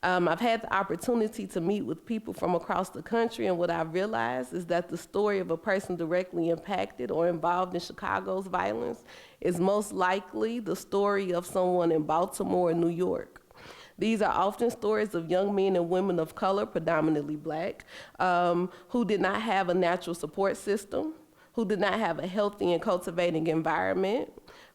Speaker 21: I've had the opportunity to meet with people from across the country, and what I've realized is that the story of a person directly impacted or involved in Chicago's violence is most likely the story of someone in Baltimore or New York. These are often stories of young men and women of color, predominantly Black, who did not have a natural support system, who did not have a healthy and cultivating environment,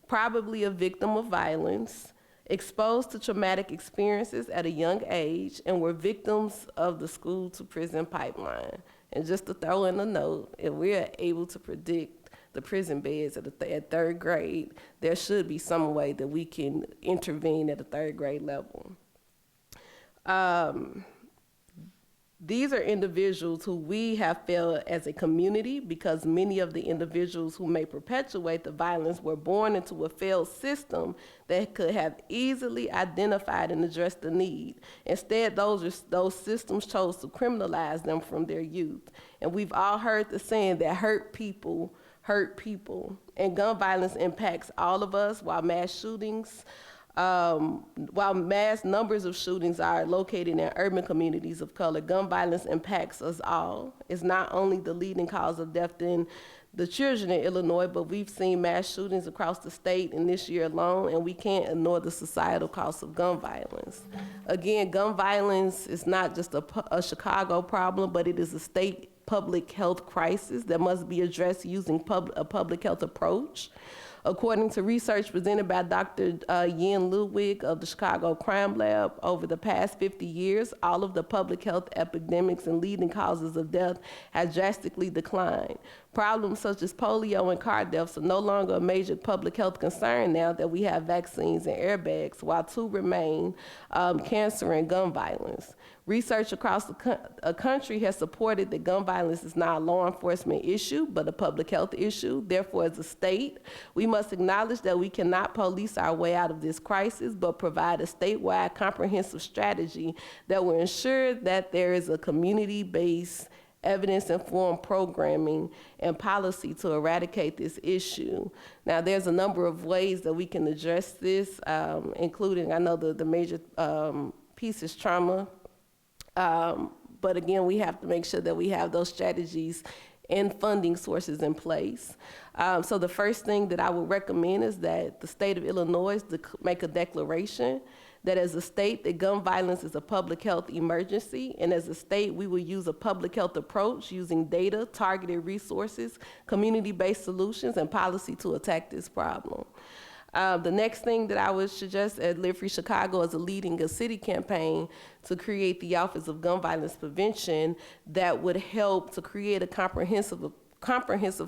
Speaker 21: probably a victim of violence, exposed to traumatic experiences at a young age, and were victims of the school to prison pipeline. And just to throw in a note, if we are able to predict the prison beds at third grade, there should be some way that we can intervene at a third grade level. These are individuals who we have felt as a community, because many of the individuals who may perpetuate the violence were born into a failed system that could have easily identified and addressed the need. Instead, those systems chose to criminalize them from their youth. And we've all heard the saying that hurt people hurt people. And gun violence impacts all of us, while mass numbers of shootings are located in urban communities of color. Gun violence impacts us all. It's not only the leading cause of death in the children in Illinois, but we've seen mass shootings across the state in this year alone, and we can't ignore the societal cost of gun violence. Again, gun violence is not just a Chicago problem, but it is a state public health crisis that must be addressed using a public health approach. According to research presented by Dr. Yen Ludwig of the Chicago Crime Lab, over the past 50 years, all of the public health epidemics and leading causes of death have drastically declined. Problems such as polio and car deaths are no longer a major public health concern now that we have vaccines and airbags, while two remain, cancer and gun violence. Research across the country has supported that gun violence is not a law enforcement issue, but a public health issue. Therefore, as a state, we must acknowledge that we cannot police our way out of this crisis, but provide a statewide comprehensive strategy that will ensure that there is a community-based, evidence-informed programming and policy to eradicate this issue. Now, there's a number of ways that we can address this, including, I know the major piece is trauma. But again, we have to make sure that we have those strategies and funding sources in place. So the first thing that I would recommend is that the state of Illinois make a declaration that as a state, that gun violence is a public health emergency, and as a state, we will use a public health approach using data, targeted resources, community-based solutions, and policy to attack this problem. The next thing that I would suggest at Live Free Chicago is leading a city campaign to create the Office of Gun Violence Prevention that would help to create a comprehensive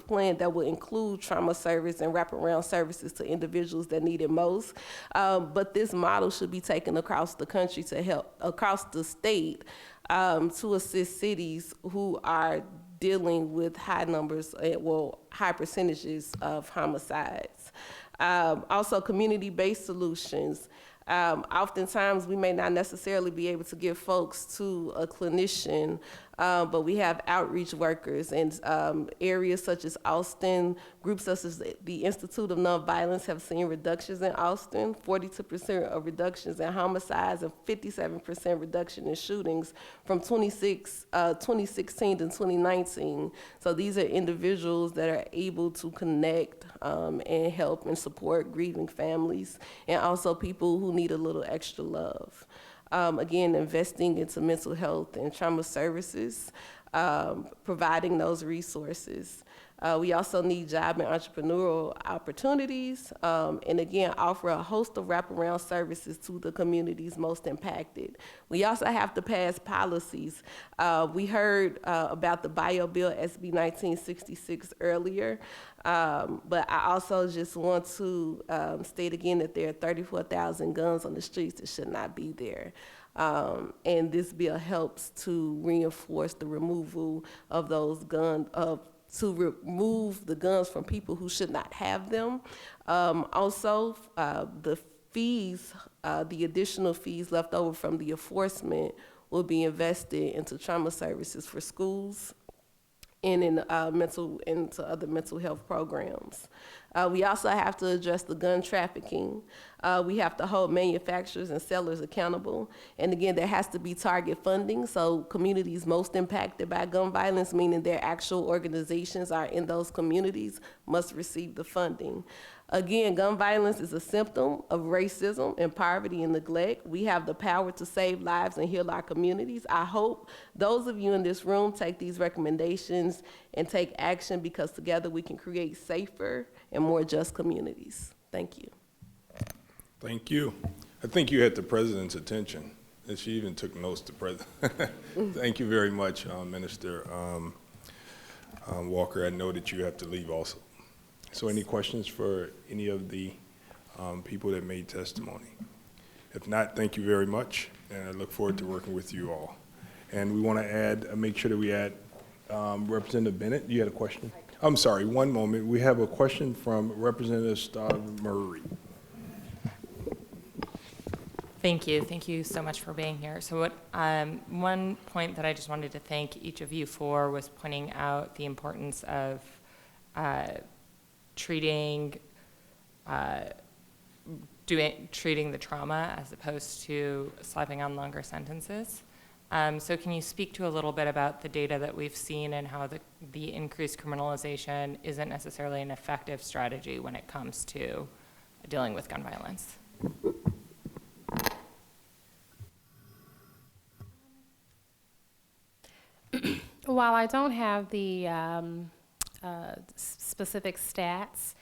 Speaker 21: plan that will include trauma service and wraparound services to individuals that need it most. But this model should be taken across the country to help, across the state, to assist cities who are dealing with high numbers, high percentages of homicides. Also, community-based solutions. Oftentimes, we may not necessarily be able to get folks to a clinician, but we have outreach workers in areas such as Austin. Groups such as the Institute of Nonviolence have seen reductions in Austin, 42% of reductions in homicides, and 57% reduction in shootings from 2016 to 2019. So these are individuals that are able to connect and help and support grieving families, and also people who need a little extra love. Again, investing into mental health and trauma services, providing those resources. We also need job and entrepreneurial opportunities, and again, offer a host of wraparound services to the communities most impacted. We also have to pass policies. We heard about the bio bill, SB 1966, earlier, but I also just want to state again that there are 34,000 guns on the streets that should not be there. And this bill helps to reinforce the removal of those guns, to remove the guns from people who should not have them. Also, the fees, the additional fees left over from the enforcement will be invested into trauma services for schools and into other mental health programs. We also have to address the gun trafficking. We have to hold manufacturers and sellers accountable. And again, there has to be target funding, so communities most impacted by gun violence, meaning their actual organizations are in those communities, must receive the funding. Again, gun violence is a symptom of racism and poverty and neglect. We have the power to save lives and heal our communities. I hope those of you in this room take these recommendations and take action, because together we can create safer and more just communities. Thank you.
Speaker 1: Thank you. I think you had the president's attention, and she even took notes to president. Thank you very much, Minister Walker. I know that you have to leave also. So any questions for any of the people that made testimony? If not, thank you very much, and I look forward to working with you all. And we want to add, make sure that we add Representative Bennett. You had a question? I'm sorry, one moment. We have a question from Representative Stava Murray.
Speaker 5: Thank you. Thank you so much for being here. So one point that I just wanted to thank each of you for was pointing out the importance of treating the trauma as opposed to slapping on longer sentences. So can you speak to a little bit about the data that we've seen and how the increased criminalization isn't necessarily an effective strategy when it comes to dealing with gun violence?
Speaker 19: While I don't have the specific stats,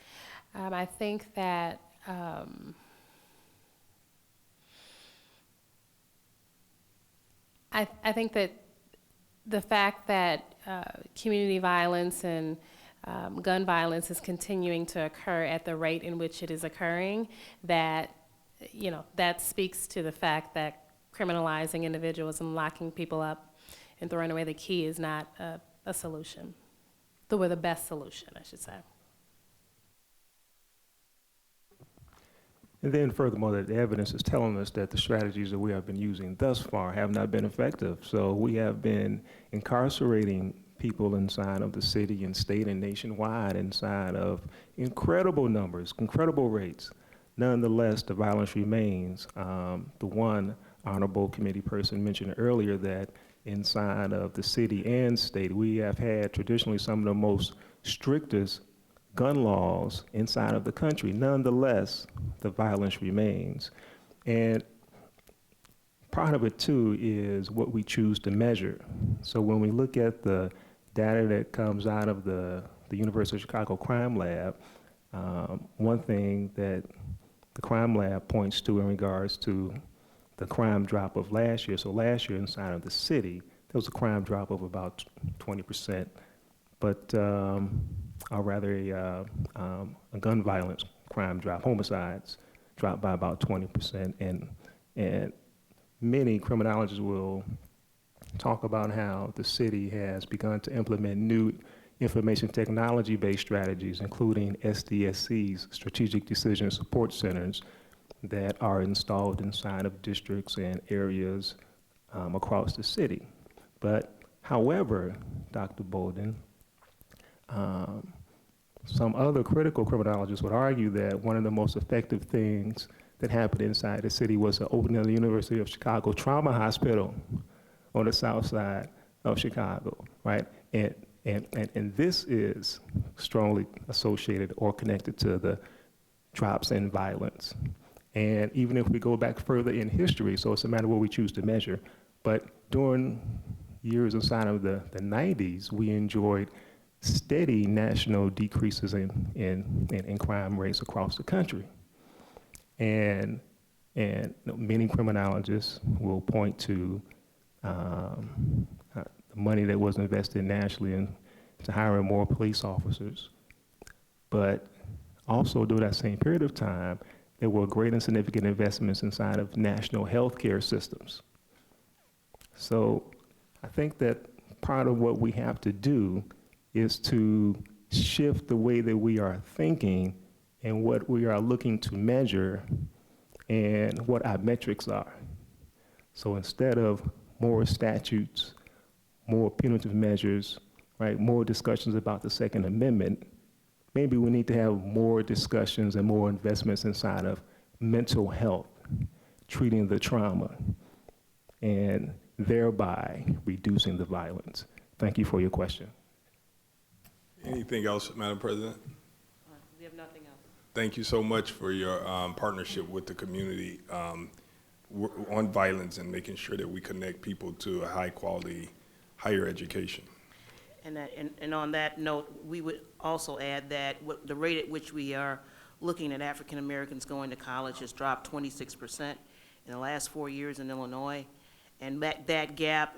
Speaker 19: I think that I think that the fact that community violence and gun violence is continuing to occur at the rate in which it is occurring, that that speaks to the fact that criminalizing individuals and locking people up and throwing away the key is not a solution. The best solution, I should say.
Speaker 20: And then furthermore, that the evidence is telling us that the strategies that we have been using thus far have not been effective. So we have been incarcerating people inside of the city and state and nationwide inside of incredible numbers, incredible rates. Nonetheless, the violence remains. The one honorable committee person mentioned earlier that inside of the city and state, we have had traditionally some of the most strictest gun laws inside of the country. Nonetheless, the violence remains. And part of it too is what we choose to measure. So when we look at the data that comes out of the University of Chicago Crime Lab, one thing that the crime lab points to in regards to the crime drop of last year. So last year inside of the city, there was a crime drop of about 20%, but, or rather a gun violence crime drop, homicides dropped by about 20%. And many criminologists will talk about how the city has begun to implement new information technology-based strategies, including SDSCs, Strategic Decision Support Centers, that are installed inside of districts and areas across the city. But however, Dr. Bolden, some other critical criminologists would argue that one of the most effective things that happened inside the city was the opening of the University of Chicago Trauma Hospital on the south side of Chicago, right? And this is strongly associated or connected to the drops in violence. And even if we go back further in history, so it's a matter of what we choose to measure, but during years inside of the 90s, we enjoyed steady national decreases in crime rates across the country. And many criminologists will point to the money that was invested nationally into hiring more police officers. But also during that same period of time, there were great and significant investments inside of national healthcare systems. So I think that part of what we have to do is to shift the way that we are thinking and what we are looking to measure and what our metrics are. So instead of more statutes, more punitive measures, right, more discussions about the Second Amendment, maybe we need to have more discussions and more investments inside of mental health, treating the trauma, and thereby reducing the violence. Thank you for your question.
Speaker 1: Anything else, Madam President?
Speaker 18: We have nothing else.
Speaker 1: Thank you so much for your partnership with the community on violence and making sure that we connect people to a high quality higher education.
Speaker 18: And on that note, we would also add that the rate at which we are looking at African Americans going to college has dropped 26%, in the last 4 years in Illinois. And that gap,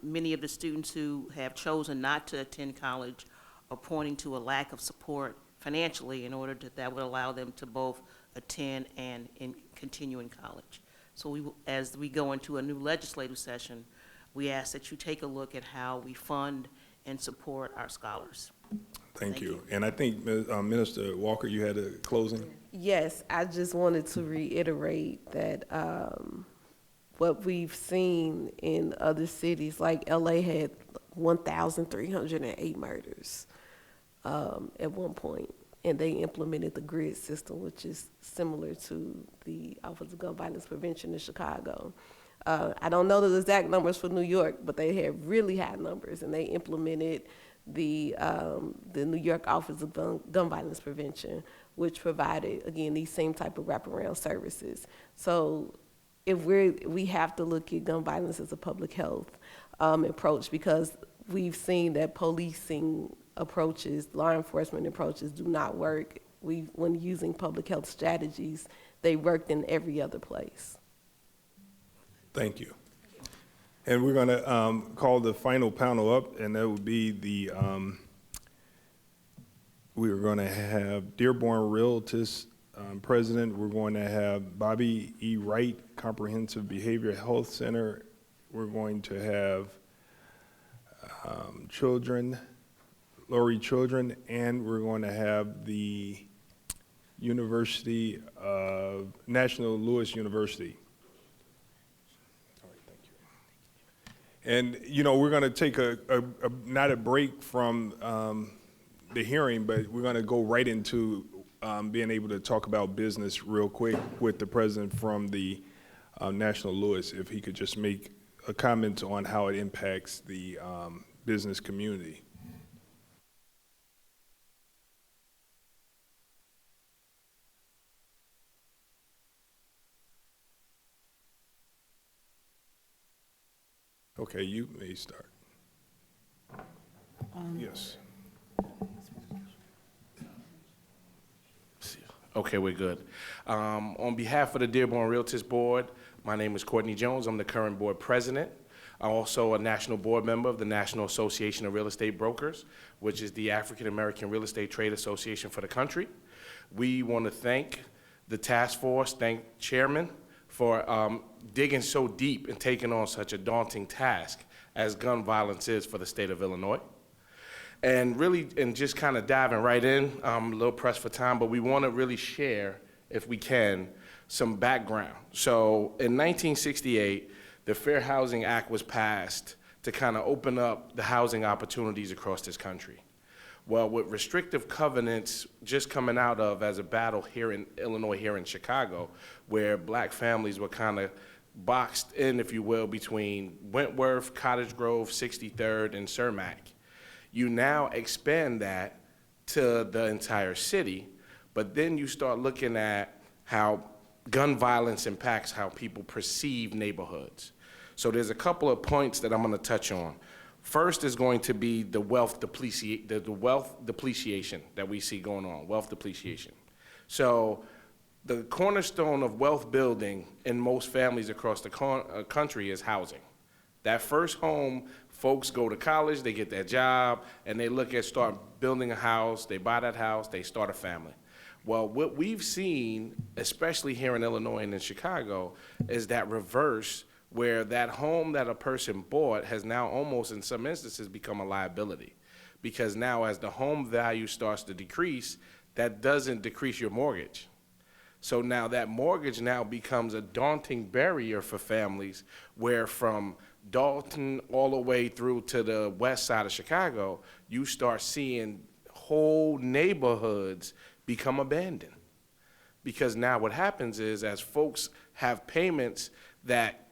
Speaker 18: many of the students who have chosen not to attend college are pointing to a lack of support financially in order that would allow them to both attend and continue in college. So as we go into a new legislative session, we ask that you take a look at how we fund and support our scholars.
Speaker 1: Thank you. And I think, Minister Walker, you had a closing?
Speaker 21: Yes, I just wanted to reiterate that what we've seen in other cities, like LA had 1,308 murders at one point, and they implemented the GRID system, which is similar to the Office of Gun Violence Prevention in Chicago. I don't know the exact numbers for New York, but they had really high numbers, and they implemented the New York Office of Gun Violence Prevention, which provided, again, these same type of wraparound services. So if we have to look at gun violence as a public health approach, because we've seen that policing approaches, law enforcement approaches do not work. When using public health strategies, they worked in every other place.
Speaker 1: Thank you. And we're going to call the final panel up, and that would be the, we are going to have Dearborn Realtus President. We're going to have Bobby E. Wright, Comprehensive Behavioral Health Center. We're going to have Lori Children, and we're going to have the National Louis University. And, you know, we're going to take not a break from the hearing, but we're going to go right into being able to talk about business real quick with the president from the National Louis, if he could just make a comment on how it impacts the business community. Okay, you may start. Yes.
Speaker 7: Okay, we're good. On behalf of the Dearborn Realtors Board, my name is Courtney Jones. I'm the current board president. I'm also a national board member of the National Association of Real Estate Brokers, which is the African American Real Estate Trade Association for the country. We want to thank the task force, thank Chairman for digging so deep and taking on such a daunting task as gun violence is for the state of Illinois. And really, and just kind of diving right in, I'm a little pressed for time, but we want to really share, if we can, some background. So in 1968, the Fair Housing Act was passed to kind of open up the housing opportunities across this country. Well, with restrictive covenants just coming out of as a battle here in Illinois, here in Chicago, where black families were kind of boxed in, if you will, between Wentworth, Cottage Grove, 63rd, and Cermak. You now expand that to the entire city, but then you start looking at how gun violence impacts how people perceive neighborhoods. So there's a couple of points that I'm going to touch on. First is going to be the wealth depreciation that we see going on, wealth depreciation. So the cornerstone of wealth building in most families across the country is housing. That first home, folks go to college, they get their job, and they look at start building a house, they buy that house, they start a family. Well, what we've seen, especially here in Illinois and in Chicago, is that reverse, where that home that a person bought has now almost, in some instances, become a liability. Because now as the home value starts to decrease, that doesn't decrease your mortgage. So now that mortgage now becomes a daunting barrier for families, where from Dalton all the way through to the west side of Chicago, you start seeing whole neighborhoods become abandoned. Because now what happens is, as folks have payments that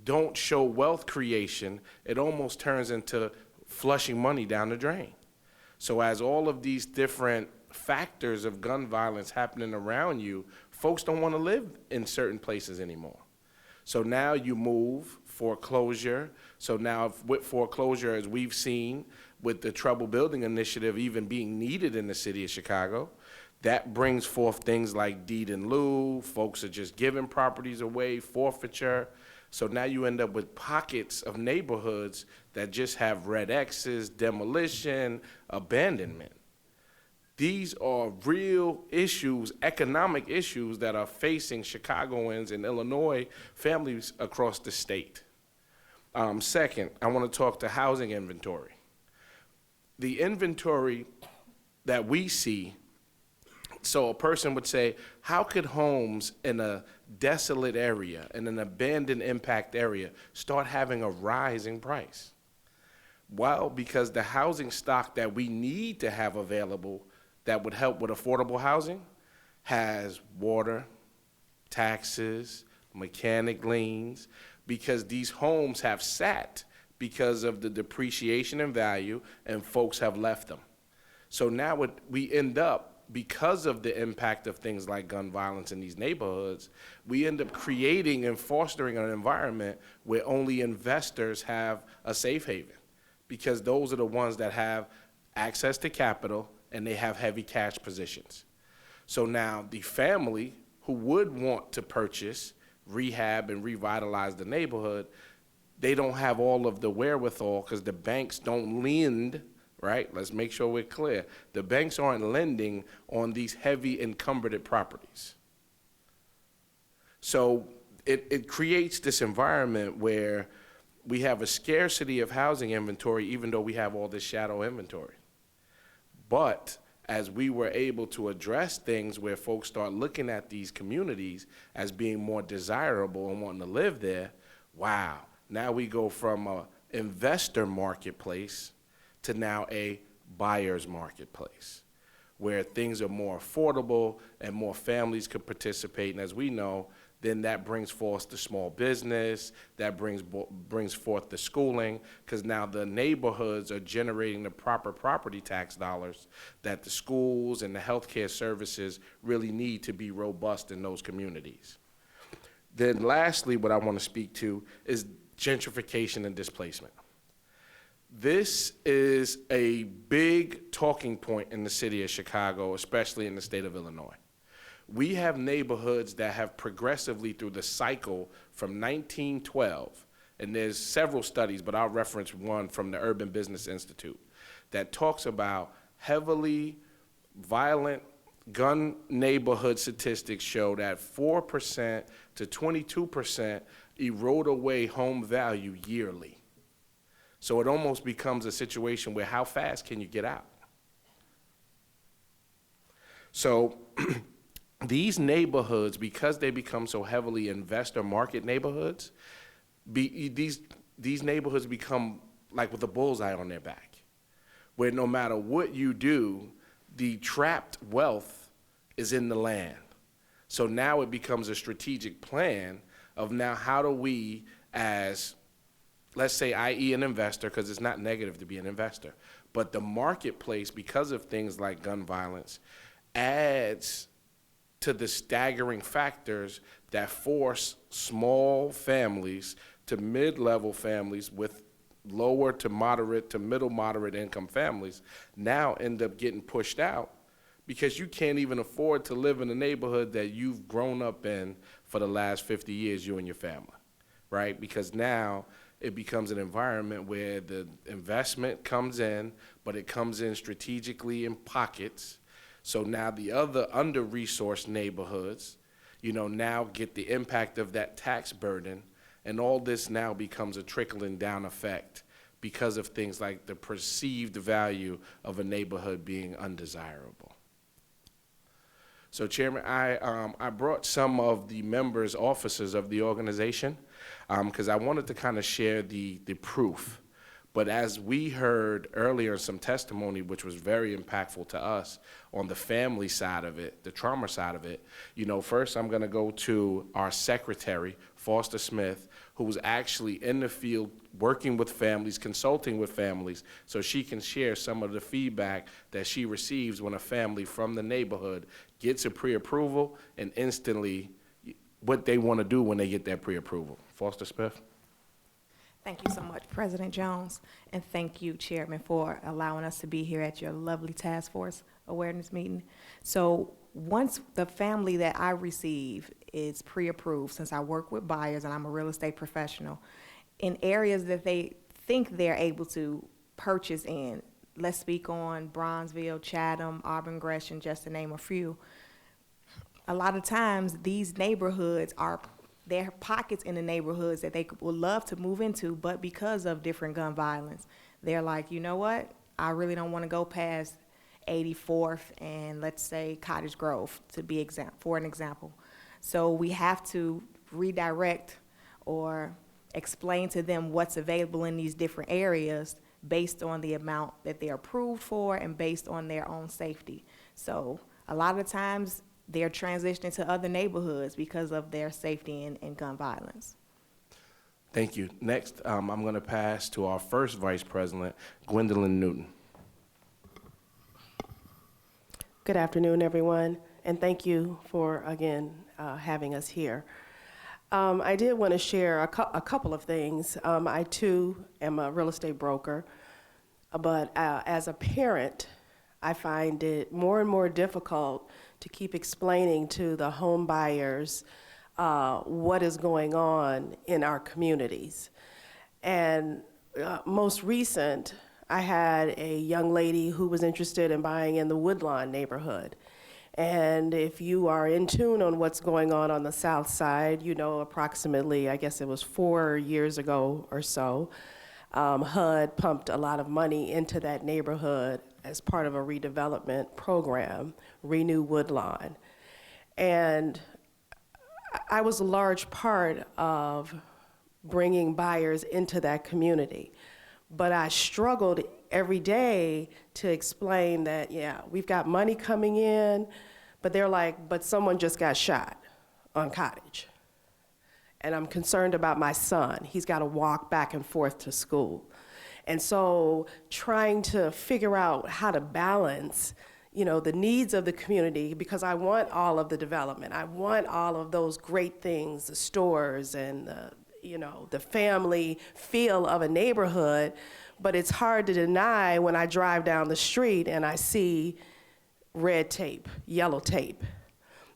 Speaker 7: don't show wealth creation, it almost turns into flushing money down the drain. So as all of these different factors of gun violence happening around you, folks don't want to live in certain places anymore. So now you move foreclosure. So now with foreclosure, as we've seen with the Trouble Building Initiative even being needed in the city of Chicago, That brings forth things like deed in lieu, folks are just giving properties away, forfeiture. So now you end up with pockets of neighborhoods that just have red X's, demolition, abandonment. These are real issues, economic issues that are facing Chicagoans and Illinois families across the state. Second, I want to talk to housing inventory. The inventory that we see, so a person would say, how could homes in a desolate area, in an abandoned impact area, start having a rising price? Well, because the housing stock that we need to have available that would help with affordable housing has water, taxes, mechanic liens, because these homes have sat because of the depreciation in value and folks have left them. So now we end up, because of the impact of things like gun violence in these neighborhoods, we end up creating and fostering an environment where only investors have a safe haven, because those are the ones that have access to capital and they have heavy cash positions. So now the family who would want to purchase, rehab, and revitalize the neighborhood, they don't have all of the wherewithal because the banks don't lend, right? Let's make sure we're clear. The banks aren't lending on these heavy encumbered properties. So it creates this environment where we have a scarcity of housing inventory even though we have all this shadow inventory. But as we were able to address things where folks start looking at these communities as being more desirable and wanting to live there, wow, now we go from an investor marketplace to now a buyer's marketplace, where things are more affordable and more families could participate. And as we know, then that brings forth the small business, that brings forth the schooling, because now the neighborhoods are generating the proper property tax dollars that the schools and the healthcare services really need to be robust in those communities. Then lastly, what I want to speak to is gentrification and displacement. This is a big talking point in the city of Chicago, especially in the state of Illinois. We have neighborhoods that have progressively through the cycle from 1912, and there's several studies, but I'll reference one from the Urban Business Institute that talks about heavily violent gun neighborhood statistics show that 4% to 22% erode away home value yearly. So it almost becomes a situation where how fast can you get out? So these neighborhoods, because they become so heavily investor market neighborhoods, these neighborhoods become like with a bullseye on their back, where no matter what you do, the trapped wealth is in the land. So now it becomes a strategic plan of now how do we, as, let's say, i.e. an investor, because it's not negative to be an investor, but the marketplace, because of things like gun violence, adds to the staggering factors that force small families to mid-level families with lower to moderate to middle moderate income families now end up getting pushed out because you can't even afford to live in a neighborhood that you've grown up in for the last 50 years, you and your family, right? Because now it becomes an environment where the investment comes in, but it comes in strategically in pockets. So now the other under-resourced neighborhoods, now get the impact of that tax burden, and all this now becomes a trickling down effect because of things like the perceived value of a neighborhood being undesirable. So Chairman, I brought some of the members, officers of the organization, because I wanted to kind of share the proof. But as we heard earlier in some testimony, which was very impactful to us on the family side of it, the trauma side of it, first I'm gonna go to our secretary, Foster Smith, who was actually in the field working with families, consulting with families, so she can share some of the feedback that she receives when a family from the neighborhood gets a pre-approval and instantly what they wanna do when they get that pre-approval. Foster Smith.
Speaker 8: Thank you so much, President Jones, and thank you, Chairman, for allowing us to be here at your lovely task force. awareness meeting. So once the family that I receive is pre-approved, since I work with buyers and I'm a real estate professional, in areas that they think they're able to purchase in, let's speak on Bronzeville, Chatham, Auburn, Gresham, just to name a few, a lot of times these neighborhoods are, there are pockets in the neighborhoods that they would love to move into, but because of different gun violence, they're like, you know what, I really don't want to go past 84th and let's say Cottage Grove for an example. So we have to redirect or explain to them what's available in these different areas based on the amount that they're approved for and based on their own safety. So a lot of times they're transitioning to other neighborhoods because of their safety and gun violence.
Speaker 7: Thank you. Next, I'm going to pass to our first Vice President, Gwendolyn Newton.
Speaker 9: Good afternoon, everyone, and thank you for, again, having us here. I did want to share a couple of things. I, too, am a real estate broker, but as a parent, I find it more and more difficult to keep explaining to the home buyers what is going on in our communities. And most recent, I had a young lady who was interested in buying in the Woodlawn neighborhood. And if you are in tune on what's going on the South Side, you know approximately, I guess it was 4 years ago or so, HUD pumped a lot of money into that neighborhood as part of a redevelopment program, Renew Woodlawn. And I was a large part of bringing buyers into that community. But I struggled every day to explain that, yeah, we've got money coming in, but they're like, but someone just got shot on Cottage. And I'm concerned about my son. He's got to walk back and forth to school. And so trying to figure out how to balance, you know, the needs of the community, because I want all of the development. I want all of those great things, the stores and the, you know, the family feel of a neighborhood, but it's hard to deny when I drive down the street and I see red tape, yellow tape,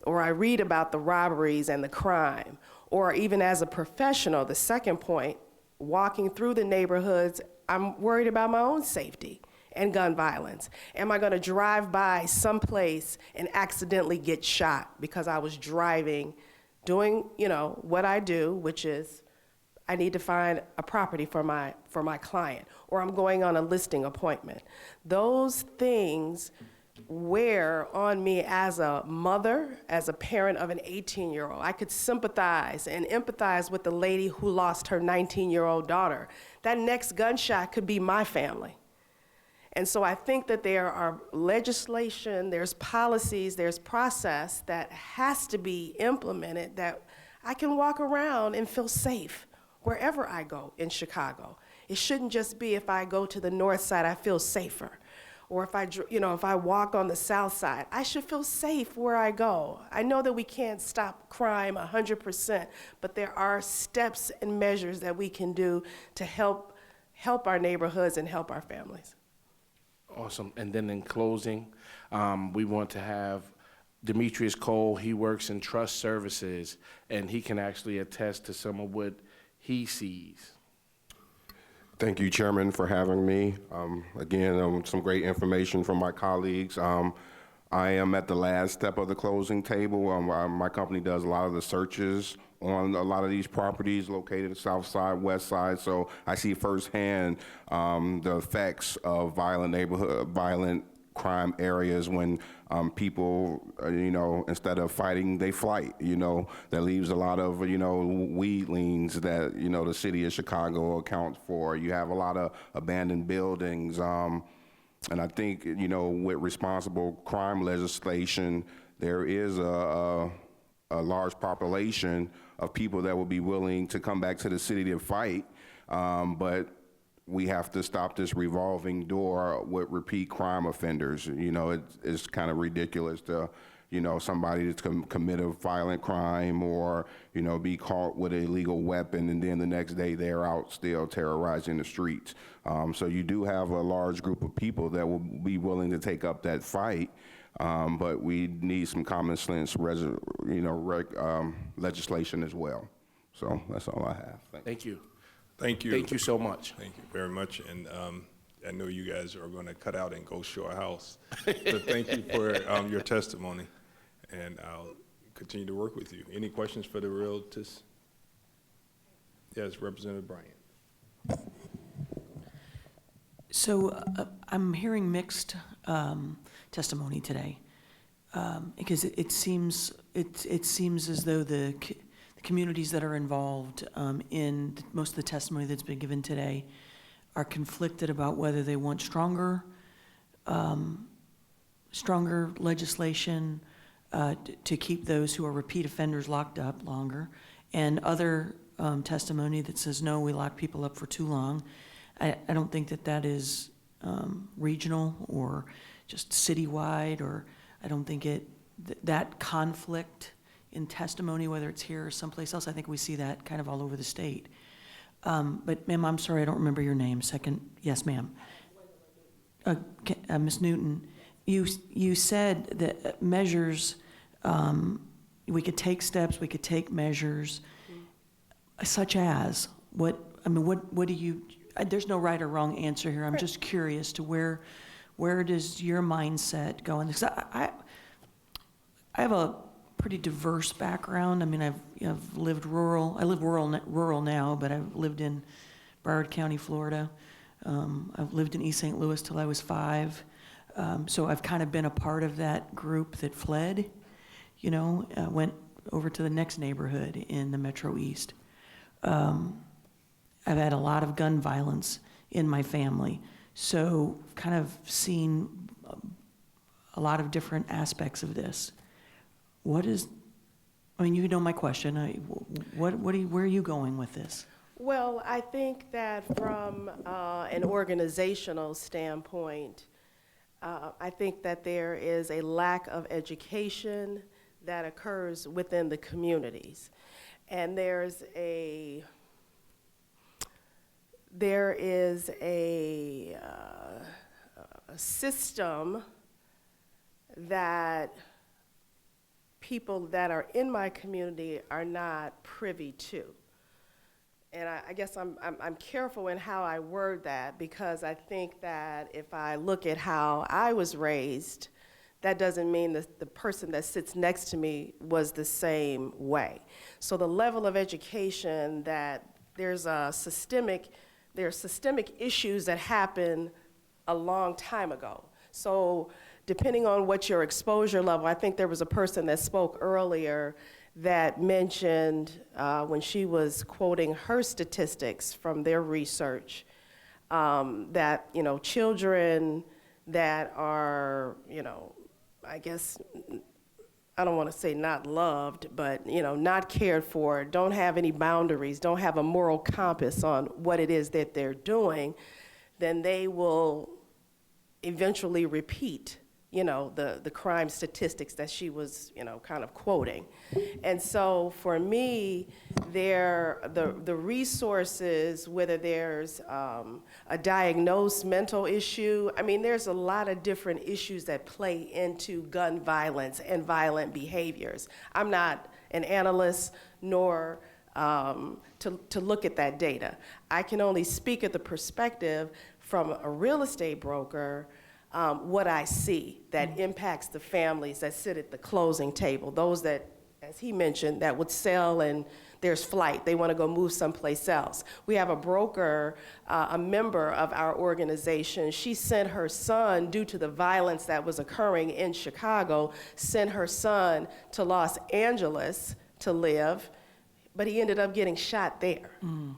Speaker 9: or I read about the robberies and the crime, or even as a professional, the second point, walking through the neighborhoods, I'm worried about my own safety and gun violence. Am I gonna drive by someplace and accidentally get shot because I was driving, doing, you know, what I do, which is I need to find a property for my client, or I'm going on a listing appointment. Those things wear on me as a mother, as a parent of an 18-year-old. I could sympathize and empathize with the lady who lost her 19-year-old daughter. That next gunshot could be my family. And so I think that there are legislation, there's policies, there's process that has to be implemented that I can walk around and feel safe wherever I go in Chicago. It shouldn't just be if I go to the north side, I feel safer. Or if I walk on the south side, I should feel safe where I go. I know that we can't stop crime 100%, but there are steps and measures that we can do to help our neighborhoods and help our families.
Speaker 7: Awesome. And then in closing, we want to have Demetrius Cole. He works in trust services, and he can actually attest to some of what he sees.
Speaker 22: Thank you, Chairman, for having me. Again, some great information from my colleagues. I am at the last step of the closing table. My company does a lot of the searches on a lot of these properties located south side, west side, so I see firsthand the effects of violent crime areas when people, instead of fighting, they flight, that leaves a lot of, weedlings that, the city of Chicago accounts for. You have a lot of abandoned buildings. And I think, with responsible crime legislation, there is a large population of people that will be willing to come back to the city to fight, but we have to stop this revolving door with repeat crime offenders. It's kind of ridiculous to somebody that's commit a violent crime or, be caught with an illegal weapon, and then the next day they're out still terrorizing the streets. So you do have a large group of people that will be willing to take up that fight, but we need some common sense, legislation as well. So that's all I have.
Speaker 7: Thank you.
Speaker 1: Thank you.
Speaker 7: Thank you so much.
Speaker 1: Thank you very much. And I know you guys are going to cut out and go show a house. But thank you for your testimony. And I'll continue to work with you. Any questions for the realtors? Yes, Representative Bryant.
Speaker 10: So I'm hearing mixed testimony today because it seems as though the communities that are involved in most of the testimony that's been given today are conflicted about whether they want stronger legislation to keep those who are repeat offenders locked up longer, and other testimony that says, no, we lock people up for too long. I don't think that is regional or just citywide, or I don't think that conflict in testimony, whether it's here or someplace else, I think we see that kind of all over the state. But ma'am, I'm sorry, I don't remember your name. Second, yes, ma'am. Ms. Newton, you said that measures, we could take steps, we could take measures, such as, what do you, there's no right or wrong answer here. I'm just curious to where does your mindset go? And I have a pretty diverse background. I mean, I've lived rural. I live rural now, but I've lived in Broward County, Florida. I've lived in East St. Louis till I was 5. So I've kind of been a part of that group that fled, went over to the next neighborhood in the Metro East. I've had a lot of gun violence in my family, so kind of seen a lot of different aspects of this. You know my question. Where are you going with this?
Speaker 9: Well, I think that from an organizational standpoint, I think that there is a lack of education that occurs within the communities. And there is a system that people that are in my community are not privy to. And I guess I'm careful in how I word that, because I think that if I look at how I was raised, that doesn't mean that the person that sits next to me was the same way. So the level of education that there's systemic issues that happen a long time ago. So depending on what your exposure level, I think there was a person that spoke earlier that mentioned when she was quoting her statistics from their research, that children that are, I guess, I don't want to say not loved, but not cared for, don't have any boundaries, don't have a moral compass on what it is that they're doing, then they will eventually repeat the crime statistics that she was, kind of quoting. And so for me, the resources, whether there's a diagnosed mental issue, there's a lot of different issues that play into gun violence and violent behaviors. I'm not an analyst nor to look at that data. I can only speak at the perspective from a real estate broker, what I see that impacts the families that sit at the closing table, those that, as he mentioned, that would sell and there's flight, they want to go move someplace else. We have a broker, a member of our organization, she sent her son, due to the violence that was occurring in Chicago, sent her son to Los Angeles to live, but he ended up getting shot there. Mm-hmm.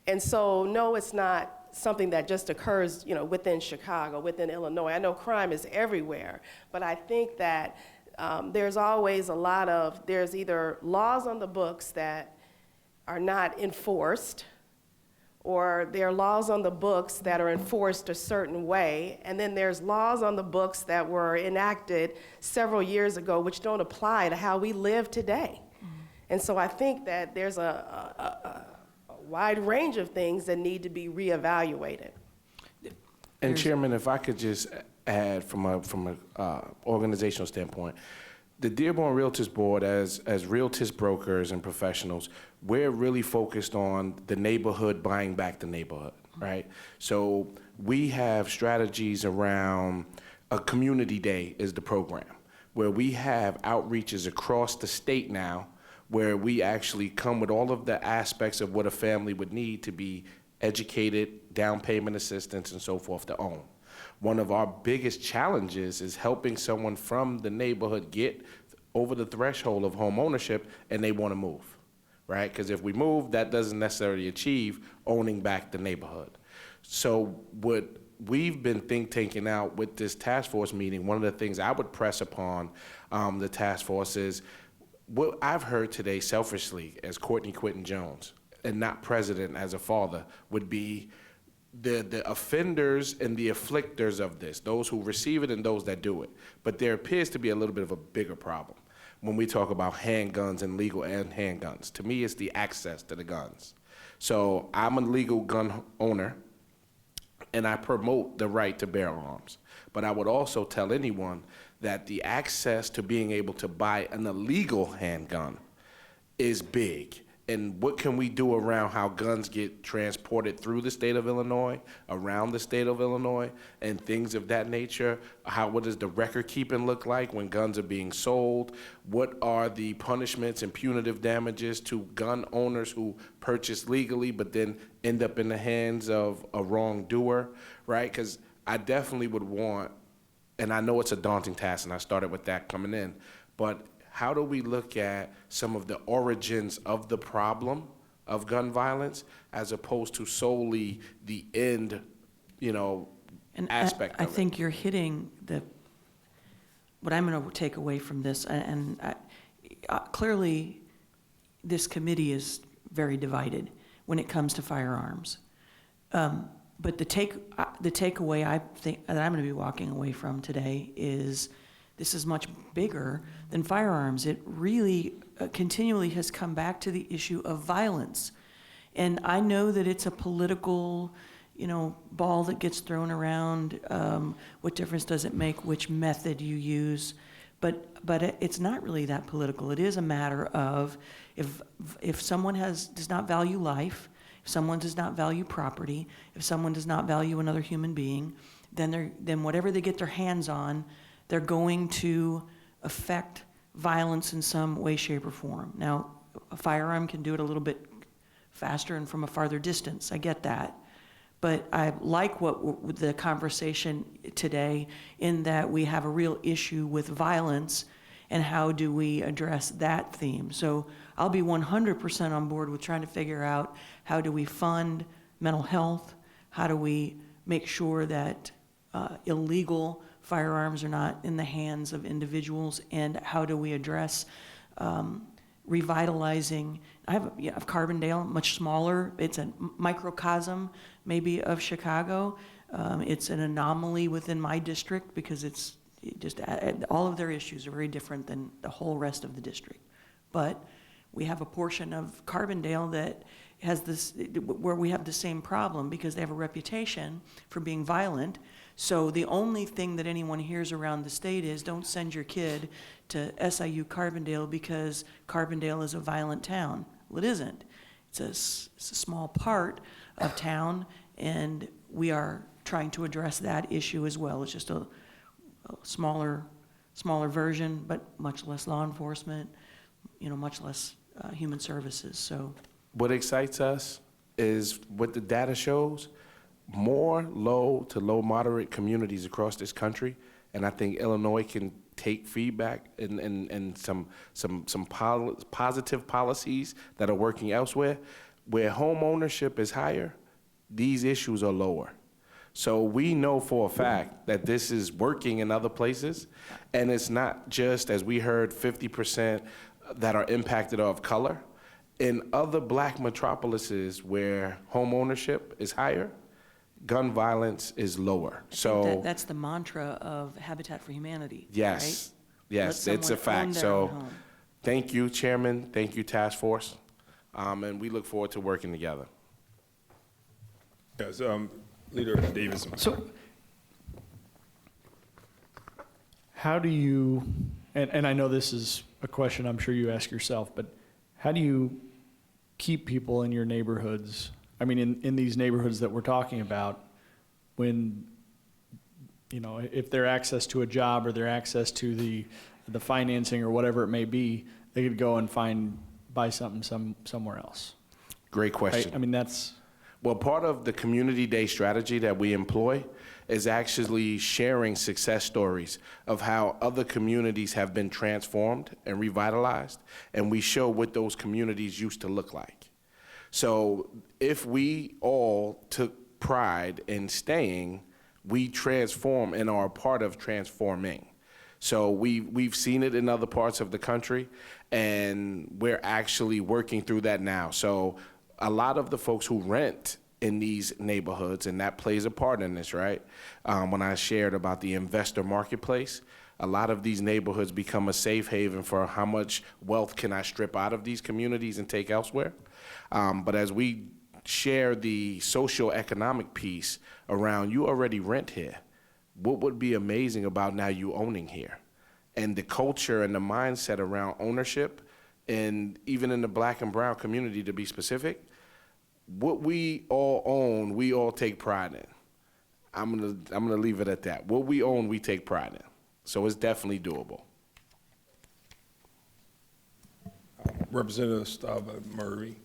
Speaker 9: And so, no, it's not something that just occurs, within Chicago, within Illinois. I know crime is everywhere, but I think that there's always there's either laws on the books that are not enforced, or there are laws on the books that are enforced a certain way, and then there's laws on the books that were enacted several years ago which don't apply to how we live today. And so I think that there's a wide range of things that need to be reevaluated.
Speaker 7: And Chairman, if I could just add from a organizational standpoint, the Dearborn Realtors Board, as realtors, brokers, and professionals, we're really focused on the neighborhood, buying back the neighborhood, right? So we have strategies around a community day is the program, where we have outreaches across the state now, where we actually come with all of the aspects of what a family would need to be educated, down payment assistance, and so forth to own. One of our biggest challenges is helping someone from the neighborhood get over the threshold of home ownership and they want to move, right? Because if we move, that doesn't necessarily achieve owning back the neighborhood. So what we've been think tanking out with this task force meeting, one of the things I would press upon the task force is what I've heard today selfishly as Courtney Quinton Jones, and not president as a father, would be the offenders and the afflictors of this, those who receive it and those that do it. But there appears to be a little bit of a bigger problem when we talk about handguns and legal and handguns. To me, it's the access to the guns. So I'm a legal gun owner, and I promote the right to bear arms. But I would also tell anyone that the access to being able to buy an illegal handgun is big. And what can we do around how guns get transported through the state of Illinois, around the state of Illinois, and things of that nature? What does the record keeping look like when guns are being sold? What are the punishments and punitive damages to gun owners who purchase legally but then end up in the hands of a wrongdoer, right? Because I definitely would want, and I know it's a daunting task, and I started with that coming in, but how do we look at some of the origins of the problem of gun violence as opposed to solely the end, aspect of it?
Speaker 10: I think you're hitting what I'm going to take away from this, and clearly this committee is very divided when it comes to firearms. But the takeaway I think that I'm going to be walking away from today is this is much bigger than firearms. It really continually has come back to the issue of violence. And I know that it's a political, ball that gets thrown around. What difference does it make which method you use? But it's not really that political. It is a matter of if someone does not value life, if someone does not value property, if someone does not value another human being, then whatever they get their hands on, they're going to affect violence in some way, shape, or form. Now, a firearm can do it a little bit faster and from a farther distance. I get that. But I like the conversation today in that we have a real issue with violence and how do we address that theme. So I'll be 100% on board with trying to figure out how do we fund mental health, how do we make sure that illegal firearms are not in the hands of individuals, and how do we address revitalizing. I have Carbondale, much smaller. It's a microcosm maybe of Chicago. It's an anomaly within my district because it's just all of their issues are very different than the whole rest of the district. But we have a portion of Carbondale that has this, where we have the same problem because they have a reputation for being violent. So the only thing that anyone hears around the state is don't send your kid to SIU Carbondale because Carbondale is a violent town. Well, it isn't. It's a small part of town, and we are trying to address that issue as well. It's just a smaller version, but much less law enforcement, much less human services. So
Speaker 7: what excites us is what the data shows. More low to low moderate communities across this country, and I think Illinois can take feedback and some positive policies that are working elsewhere. Where home ownership is higher, these issues are lower. So we know for a fact that this is working in other places, and it's not just, as we heard, 50% that are impacted of color. In other black metropolises where home ownership is higher, gun violence is lower. So
Speaker 10: That's the mantra of Habitat for Humanity,
Speaker 7: yes,
Speaker 10: right?
Speaker 7: yes,
Speaker 10: Let
Speaker 7: it's a
Speaker 10: someone own
Speaker 7: fact.
Speaker 10: their
Speaker 7: So
Speaker 10: own home.
Speaker 7: thank you, Chairman. Thank you, Task Force. And we look forward to working together.
Speaker 1: Yes, Leader Davis.
Speaker 11: So, how do you, and I know this is a question I'm sure you ask yourself, but how do you keep people in your neighborhoods? I mean, in these neighborhoods that we're talking about, when, you know, if their access to a job or their access to the financing or whatever it may be, they could go and buy something somewhere else.
Speaker 7: Great question.
Speaker 11: I mean, that's...
Speaker 7: Well, part of the community day strategy that we employ is actually sharing success stories of how other communities have been transformed and revitalized, and we show what those communities used to look like. So if we all took pride in staying, we transform and are a part of transforming. So we've seen it in other parts of the country, and we're actually working through that now. So a lot of the folks who rent in these neighborhoods, and that plays a part in this, right? When I shared about the investor marketplace, a lot of these neighborhoods become a safe haven for how much wealth can I strip out of these communities and take elsewhere. But as we share the social economic piece around, you already rent here. What would be amazing about now you owning here? And the culture and the mindset around ownership, and even in the black and brown community to be specific, what we all own, we all take pride in. I'm gonna leave it at that. What we own, we take pride in. So it's definitely doable.
Speaker 1: Representative Stava Murray.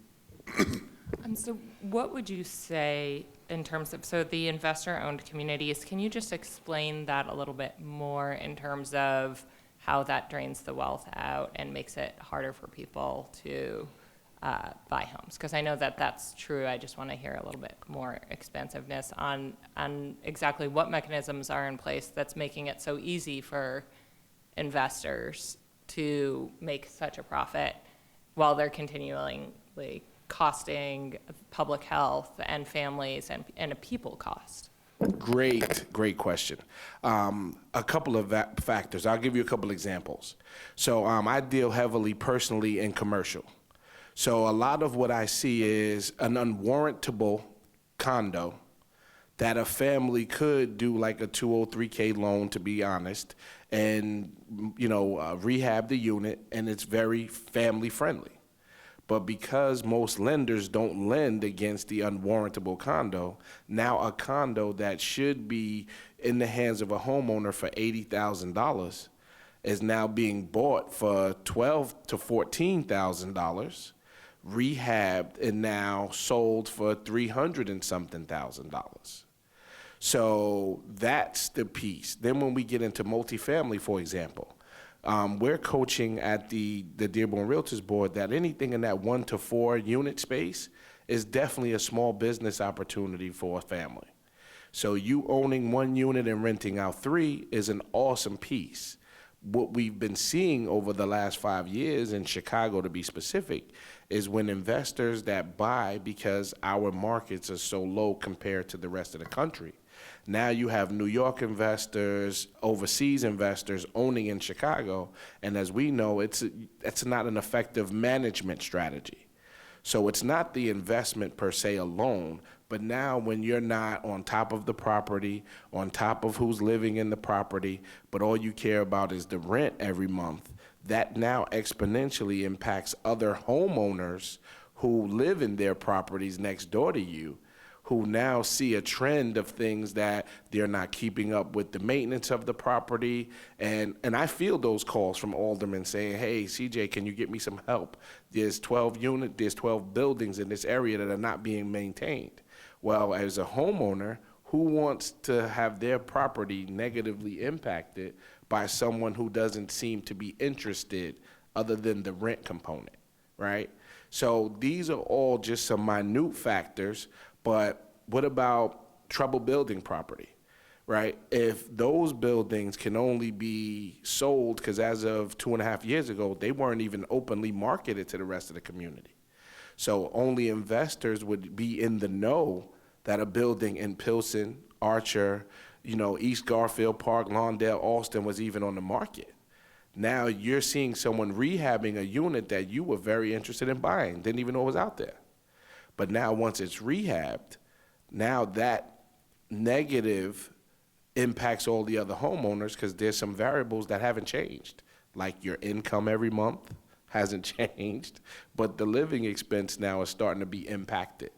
Speaker 5: So what would you say in terms of, so the investor-owned communities, can you just explain that a little bit more in terms of how that drains the wealth out and makes it harder for people to buy homes? Because I know that that's true. I just want to hear a little bit more expansiveness on exactly what mechanisms are in place that's making it so easy for investors to make such a profit while they're continually costing public health and families and a people cost.
Speaker 7: Great question. A couple of factors. I'll give you a couple examples. So I deal heavily personally in commercial. So a lot of what I see is an unwarrantable condo that a family could do like a 203K loan, to be honest, and rehab the unit, and it's very family friendly. But because most lenders don't lend against the unwarrantable condo, now a condo that should be in the hands of a homeowner for $80,000 is now being bought for $12,000 to $14,000, rehabbed, and now sold for $300 and something thousand. So that's the piece. Then when we get into multifamily, for example, we're coaching at the Dearborn Realtors Board that anything in that 1 to 4 unit space is definitely a small business opportunity for a family. So you owning 1 unit and renting out 3 is an awesome piece. What we've been seeing over the last 5 years in Chicago, to be specific, is when investors that buy, because our markets are so low compared to the rest of the country, now you have New York investors, overseas investors owning in Chicago, and as we know, it's not an effective management strategy. So it's not the investment per se alone, but now when you're not on top of the property, on top of who's living in the property, but all you care about is the rent every month, that now exponentially impacts other homeowners who live in their properties next door to you, who now see a trend of things that they're not keeping up with the maintenance of the property. And I feel those calls from aldermen saying, hey, CJ, can you get me some help? There's 12 buildings in this area that are not being maintained. Well, as a homeowner, who wants to have their property negatively impacted by someone who doesn't seem to be interested other than the rent component, right? So these are all just some minute factors. But what about trouble building property, right? If those buildings can only be sold, because as of 2.5 years ago, they weren't even openly marketed to the rest of the community. So only investors would be in the know that a building in Pilsen, Archer, East Garfield Park, Lawndale, Austin was even on the market. Now you're seeing someone rehabbing a unit that you were very interested in buying, didn't even know was out there. But now once it's rehabbed, now that negative impacts all the other homeowners because there's some variables that haven't changed, like your income every month hasn't changed, but the living expense now is starting to be impacted.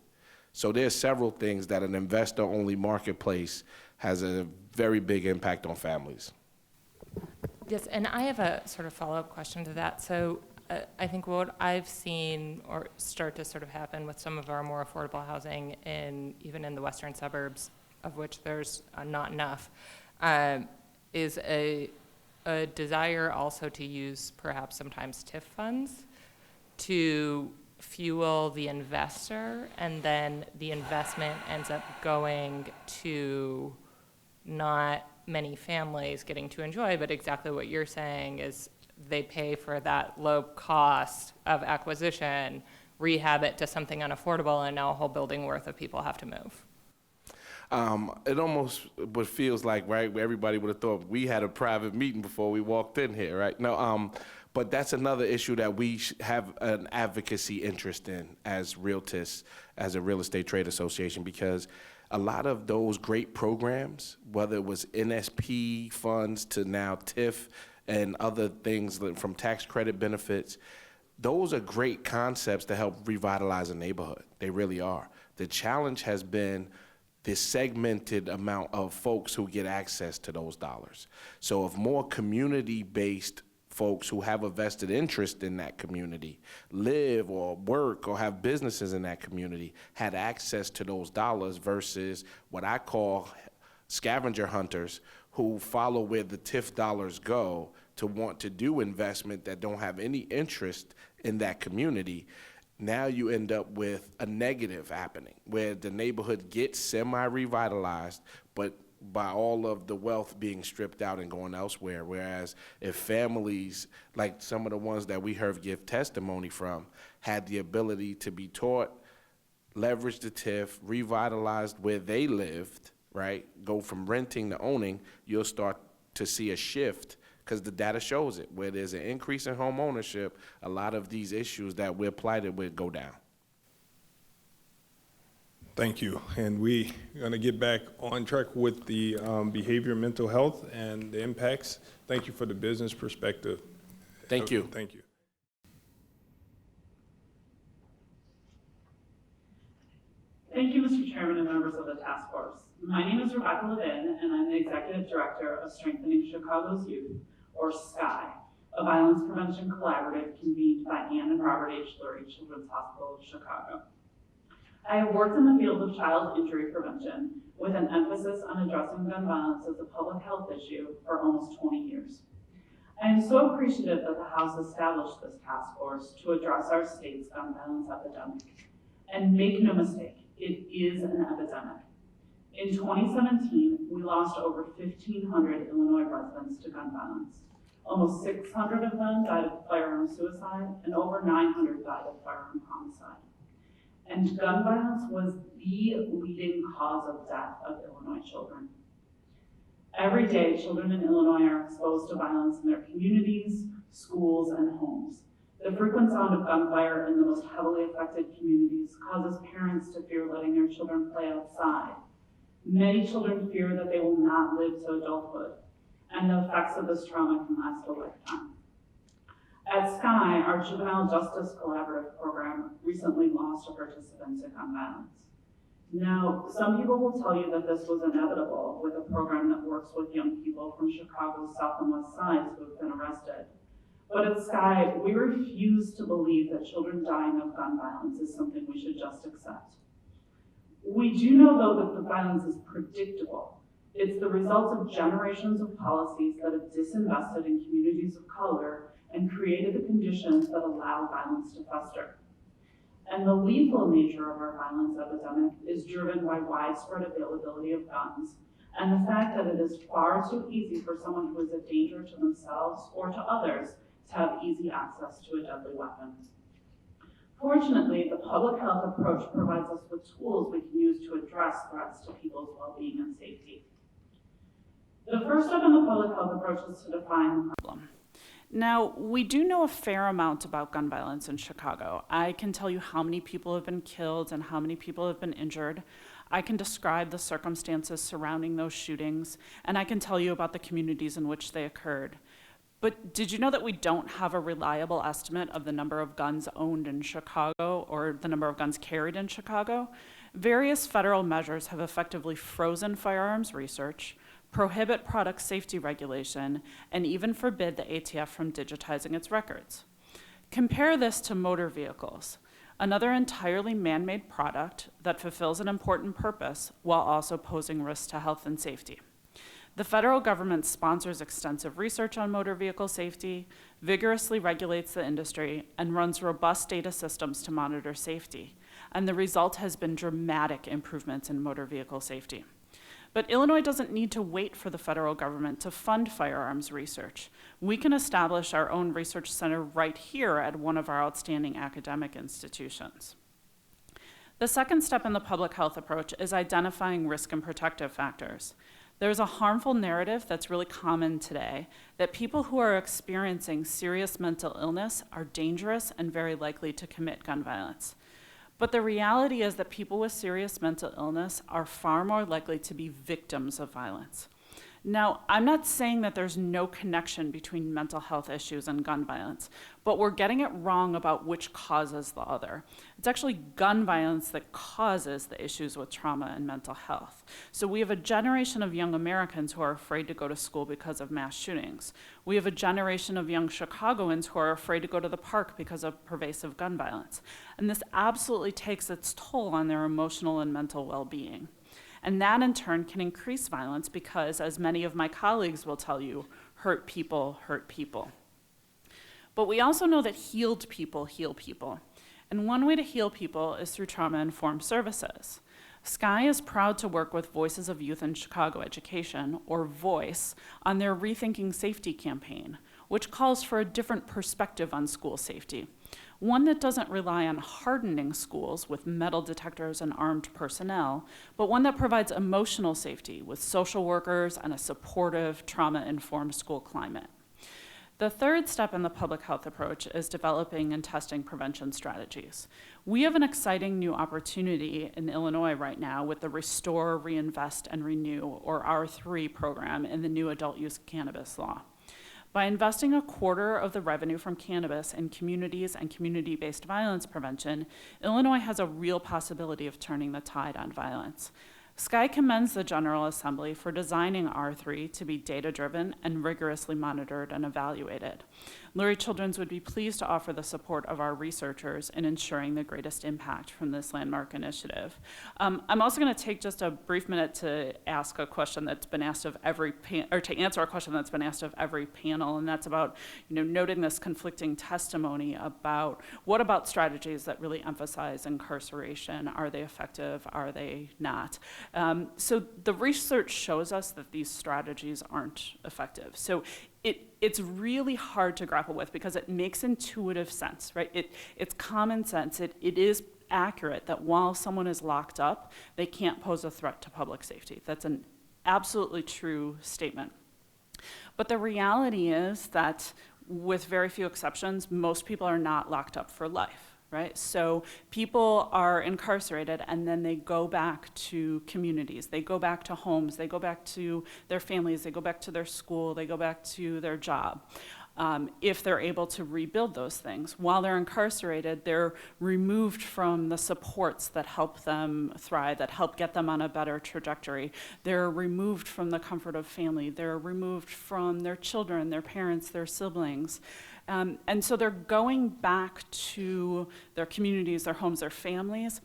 Speaker 7: So there's several things that an investor-only marketplace has a very big impact on families.
Speaker 5: Yes, and I have a sort of follow-up question to that. So I think what I've seen or start to sort of happen with some of our more affordable housing, even in the western suburbs, of which there's not enough, is a desire also to use perhaps sometimes TIF funds to fuel the investor, and then the investment ends up going to not many families getting to enjoy, but exactly what you're saying is they pay for that low cost of acquisition, rehab it to something unaffordable, and now a whole building worth of people have to move.
Speaker 7: It almost feels like, right, everybody would have thought we had a private meeting before we walked in here, right? No, but that's another issue that we have an advocacy interest in as realtors, as a real estate trade association, because a lot of those great programs, whether it was NSP funds to now TIF and other things from tax credit benefits, those are great concepts to help revitalize a neighborhood. They really are. The challenge has been this segmented amount of folks who get access to those dollars. So if more community-based folks who have a vested interest in that community live or work or have businesses in that community had access to those dollars versus what I call scavenger hunters who follow where the TIF dollars go to want to do investment that don't have any interest in that community, now you end up with a negative happening where the neighborhood gets semi-revitalized, but by all of the wealth being stripped out and going elsewhere. Whereas if families, like some of the ones that we heard give testimony from, had the ability to be taught, leverage the TIF, revitalized where they lived, right, go from renting to owning, you'll start to see a shift because the data shows it. Where there's an increase in home ownership, a lot of these issues that we're plighted with go down.
Speaker 1: Thank you. And we're going to get back on track with the behavior, mental health, and the impacts. Thank you for the business perspective.
Speaker 7: Thank you.
Speaker 1: Thank you.
Speaker 12: Thank you, Mr. Chairman and members of the task force. My name is Rebecca Levin, and I'm the Executive Director of Strengthening Chicago's Youth, or SCI, a violence prevention collaborative convened by Ann and Robert H. Lurie Children's Hospital of Chicago. I have worked in the field of child injury prevention with an emphasis on addressing gun violence as a public health issue for almost 20 years. I am so appreciative that the House established this task force to address our state's gun violence epidemic. And make no mistake, it is an epidemic. In 2017, we lost over 1,500 Illinois residents to gun violence. Almost 600 of them died of firearm suicide, and over 900 died of firearm homicide. And gun violence was the leading cause of death of Illinois children. Every day, children in Illinois are exposed to violence in their communities, schools, and homes. The frequent sound of gunfire in the most heavily affected communities causes parents to fear letting their children play outside. Many children fear that they will not live to adulthood, and the effects of this trauma can last a lifetime. At SCI, our Juvenile Justice Collaborative program recently lost a participant to gun violence. Now, some people will tell you that this was inevitable with a program that works with young people from Chicago's South and West Sides who have been arrested. But at SCI, we refuse to believe that children dying of gun violence is something we should just accept. We do know, though, that the violence is predictable. It's the result of generations of policies that have disinvested in communities of color and created the conditions that allow violence to fester. And the lethal nature of our violence epidemic is driven by widespread availability of guns and the fact that it is far too easy for someone who is a danger to themselves or to others to have easy access to a deadly weapon. Fortunately, the public health approach provides us with tools we can use to address threats to people's well-being and safety. The first step in the public health approach is to define the problem.
Speaker 4: Now, we do know a fair amount about gun violence in Chicago. I can tell you how many people have been killed and how many people have been injured. I can describe the circumstances surrounding those shootings, and I can tell you about the communities in which they occurred. But did you know that we don't have a reliable estimate of the number of guns owned in Chicago or the number of guns carried in Chicago? Various federal measures have effectively frozen firearms research, prohibit product safety regulation, and even forbid the ATF from digitizing its records. Compare this to motor vehicles, another entirely man-made product that fulfills an important purpose while also posing risks to health and safety. The federal government sponsors extensive research on motor vehicle safety, vigorously regulates the industry, and runs robust data systems to monitor safety. And the result has been dramatic improvements in motor vehicle safety. But Illinois doesn't need to wait for the federal government to fund firearms research. We can establish our own research center right here at one of our outstanding academic institutions. The second step in the public health approach is identifying risk and protective factors. There's a harmful narrative that's really common today that people who are experiencing serious mental illness are dangerous and very likely to commit gun violence. But the reality is that people with serious mental illness are far more likely to be victims of violence. Now, I'm not saying that there's no connection between mental health issues and gun violence, but we're getting it wrong about which causes the other. It's actually gun violence that causes the issues with trauma and mental health. So we have a generation of young Americans who are afraid to go to school because of mass shootings. We have a generation of young Chicagoans who are afraid to go to the park because of pervasive gun violence. And this absolutely takes its toll on their emotional and mental well-being. And that in turn can increase violence because, as many of my colleagues will tell you, hurt people hurt people. But we also know that healed people heal people. And one way to heal people is through trauma-informed services. SCI is proud to work with Voices of Youth in Chicago Education, or VOICE, on their Rethinking Safety campaign, which calls for a different perspective on school safety. One that doesn't rely on hardening schools with metal detectors and armed personnel, but one that provides emotional safety with social workers and a supportive, trauma-informed school climate. The third step in the public health approach is developing and testing prevention strategies. We have an exciting new opportunity in Illinois right now with the Restore, Reinvest, and Renew, or R3 program in the new adult use cannabis law. By investing 1/4 of the revenue from cannabis in communities and community-based violence prevention, Illinois has a real possibility of turning the tide on violence. SCI commends the General Assembly for designing R3 to be data-driven and rigorously monitored and evaluated. Lurie Children's would be pleased to offer the support of our researchers in ensuring the greatest impact from this landmark initiative. I'm also going to take just a brief minute to ask a question that's been asked of to answer a question that's been asked of every panel, and that's about, noting this conflicting testimony about what about strategies that really emphasize incarceration? Are they effective? Are they not? So the research shows us that these strategies aren't effective. So it's really hard to grapple with because it makes intuitive sense, right? It's common sense. It is accurate that while someone is locked up, they can't pose a threat to public safety. That's an absolutely true statement. But the reality is that with very few exceptions, most people are not locked up for life. Right? So people are incarcerated and then they go back to communities, they go back to homes, they go back to their families, they go back to their school, they go back to their job. If they're able to rebuild those things. While they're incarcerated, they're removed from the supports that help them thrive, that help get them on a better trajectory. They're removed from the comfort of family. They're removed from their children, their parents, their siblings. And so they're going back to their communities, their homes, their families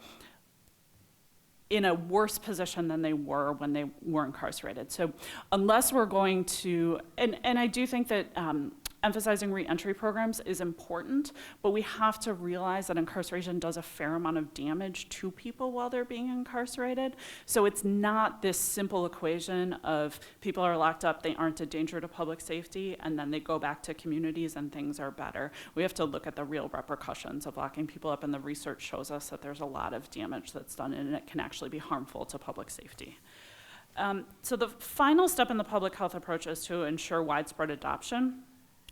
Speaker 4: in a worse position than they were when they were incarcerated. So unless we're going to, and I do think that Emphasizing reentry programs is important, but we have to realize that incarceration does a fair amount of damage to people while they're being incarcerated. So it's not this simple equation of people are locked up, they aren't a danger to public safety, and then they go back to communities and things are better. We have to look at the real repercussions of locking people up, and the research shows us that there's a lot of damage that's done, and it can actually be harmful to public safety. So the final step in the public health approach is to ensure widespread adoption.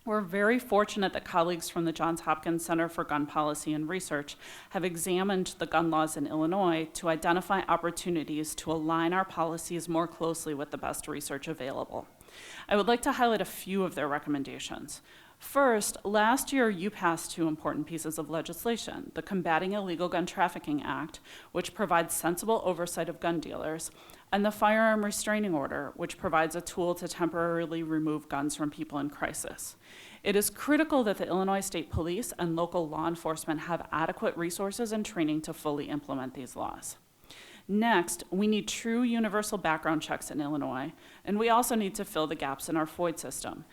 Speaker 4: We're very fortunate that colleagues from the Johns Hopkins Center for Gun Policy and Research have examined the gun laws in Illinois to identify opportunities to align our policies more closely with the best research available. I would like to highlight a few of their recommendations. First, last year you passed two important pieces of legislation: the Combating Illegal Gun Trafficking Act, which provides sensible oversight of gun dealers, and the Firearm Restraining Order, which provides a tool to temporarily remove guns from people in crisis. It is critical that the Illinois State Police and local law enforcement have adequate resources and training to fully implement these laws. Next, we need true universal background checks in Illinois, and we also need to fill the gaps in our FOID system.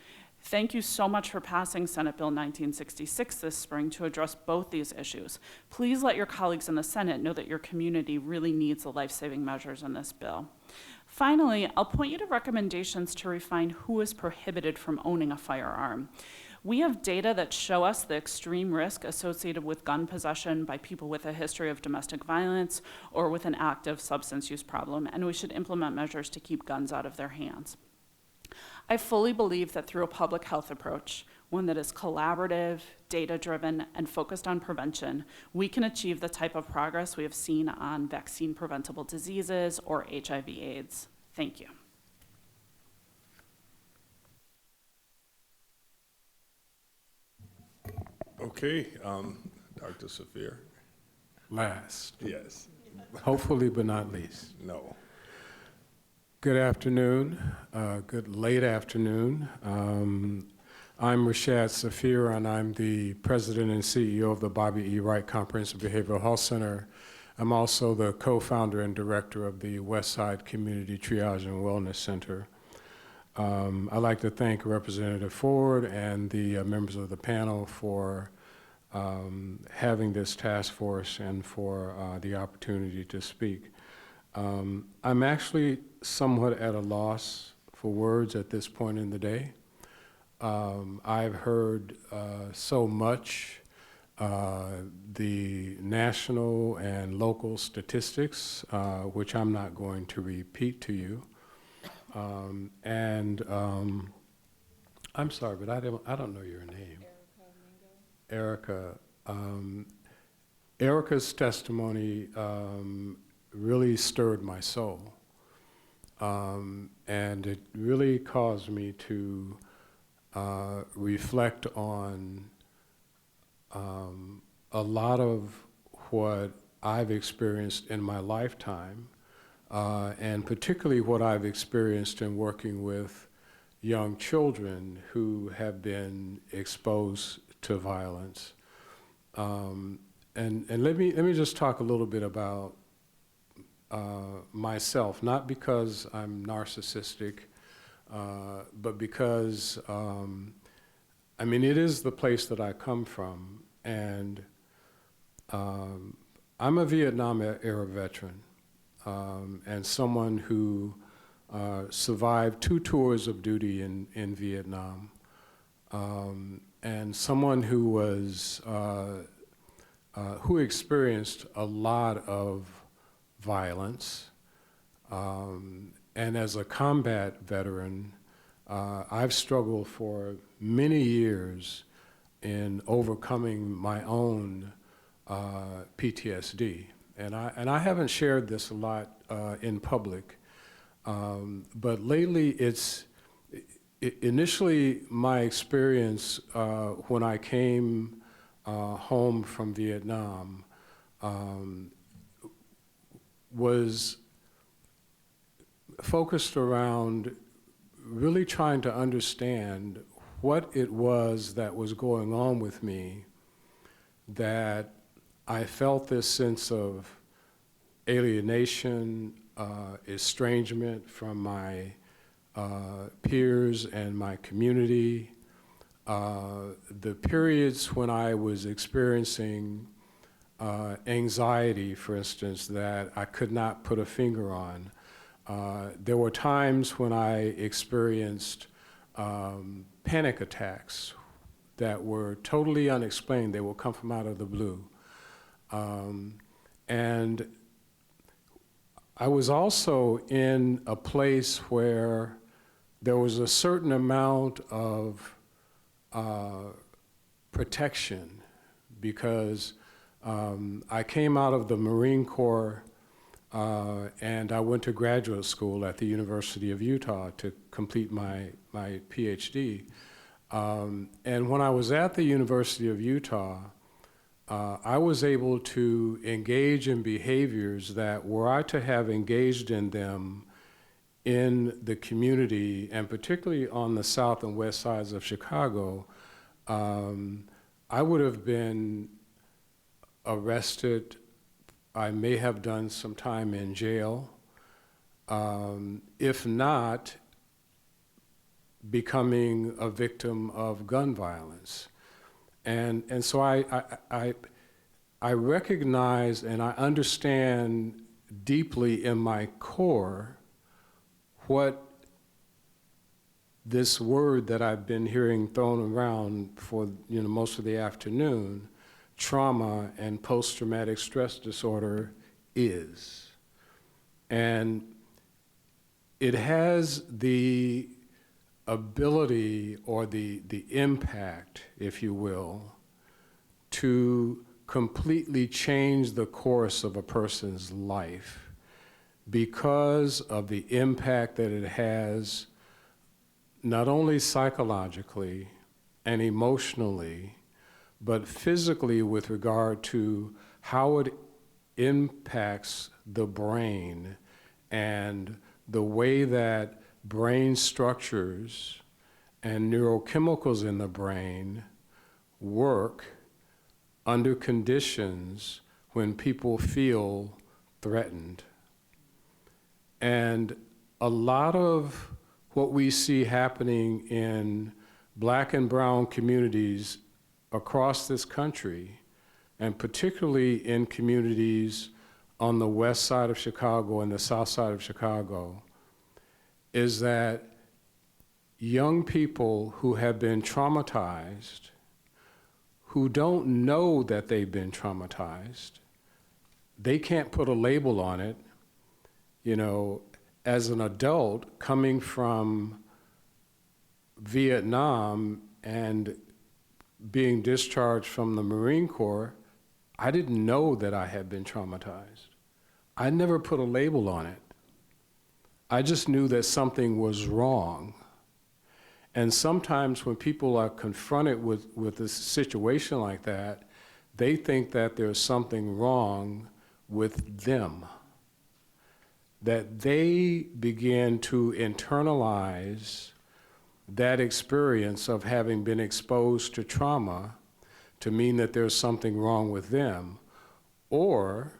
Speaker 4: Thank you so much for passing Senate Bill 1966 this spring to address both these issues. Please let your colleagues in the Senate know that your community really needs the life-saving measures in this bill. Finally, I'll point you to recommendations to refine who is prohibited from owning a firearm. We have data that show us the extreme risk associated with gun possession by people with a history of domestic violence or with an active substance use problem, and we should implement measures to keep guns out of their hands. I fully believe that through a public health approach, one that is collaborative, data-driven, and focused on prevention, we can achieve the type of progress we have seen on vaccine-preventable diseases or HIV/AIDS. Thank you.
Speaker 1: Okay, Dr. Safir.
Speaker 13: Last.
Speaker 1: Yes.
Speaker 13: Hopefully, but not least.
Speaker 1: No.
Speaker 13: Good afternoon, good late afternoon. I'm Rashad Safir, and I'm the president and CEO of the Bobby E. Wright Comprehensive Behavioral Health Center. I'm also the co-founder and director of the Westside Community Triage and Wellness Center. I'd like to thank Representative Ford and the members of the panel for having this task force and for the opportunity to speak. I'm actually somewhat at a loss for words at this point in the day. I've heard so much, the national and local statistics, which I'm not going to repeat to you. I'm sorry, but I don't know your name. Erica. Erica's testimony really stirred my soul. And it really caused me to reflect on a lot of what I've experienced in my lifetime, and particularly what I've experienced in working with young children who have been exposed to violence. And let me just talk a little bit about myself, not because I'm narcissistic, but because, I mean, it is the place that I come from, and I'm a Vietnam era veteran, and someone who survived 2 tours of duty in Vietnam, and someone who was, who experienced a lot of violence, and as a combat veteran, I've struggled for many years in overcoming my own PTSD, and I haven't shared this a lot in public, but lately initially my experience when I came home from Vietnam was focused around really trying to understand what it was that was going on with me, that I felt this sense of alienation, estrangement from my peers and my community, the periods when I was experiencing anxiety, for instance, that I could not put a finger on. There were times when I experienced panic attacks that were totally unexplained. They would come from out of the blue. And I was also in a place where there was a certain amount of protection because I came out of the Marine Corps and I went to graduate school at the University of Utah to complete my PhD. And when I was at the University of Utah, I was able to engage in behaviors that were I to have engaged in them in the community, and particularly on the south and west sides of Chicago, I would have been arrested. I may have done some time in jail, if not becoming a victim of gun violence. And so I recognize and I understand deeply in my core what this word that I've been hearing thrown around for most of the afternoon, trauma and post-traumatic stress disorder, is. And it has the ability or the impact, if you will, to completely change the course of a person's life because of the impact that it has not only psychologically and emotionally, but physically with regard to how it impacts the brain and the way that brain structures and neurochemicals in the brain work under conditions when people feel threatened. And a lot of what we see happening in Black and brown communities across this country, and particularly in communities on the west side of Chicago and the south side of Chicago, is that young people who have been traumatized, who don't know that they've been traumatized, they can't put a label on it. As an adult coming from Vietnam and being discharged from the Marine Corps, I didn't know that I had been traumatized. I never put a label on it. I just knew that something was wrong. And sometimes when people are confronted with a situation like that, they think that there's something wrong with them, that they begin to internalize that experience of having been exposed to trauma to mean that there's something wrong with them, or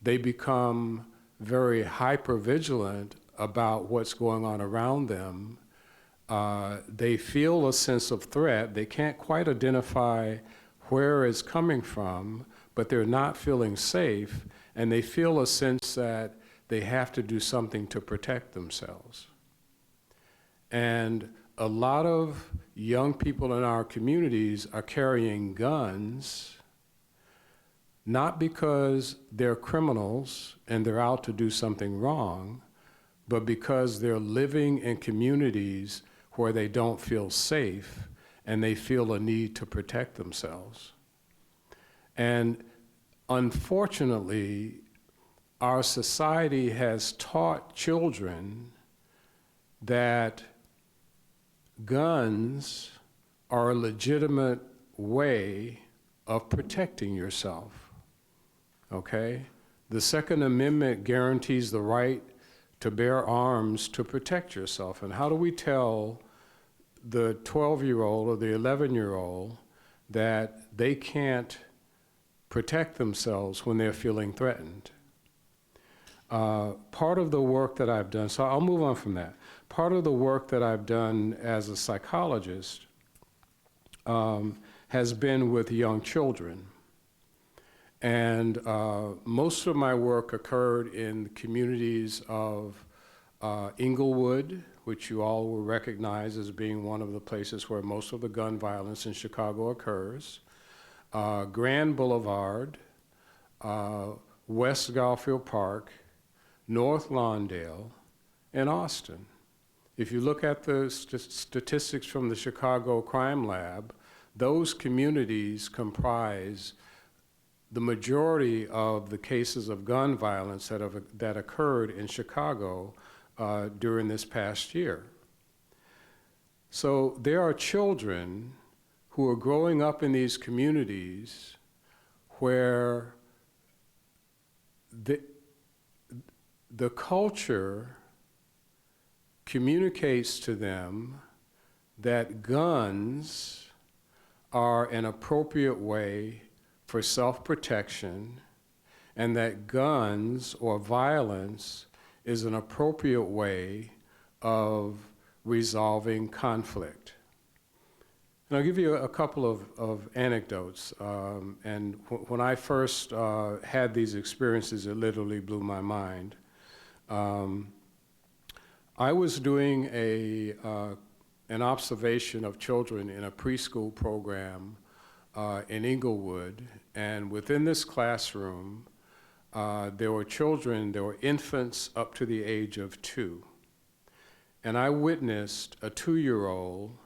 Speaker 13: they become very hypervigilant about what's going on around them. They feel a sense of threat. They can't quite identify where it's coming from, but they're not feeling safe, and they feel a sense that they have to do something to protect themselves. And a lot of young people in our communities are carrying guns, not because they're criminals and they're out to do something wrong, but because they're living in communities where they don't feel safe and they feel a need to protect themselves. And unfortunately, our society has taught children that guns are a legitimate way of protecting yourself, okay? The Second Amendment guarantees the right to bear arms to protect yourself. And how do we tell the 12-year-old or the 11-year-old that they can't protect themselves when they're feeling threatened? Part of the work that I've done, so I'll move on from that. Part of the work that I've done as a psychologist has been with young children. And most of my work occurred in the communities of Inglewood, which you all will recognize as being one of the places where most of the gun violence in Chicago occurs, Grand Boulevard, West Garfield Park, North Lawndale, and Austin. If you look at the statistics from the Chicago Crime Lab, those communities comprise the majority of the cases of gun violence that occurred in Chicago during this past year. So there are children who are growing up in these communities where the culture communicates to them that guns are an appropriate way for self-protection, and that guns or violence is an appropriate way of resolving conflict. And I'll give you a couple of anecdotes. And when I first had these experiences, it literally blew my mind. I was doing an observation of children in a preschool program in Inglewood, and within this classroom, there were infants up to the age of 2. And I witnessed a 2-year-old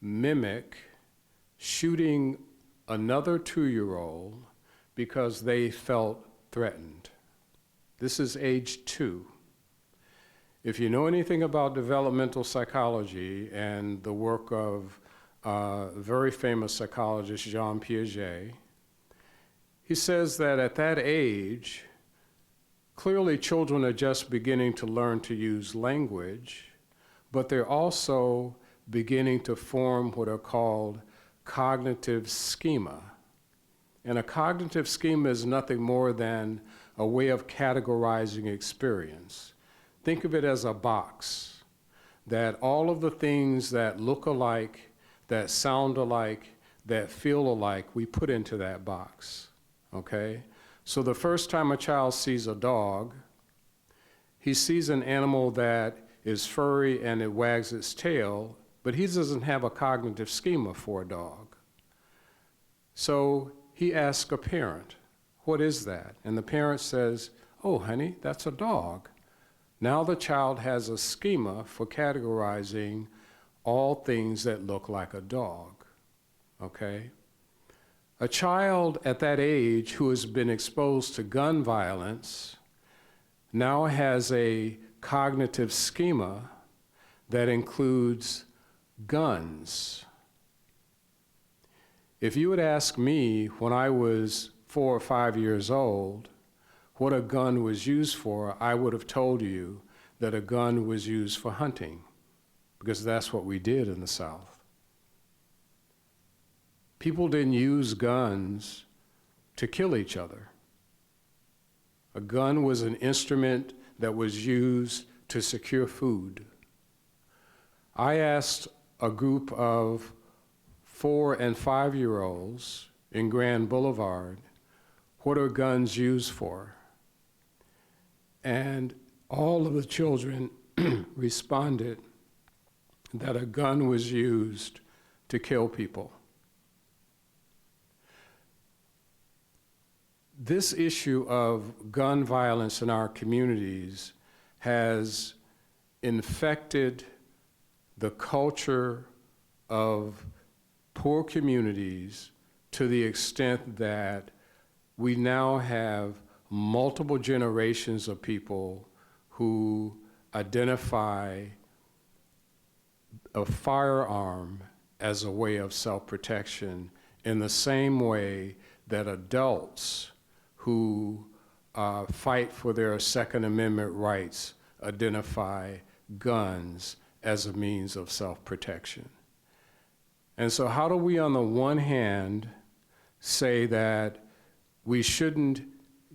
Speaker 13: mimic shooting another 2-year-old because they felt threatened. This is age 2. If you know anything about developmental psychology and the work of very famous psychologist Jean Piaget, he says that at that age, clearly children are just beginning to learn to use language, but they're also beginning to form what are called cognitive schema. And a cognitive schema is nothing more than a way of categorizing experience. Think of it as a box, that all of the things that look alike, that sound alike, that feel alike, we put into that box, okay? So the first time a child sees a dog, he sees an animal that is furry and it wags its tail, but he doesn't have a cognitive schema for a dog. So he asks a parent, what is that? And the parent says, oh, honey, that's a dog. Now the child has a schema for categorizing all things that look like a dog, okay? A child at that age who has been exposed to gun violence now has a cognitive schema that includes guns. If you would ask me when I was 4 or 5 years old what a gun was used for, I would have told you that a gun was used for hunting, because that's what we did in the South. People didn't use guns to kill each other. A gun was an instrument that was used to secure food. I asked a group of 4 and 5-year-olds in Grand Boulevard, what are guns used for? And all of the children responded that a gun was used to kill people. This issue of gun violence in our communities has infected the culture of poor communities to the extent that we now have multiple generations of people who identify a firearm as a way of self-protection in the same way that adults who fight for their Second Amendment rights identify guns as a means of self-protection. And so how do we, on the one hand, say that we shouldn't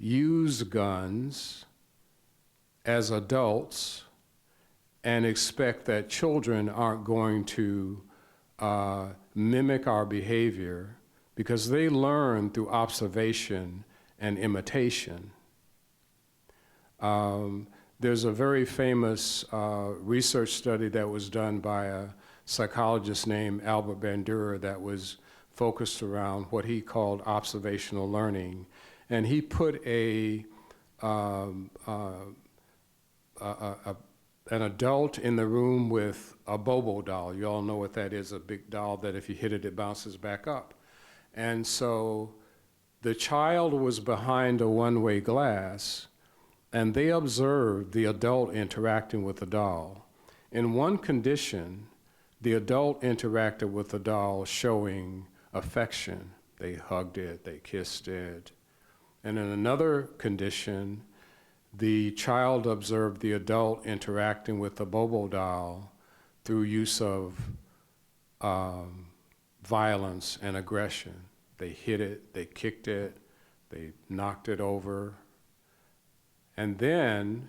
Speaker 13: use guns as adults and expect that children aren't going to mimic our behavior because they learn through observation and imitation. There's a very famous research study that was done by a psychologist named Albert Bandura that was focused around what he called observational learning. And he put an adult in the room with a Bobo doll. You all know what that is, a big doll that if you hit it, it bounces back up. And so the child was behind a one-way glass, and they observed the adult interacting with the doll. In one condition, the adult interacted with the doll showing affection. They hugged it, they kissed it. And in another condition, the child observed the adult interacting with the Bobo doll through use of violence and aggression. They hit it, they kicked it, they knocked it over. And then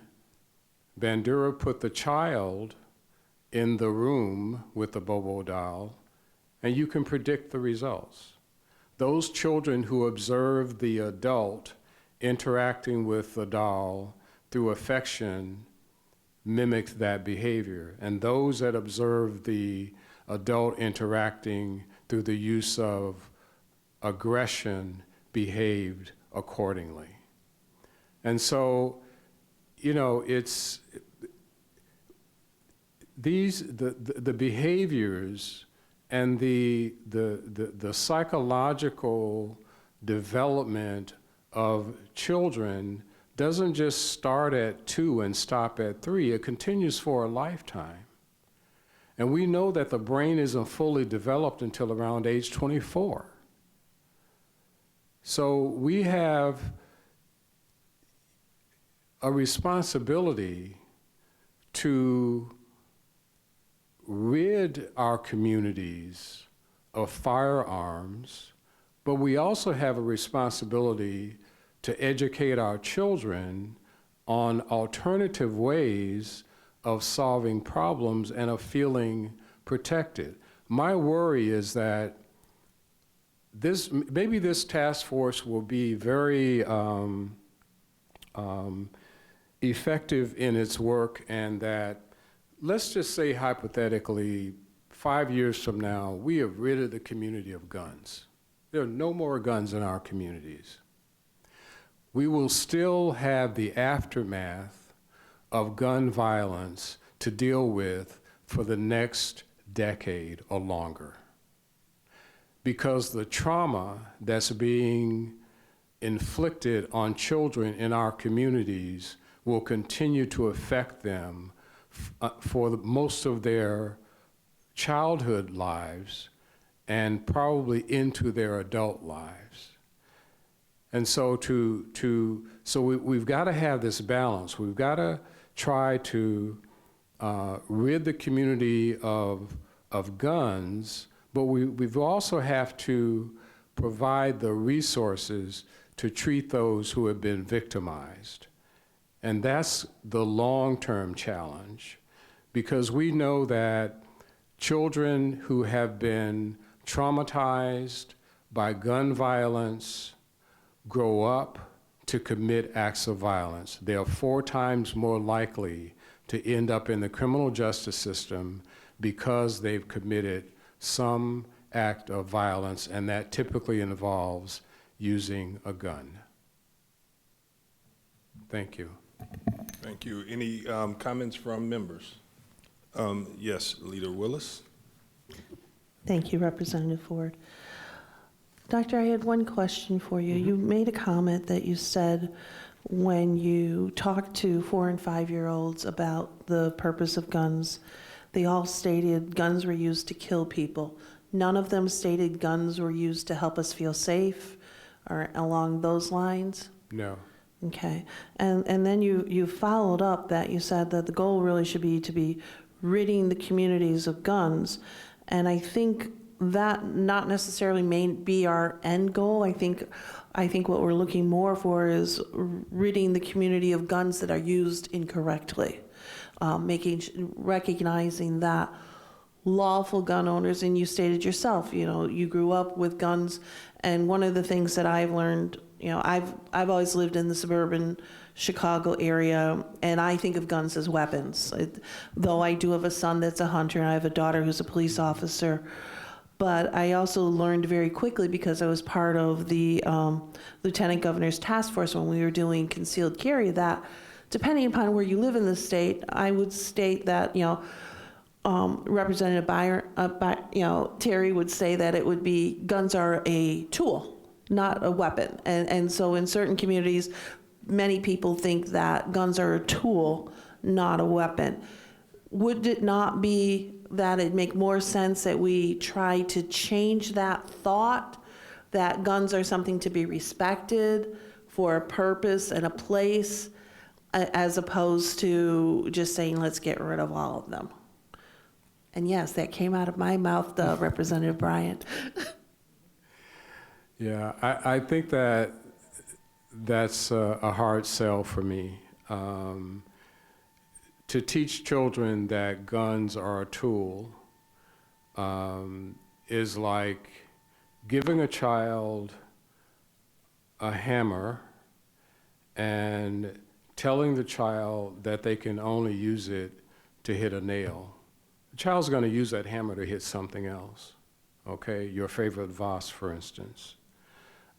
Speaker 13: Bandura put the child in the room with the Bobo doll, and you can predict the results. Those children who observed the adult interacting with the doll through affection mimicked that behavior. And those that observed the adult interacting through the use of aggression behaved accordingly. And so, you know, it's the behaviors and the psychological development of children doesn't just start at 2 and stop at 3. It continues for a lifetime. And we know that the brain isn't fully developed until around age 24. So we have a responsibility to rid our communities of firearms, but we also have a responsibility to educate our children on alternative ways of solving problems and of feeling protected. My worry is that maybe this task force will be very effective in its work, and that, let's just say hypothetically, 5 years from now, we have rid of the community of guns. There are no more guns in our communities. We will still have the aftermath of gun violence to deal with for the next decade or longer. Because the trauma that's being inflicted on children in our communities will continue to affect them for most of their childhood lives and probably into their adult lives. And so we've got to have this balance. We've got to try to rid the community of guns, but we've also have to provide the resources to treat those who have been victimized. And that's the long-term challenge, because we know that children who have been traumatized by gun violence grow up to commit acts of violence. They are 4 times more likely to end up in the criminal justice system because they've committed some act of violence, and that typically involves using a gun. Thank you.
Speaker 1: Thank you. Any comments from members? Yes, Leader Willis.
Speaker 2: Thank you, Representative Ford. Doctor, I had one question for you. You made a comment that you said when you talked to 4- and 5-year-olds about the purpose of guns, they all stated guns were used to kill people. None of them stated guns were used to help us feel safe or along those lines?
Speaker 13: No.
Speaker 2: Okay. And then you followed up that you said that the goal really should be to be ridding the communities of guns. And I think that not necessarily may be our end goal. I think what we're looking more for is ridding the community of guns that are used incorrectly, recognizing that lawful gun owners, and you stated yourself, you know, you grew up with guns, and one of the things that I've learned, you know, I've always lived in the suburban Chicago area, and I think of guns as weapons. Though I do have a son that's a hunter, and I have a daughter who's a police officer, but I also learned very quickly, because I was part of the Lieutenant Governor's task force when we were doing concealed carry, that depending upon where you live in the state, I would state that, you know, Representative Terry would say that it would be, guns are a tool, not a weapon. And so in certain communities, many people think that guns are a tool, not a weapon. Would it not be that it'd make more sense that we try to change that thought, that guns are something to be respected for a purpose and a place, as opposed to just saying, let's get rid of all of them? And yes, that came out of my mouth, Representative Bryant.
Speaker 13: Yeah, I think that that's a hard sell for me. To teach children that guns are a tool is like giving a child a hammer and telling the child that they can only use it to hit a nail. The child's going to use that hammer to hit something else, okay? Your favorite vase, for instance.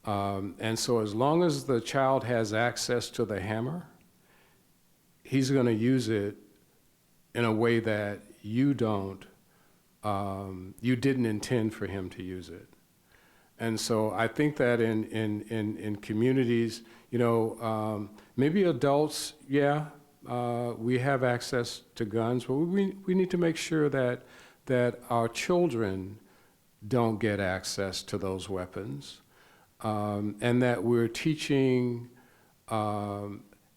Speaker 13: And so as long as the child has access to the hammer, he's going to use it in a way that you didn't intend for him to use it. And so I think that in communities, you know, maybe adults, yeah, we have access to guns, but we need to make sure that our children don't get access to those weapons, and that we're teaching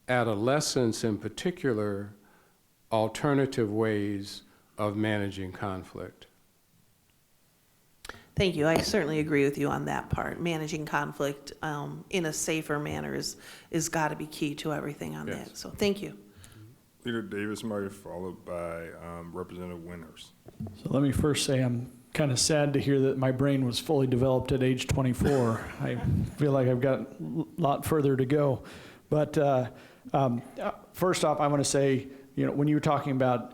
Speaker 13: adolescents in particular alternative ways of managing conflict.
Speaker 2: Thank you. I certainly agree with you on that part. Managing conflict in a safer manner is got to be key to everything on
Speaker 1: Yes.
Speaker 2: that. So thank you.
Speaker 1: Leader Davis-Murray, followed by Representative Winters.
Speaker 11: So let me first say I'm kind of sad to hear that my brain was fully developed at age 24. I feel like I've got a lot further to go. But first off, I want to say, you know, when you were talking about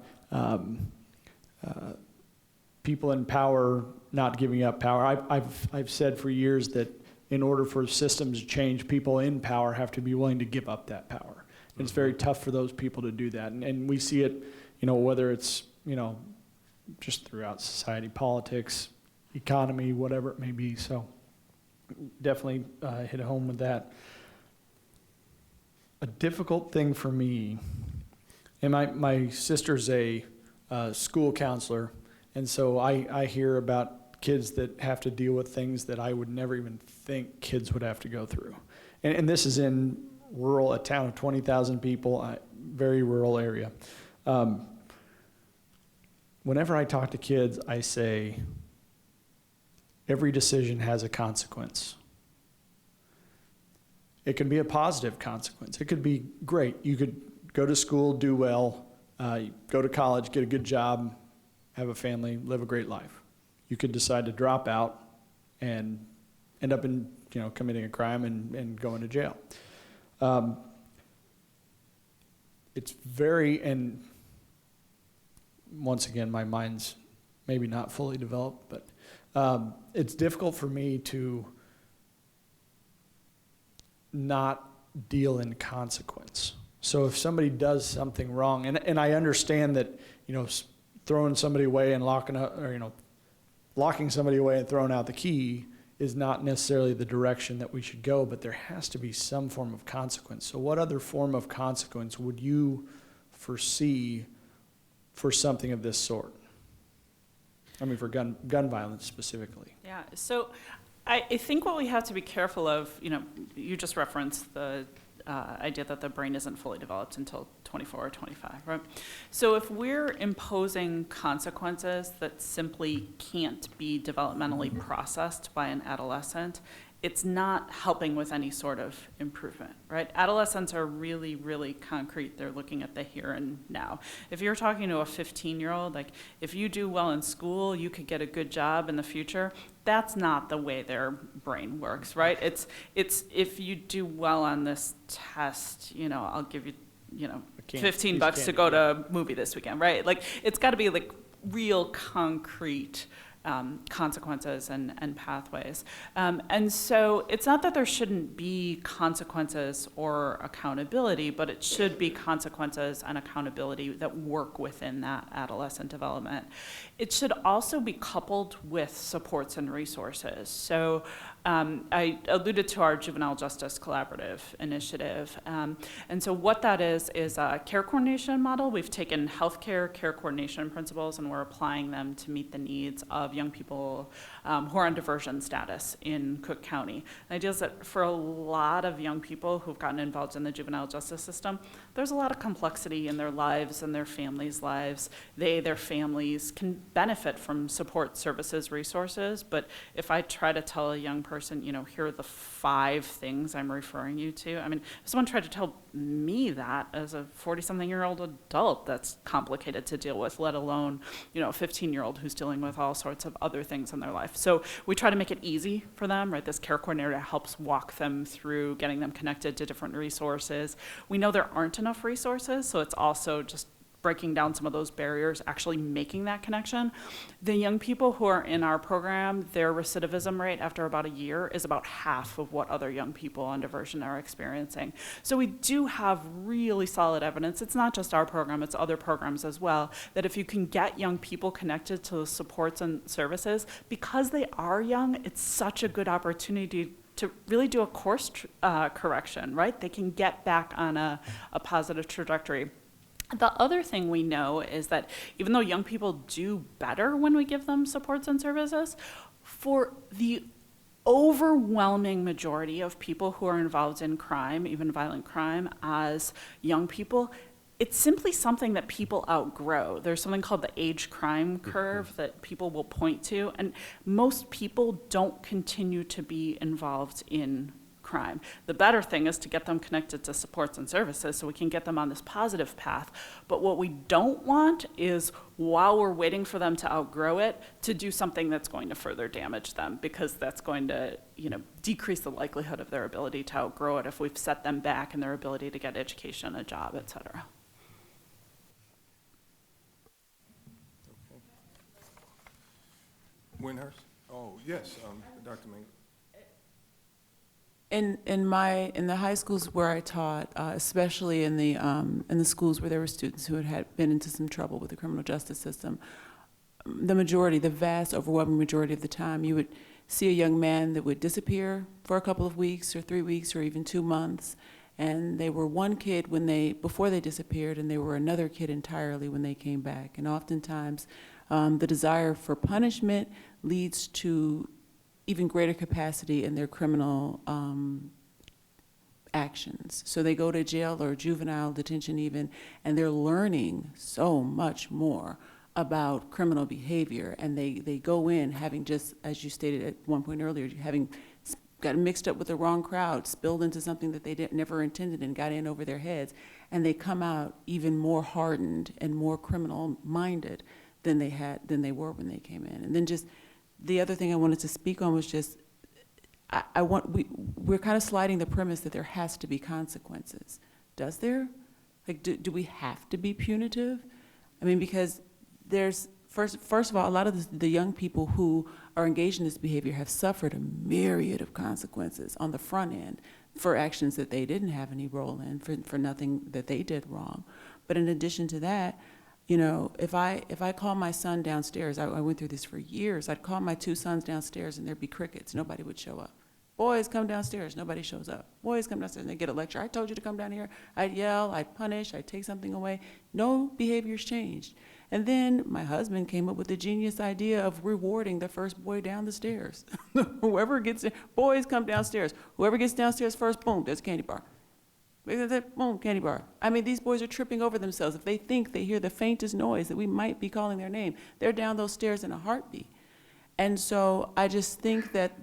Speaker 11: people in power not giving up power, I've said for years that in order for systems to change, people in power have to be willing to give up that power. And it's very tough for those people to do that. And we see it, you know, whether it's, you know, just throughout society, politics, economy, whatever it may be. So definitely hit home with that. A difficult thing for me, and my sister's a school counselor, and so I hear about kids that have to deal with things that I would never even think kids would have to go through. And this is in a town of 20,000 people, very rural area. Whenever I talk to kids, I say, every decision has a consequence. It can be a positive consequence. It could be great. You could go to school, do well, go to college, get a good job, have a family, live a great life. You could decide to drop out and end up in, you know, committing a crime and going to jail. It's very, and once again, my mind's maybe not fully developed, but it's difficult for me to not deal in consequence. So if somebody does something wrong, and I understand that, you know, throwing somebody away and locking somebody away and throwing out the key is not necessarily the direction that we should go, but there has to be some form of consequence. So what other form of consequence would you foresee for something of this sort? I mean, for gun violence specifically.
Speaker 4: Yeah, so I think what we have to be careful of, you know, you just referenced the idea that the brain isn't fully developed until 24 or 25, right? So if we're imposing consequences that simply can't be developmentally processed by an adolescent, it's not helping with any sort of improvement, right? Adolescents are really, really concrete. They're looking at the here and now. If you're talking to a 15-year-old, like, if you do well in school, you could get a good job in the future. That's not the way their brain works, right? It's if you do well on this test, you know, I'll give you, you know, $15 to go to a movie this weekend, right? Like, it's got to be like real concrete consequences and pathways. And so it's not that there shouldn't be consequences or accountability, but it should be consequences and accountability that work within that adolescent development. It should also be coupled with supports and resources. So I alluded to our Juvenile Justice Collaborative initiative. And so what that is a care coordination model. We've taken healthcare care coordination principles and we're applying them to meet the needs of young people who are on diversion status in Cook County. The idea is that for a lot of young people who've gotten involved in the juvenile justice system, there's a lot of complexity in their lives and their families' lives. Their families can benefit from support services resources, but if I try to tell a young person, you know, here are the 5 things I'm referring you to. I mean, if someone tried to tell me that as a 40-something-year-old adult, that's complicated to deal with, let alone, you know, a 15-year-old who's dealing with all sorts of other things in their life. So we try to make it easy for them, right? This care coordinator helps walk them through getting them connected to different resources. We know there aren't enough resources, so it's also just breaking down some of those barriers, actually making that connection. The young people who are in our program, their recidivism rate after about a year is about half of what other young people on diversion are experiencing. So we do have really solid evidence. It's not just our program, it's other programs as well, that if you can get young people connected to the supports and services, because they are young, it's such a good opportunity to really do a course correction, right? They can get back on a positive trajectory. The other thing we know is that even though young people do better when we give them supports and services, for the overwhelming majority of people who are involved in crime, even violent crime, as young people, it's simply something that people outgrow. There's something called the age crime curve that people will point to, and most people don't continue to be involved in crime. The better thing is to get them connected to supports and services so we can get them on this positive path. But what we don't want is, while we're waiting for them to outgrow it, to do something that's going to further damage them, because that's going to, you know, decrease the likelihood of their ability to outgrow it if we've set them back in their ability to get education, a job, et cetera.
Speaker 1: Windhurst? Oh, yes, Dr. Ming.
Speaker 6: In the high schools where I taught, especially in the schools where there were students who had been into some trouble with the criminal justice system, the vast overwhelming majority of the time, you would see a young man that would disappear for a couple of weeks or 3 weeks or even 2 months, and they were one kid before they disappeared, and they were another kid entirely when they came back. And oftentimes, the desire for punishment leads to even greater capacity in their criminal actions. So they go to jail or juvenile detention even, and they're learning so much more about criminal behavior, and they go in having, just as you stated at one point earlier, having gotten mixed up with the wrong crowd, spilled into something that they never intended and got in over their heads, and they come out even more hardened and more criminal-minded than they were when they came in. And then just the other thing I wanted to speak on was just, we're kind of sliding the premise that there has to be consequences. Does there? Like, do we have to be punitive? I mean, because there's, first of all, a lot of the young people who are engaged in this behavior have suffered a myriad of consequences on the front end for actions that they didn't have any role in, for nothing that they did wrong. But in addition to that, you know, if I call my son downstairs, I went through this for years, I'd call my 2 sons downstairs and there'd be crickets, nobody would show up. Boys, come downstairs, nobody shows up. Boys, come downstairs, and they get a lecture. I told you to come down here. I'd yell, I'd punish, I'd take something away. No behaviors changed. And then my husband came up with the genius idea of rewarding the first boy down the stairs. Whoever gets there, boys, come downstairs. Whoever gets downstairs first, boom, there's a candy bar. Boom, candy bar. I mean, these boys are tripping over themselves. If they think they hear the faintest noise that we might be calling their name, they're down those stairs in a heartbeat. And so I just think that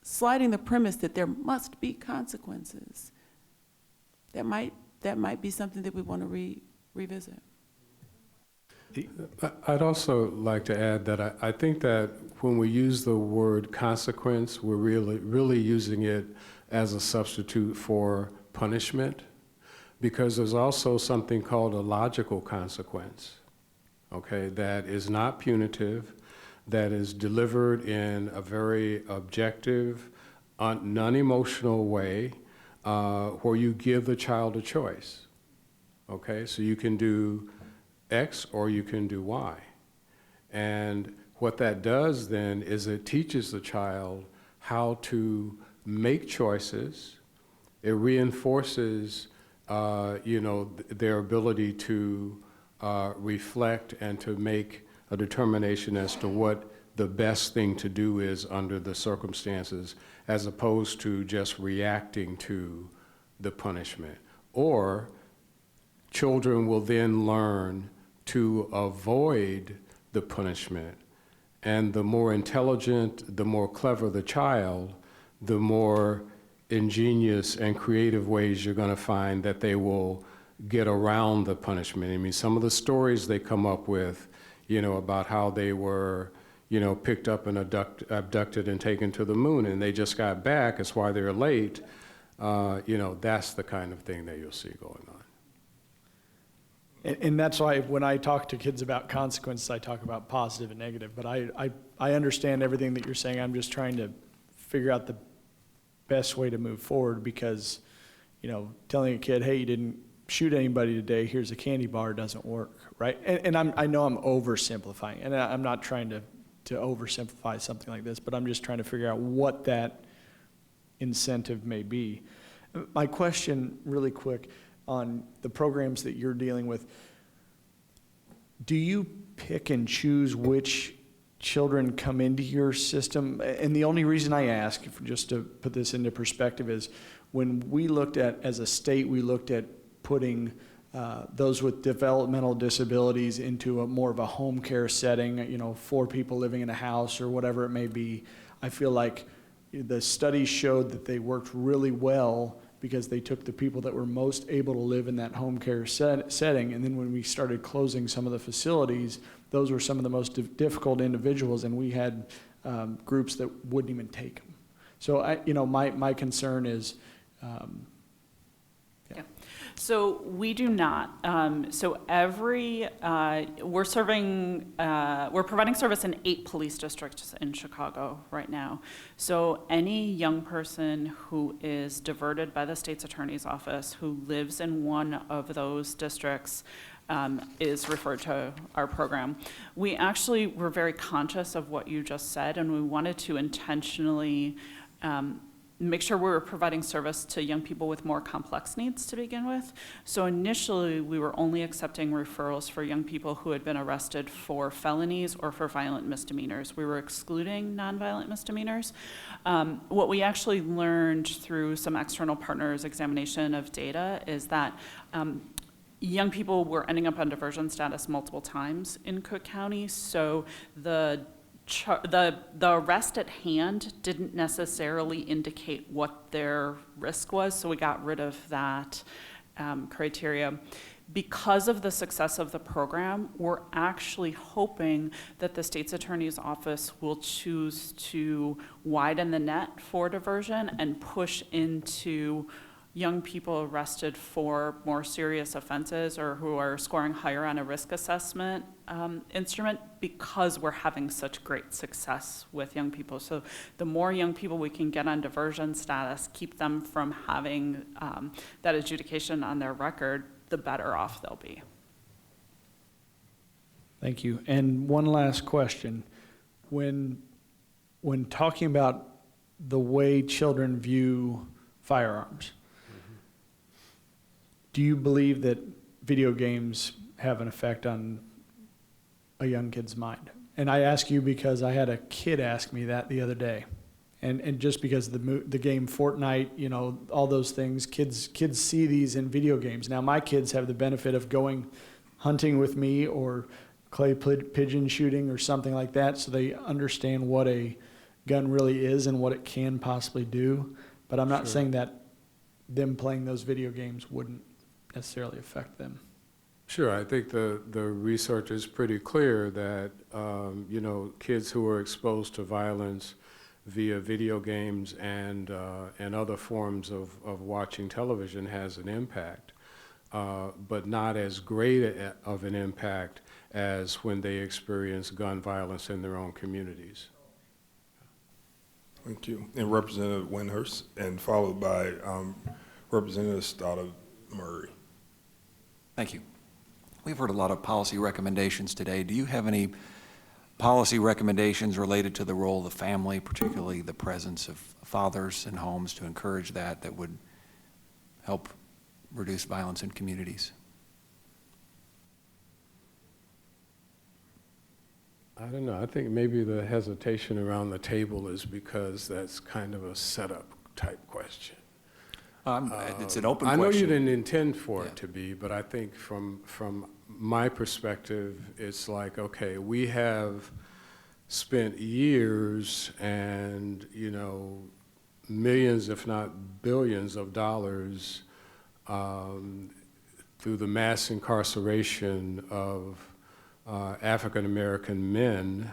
Speaker 6: sliding the premise that there must be consequences. That might be something that we want to revisit.
Speaker 13: I'd also like to add that I think that when we use the word consequence, we're really using it as a substitute for punishment, because there's also something called a logical consequence, okay, that is not punitive, that is delivered in a very objective, non-emotional way, where you give the child a choice, okay? So you can do X or you can do Y. And what that does then is it teaches the child how to make choices. It reinforces, their ability to reflect and to make a determination as to what the best thing to do is under the circumstances, as opposed to just reacting to the punishment. Or children will then learn to avoid the punishment. And the more intelligent, the more clever the child, the more ingenious and creative ways you're going to find that they will get around the punishment. I mean, some of the stories they come up with, about how they were, picked up and abducted and taken to the moon, and they just got back, that's why they're late. That's the kind of thing that you'll see going on.
Speaker 11: And that's why when I talk to kids about consequences, I talk about positive and negative. But I understand everything that you're saying. I'm just trying to figure out the best way to move forward, because, telling a kid, hey, you didn't shoot anybody today, here's a candy bar, doesn't work, right? And I know I'm oversimplifying, and I'm not trying to oversimplify something like this, but I'm just trying to figure out what that incentive may be. My question, really quick, on the programs that you're dealing with, do you pick and choose which children come into your system? And the only reason I ask, just to put this into perspective, is when we looked at, as a state, we looked at putting those with developmental disabilities into a more of a home care setting, 4 people living in a house or whatever it may be. I feel like the studies showed that they worked really well because they took the people that were most able to live in that home care setting. And then when we started closing some of the facilities, those were some of the most difficult individuals, and we had groups that wouldn't even take them. So my concern is,
Speaker 4: So we do not. So we're providing service in 8 police districts in Chicago right now. So any young person who is diverted by the state's attorney's office who lives in one of those districts is referred to our program. We actually were very conscious of what you just said, and we wanted to intentionally make sure we were providing service to young people with more complex needs to begin with. So initially, we were only accepting referrals for young people who had been arrested for felonies or for violent misdemeanors. We were excluding nonviolent misdemeanors. What we actually learned through some external partners' examination of data is that young people were ending up on diversion status multiple times in Cook County, so the arrest at hand didn't necessarily indicate what their risk was, so we got rid of that criteria. Because of the success of the program, we're actually hoping that the state's attorney's office will choose to widen the net for diversion and push into young people arrested for more serious offenses or who are scoring higher on a risk assessment instrument, because we're having such great success with young people. So the more young people we can get on diversion status, keep them from having that adjudication on their record, the better off they'll be.
Speaker 11: Thank you. And one last question. When talking about the way children view firearms, do you believe that video games have an effect on a young kid's mind? And I ask you because I had a kid ask me that the other day. And just because the game Fortnite, all those things, kids see these in video games. Now, my kids have the benefit of going hunting with me or clay pigeon shooting or something like that, so they understand what a gun really is and what it can possibly do. But I'm not saying that them playing those video games wouldn't necessarily affect them.
Speaker 13: Sure, I think the research is pretty clear that, kids who are exposed to violence via video games and other forms of watching television has an impact, but not as great of an impact as when they experience gun violence in their own communities.
Speaker 1: Thank you. And Representative Windhurst, and followed by Representative Stava Murray.
Speaker 14: Thank you. We've heard a lot of policy recommendations today. Do you have any policy recommendations related to the role of the family, particularly the presence of fathers in homes, to encourage that would help reduce violence in communities?
Speaker 13: I don't know. I think maybe the hesitation around the table is because that's kind of a setup type question.
Speaker 14: It's an open question.
Speaker 13: I know you didn't intend for it to be, but I think from my perspective, it's like, okay, we have spent years and, millions, if not billions of dollars through the mass incarceration of African American men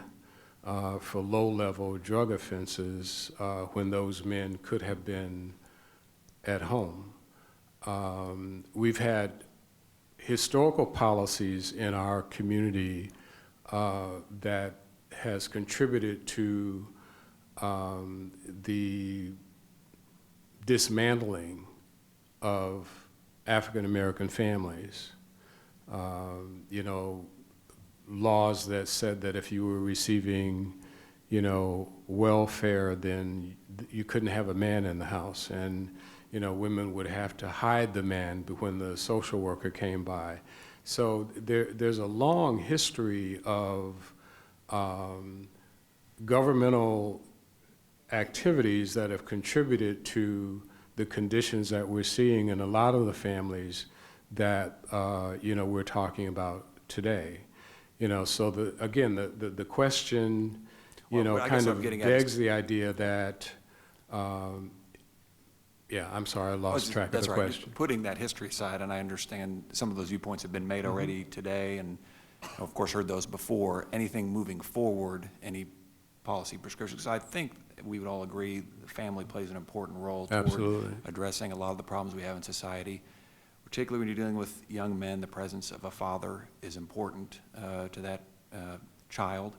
Speaker 13: for low-level drug offenses when those men could have been at home. We've had historical policies in our community that has contributed to the dismantling of African American families. Laws that said that if you were receiving, welfare, then you couldn't have a man in the house, and women would have to hide the man when the social worker came by. So there's a long history of governmental activities that have contributed to the conditions that we're seeing in a lot of the families that we're talking about today. So the question, kind of begs the idea that, I'm sorry, I lost track of the question.
Speaker 14: Just putting that history aside, and I understand some of those viewpoints have been made already today, and of course heard those before. Anything moving forward, any policy prescriptions? I think we would all agree the family plays an important role toward addressing a lot of the problems we have in society. Particularly when you're dealing with young men, the presence of a father is important to that child.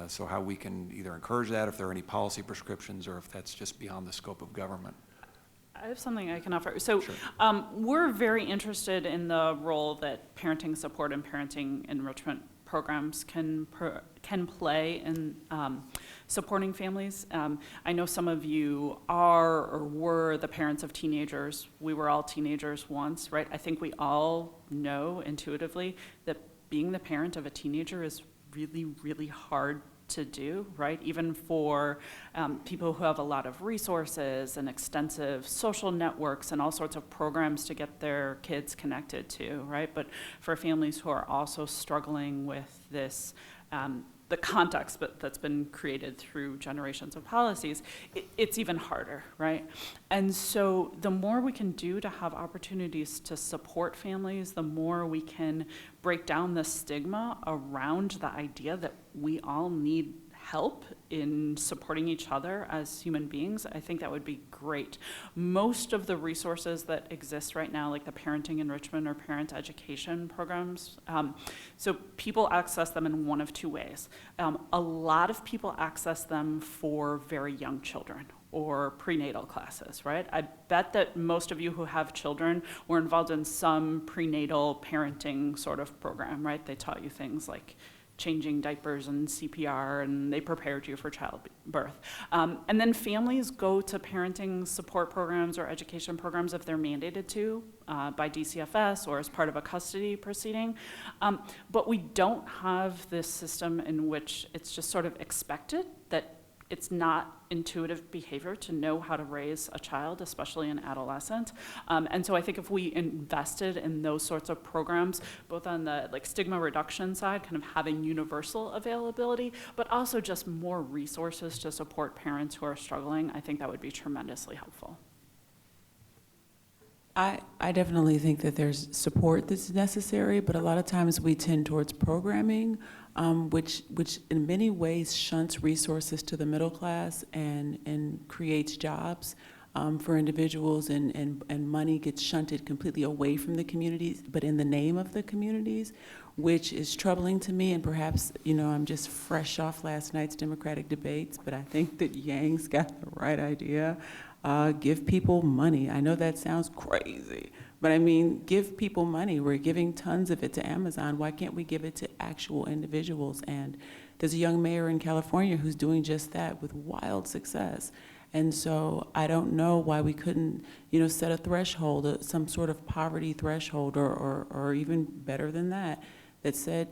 Speaker 14: So how we can either encourage that, if there are any policy prescriptions, or if that's just beyond the scope of government.
Speaker 4: I have something I can offer. So we're very interested in the role that parenting support and parenting enrichment programs can play in supporting families. I know some of you are or were the parents of teenagers. We were all teenagers once, right? I think we all know intuitively that being the parent of a teenager is really, really hard to do, right? Even for people who have a lot of resources and extensive social networks and all sorts of programs to get their kids connected to, right? But for families who are also struggling with this, the context that's been created through generations of policies, it's even harder, right? And so the more we can do to have opportunities to support families, the more we can break down the stigma around the idea that we all need help in supporting each other as human beings. I think that would be great. Most of the resources that exist right now, like the parenting enrichment or parent education programs, so people access them in one of two ways. A lot of people access them for very young children or prenatal classes, right? I bet that most of you who have children were involved in some prenatal parenting sort of program, right? They taught you things like changing diapers and CPR, and they prepared you for childbirth. And then families go to parenting support programs or education programs if they're mandated to by DCFS or as part of a custody proceeding. But we don't have this system in which it's just sort of expected that it's not intuitive behavior to know how to raise a child, especially an adolescent. And so I think if we invested in those sorts of programs, both on the stigma reduction side, kind of having universal availability, but also just more resources to support parents who are struggling, I think that would be tremendously helpful.
Speaker 6: I definitely think that there's support that's necessary, but a lot of times we tend towards programming, which in many ways shunts resources to the middle class and creates jobs for individuals, and money gets shunted completely away from the communities, but in the name of the communities, which is troubling to me. And perhaps, I'm just fresh off last night's Democratic debates, but I think that Yang's got the right idea. Give people money. I know that sounds crazy, but I mean, give people money. We're giving tons of it to Amazon. Why can't we give it to actual individuals? And there's a young mayor in California who's doing just that with wild success. And so I don't know why we couldn't, set a threshold, some sort of poverty threshold, or even better than that, that said,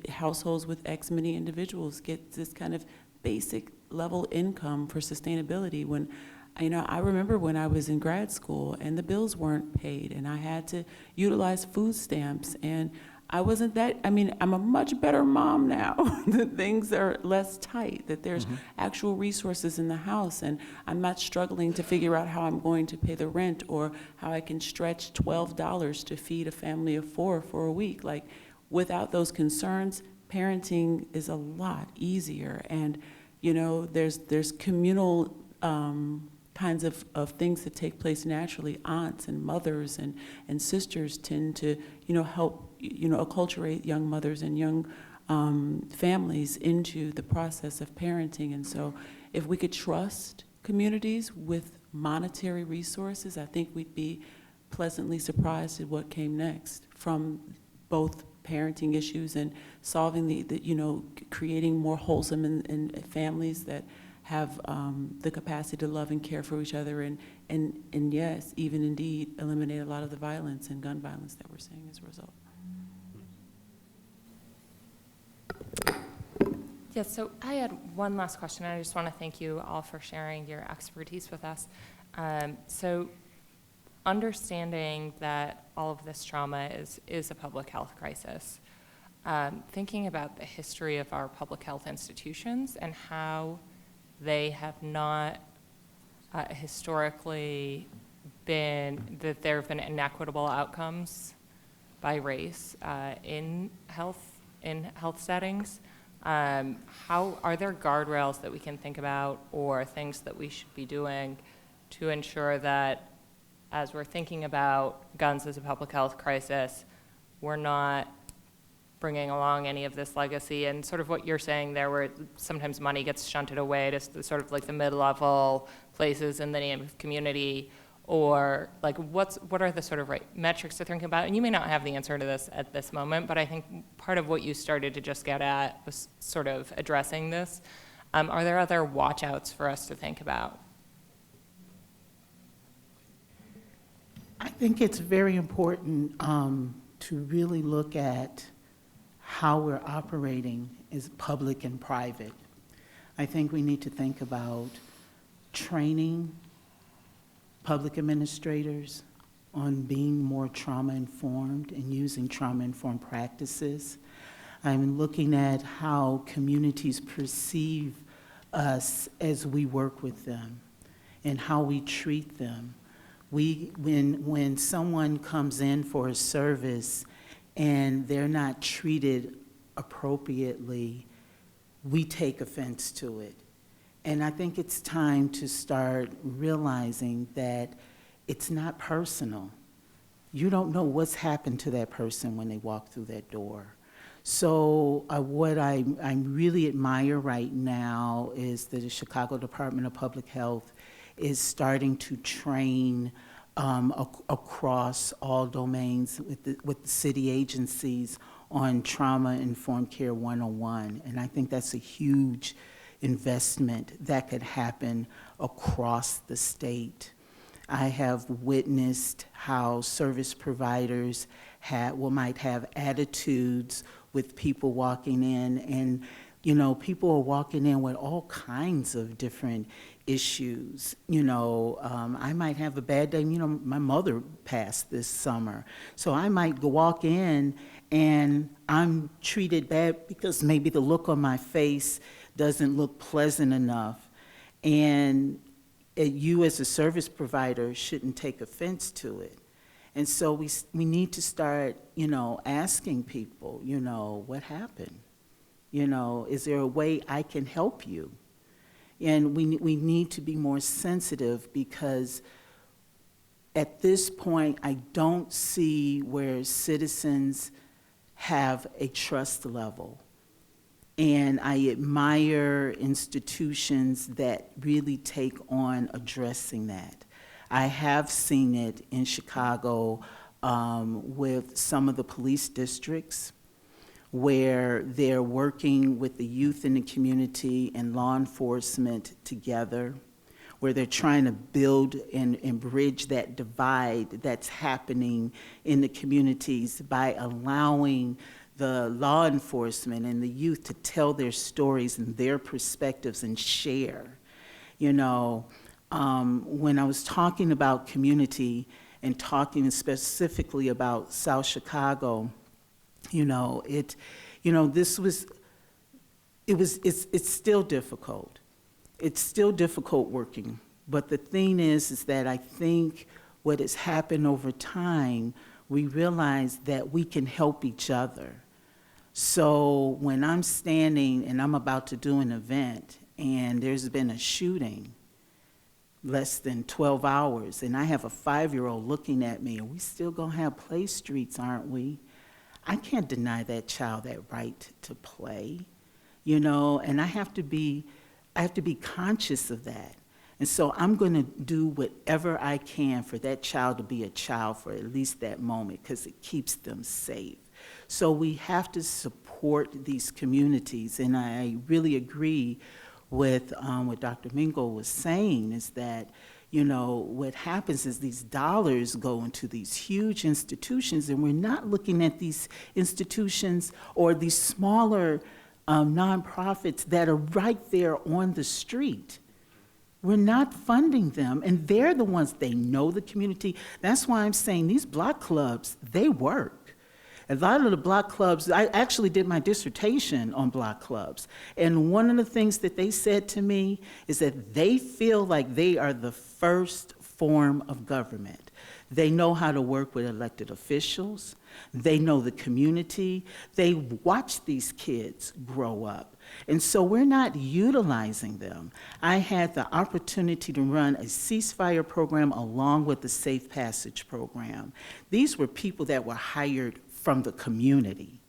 Speaker 6: households with X many individuals get this kind of basic level income for sustainability. When I remember when I was in grad school and the bills weren't paid and I had to utilize food stamps, and I'm a much better mom now. That things are less tight, that there's actual resources in the house, and I'm not struggling to figure out how I'm going to pay the rent or how I can stretch $12 to feed a family of 4 for a week. Without those concerns, parenting is a lot easier. And there's communal kinds of things that take place naturally. Aunts and mothers and sisters tend to, help, acculturate young mothers and young families into the process of parenting. And so if we could trust communities with monetary resources, I think we'd be pleasantly surprised at what came next from both parenting issues and solving creating more wholesome and families that have the capacity to love and care for each other, and yes, even indeed eliminate a lot of the violence and gun violence that we're seeing as a result.
Speaker 5: Yes, so I had one last question. I just want to thank you all for sharing your expertise with us. So understanding that all of this trauma is a public health crisis, thinking about the history of our public health institutions and how they have not historically that there have been inequitable outcomes by race in health settings. How are there guardrails that we can think about or things that we should be doing to ensure that as we're thinking about guns as a public health crisis, we're not bringing along any of this legacy and sort of what you're saying there, where sometimes money gets shunted away to sort of the mid-level places in the name of community, or what are the sort of right metrics to think about? And you may not have the answer to this at this moment, but I think part of what you started to just get at was sort of addressing this. Are there other watch-outs for us to think about?
Speaker 16: I think it's very important to really look at how we're operating as public and private. I think we need to think about training public administrators on being more trauma-informed and using trauma-informed practices. I'm looking at how communities perceive us as we work with them and how we treat them. When someone comes in for a service and they're not treated appropriately, we take offense to it. And I think it's time to start realizing that it's not personal. You don't know what's happened to that person when they walk through that door. So what I really admire right now is that the Chicago Department of Public Health is starting to train across all domains with the city agencies on Trauma-Informed Care 101. And I think that's a huge investment that could happen across the state. I have witnessed how service providers might have attitudes with people walking in, and You know, people are walking in with all kinds of different issues. You know, I might have a bad day. You know, my mother passed this summer. So I might walk in and I'm treated bad because maybe the look on my face doesn't look pleasant enough. And you as a service provider shouldn't take offense to it. And so we need to start, you know, asking people, you know, what happened? You know, is there a way I can help you? And we need to be more sensitive, because at this point, I don't see where citizens have a trust level. And I admire institutions that really take on addressing that. I have seen it in Chicago with some of the police districts, where they're working with the youth in the community and law enforcement together, where they're trying to build and bridge that divide that's happening in the communities by allowing the law enforcement and the youth to tell their stories and their perspectives and share. You know, when I was talking about community and talking specifically about South Chicago, it's still difficult. It's still difficult working. But the thing is that I think what has happened over time, we realize that we can help each other. So when I'm standing and I'm about to do an event and there's been a shooting less than 12 hours, and I have a 5-year-old looking at me, and we still gonna have play streets, aren't we? I can't deny that child that right to play, and I have to be conscious of that. And so I'm going to do whatever I can for that child to be a child for at least that moment, because it keeps them safe. So we have to support these communities, and I really agree with what Dr. Mingo was saying, is that what happens is these dollars go into these huge institutions, and we're not looking at these institutions or these smaller nonprofits that are right there on the street. We're not funding them, and they're the ones, they know the community. That's why I'm saying these block clubs, they work. A lot of the block clubs, I actually did my dissertation on block clubs, and one of the things that they said to me is that they feel like they are the first form of government. They know how to work with elected officials. They know the community. They watch these kids grow up. And so we're not utilizing them. I had the opportunity to run a ceasefire program along with the Safe Passage program. These were people that were hired from the community,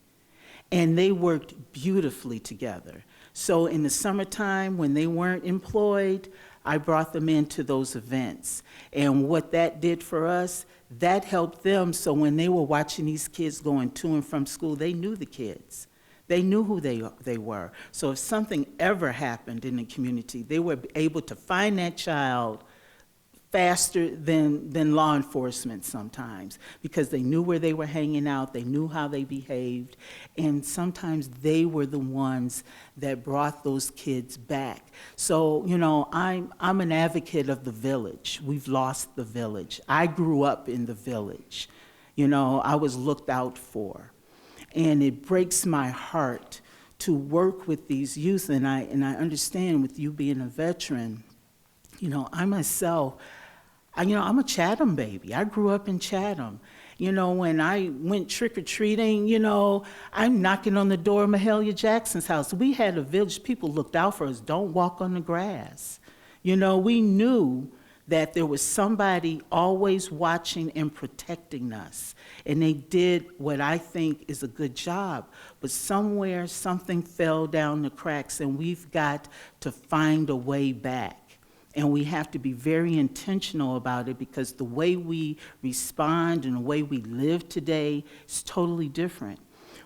Speaker 16: and they worked beautifully together. So in the summertime, when they weren't employed, I brought them into those events. And what that did for us, that helped them, so when they were watching these kids going to and from school, they knew the kids. They knew who they were. So if something ever happened in the community, they were able to find that child faster than law enforcement sometimes, because they knew where they were hanging out, they knew how they behaved, and sometimes they were the ones that brought those kids back. So, I'm an advocate of the village. We've lost the village. I grew up in the village. I was looked out for. And it breaks my heart to work with these youth, and I understand, with you being a veteran, I myself, I'm a Chatham baby. I grew up in Chatham. When I went trick-or-treating, I'm knocking on the door of Mahalia Jackson's house. We had a village, people looked out for us, don't walk on the grass. We knew that there was somebody always watching and protecting us. And they did what I think is a good job. But somewhere, something fell down the cracks, and we've got to find a way back. And we have to be very intentional about it, because the way we respond and the way we live today is totally different.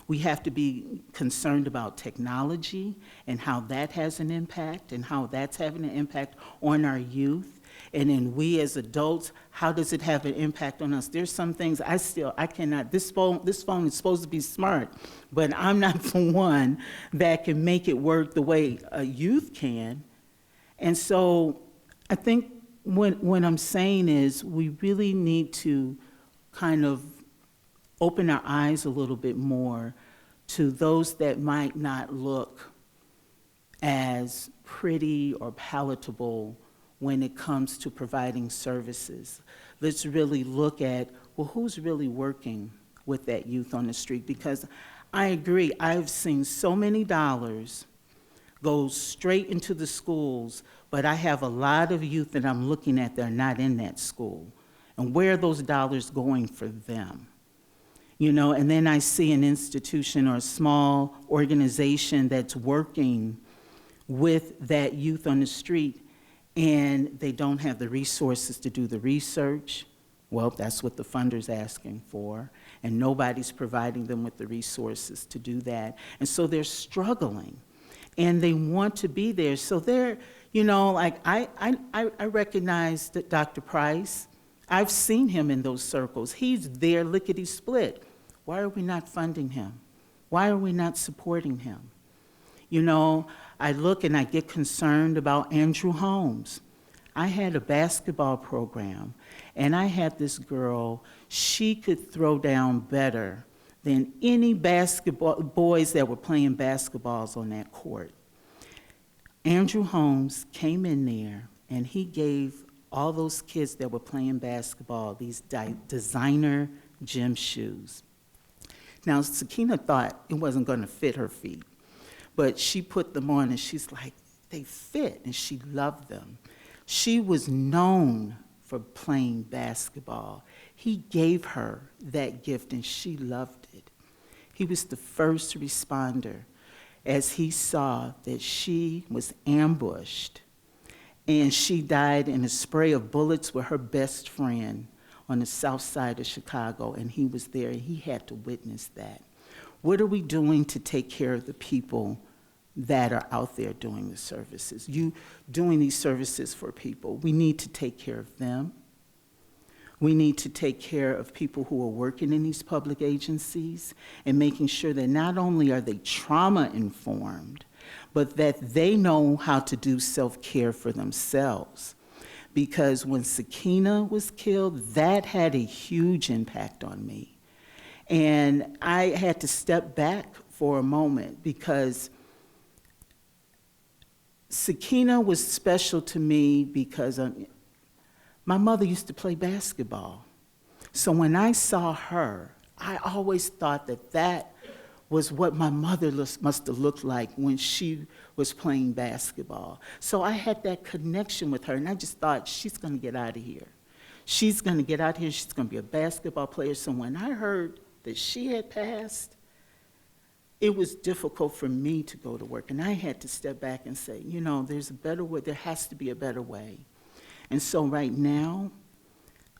Speaker 16: We have to be concerned about technology and how that has an impact and how that's having an impact on our youth. And then we as adults, how does it have an impact on us? There's some things I cannot, this phone is supposed to be smart, but I'm not the one that can make it work the way a youth can. And so I think what I'm saying is we really need to kind of open our eyes a little bit more to those that might not look as pretty or palatable when it comes to providing services. Let's really look at, well, who's really working with that youth on the street? Because I agree, I've seen so many dollars go straight into the schools, but I have a lot of youth that I'm looking at that are not in that school. And where are those dollars going for them? You know, and then I see an institution or a small organization that's working with that youth on the street, and they don't have the resources to do the research. Well, that's what the funder's asking for, and nobody's providing them with the resources to do that. And so they're struggling, and they want to be there. So they're, you know, like I recognize that Dr. Price. I've seen him in those circles. He's there lickety-split. Why are we not funding him? Why are we not supporting him? You know, I look and I get concerned about Andrew Holmes. I had a basketball program, and I had this girl, she could throw down better than any basketball boys that were playing basketballs on that court. Andrew Holmes came in there, and he gave all those kids that were playing basketball these designer gym shoes. Now, Sakina thought it wasn't going to fit her feet, but she put them on, and she's like, they fit, and she loved them. She was known for playing basketball. He gave her that gift, and she loved it. He was the first responder as he saw that she was ambushed, and she died in a spray of bullets with her best friend on the south side of Chicago, and he was there, and he had to witness that. What are we doing to take care of the people that are out there doing the services? You doing these services for people, we need to take care of them. We need to take care of people who are working in these public agencies and making sure that not only are they trauma-informed, but that they know how to do self-care for themselves. Because when Sakina was killed, that had a huge impact on me. And I had to step back for a moment because Sakina was special to me because my mother used to play basketball. So when I saw her, I always thought that that was what my mother must have looked like when she was playing basketball. So I had that connection with her, and I just thought, she's going to get out of here. She's going to get out here, she's going to be a basketball player. So when I heard that she had passed, it was difficult for me to go to work, and I had to step back and say, you know, there's a better way, there has to be a better way. And so right now,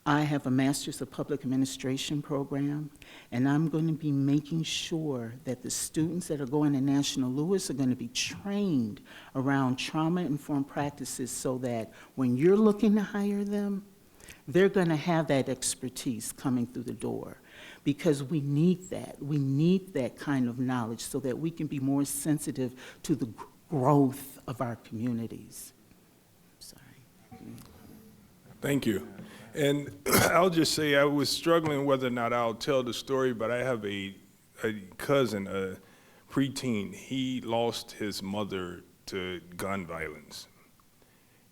Speaker 16: I have a Master's of Public Administration program, and I'm going to be making sure that the students that are going to National Louis are going to be trained around trauma-informed practices so that when you're looking to hire them, they're going to have that expertise coming through the door. Because we need that. We need that kind of knowledge so that we can be more sensitive to the growth of our communities. Sorry.
Speaker 1: Thank you. And I'll just say I was struggling whether or not I'll tell the story, but I have a cousin, a preteen. He lost his mother to gun violence.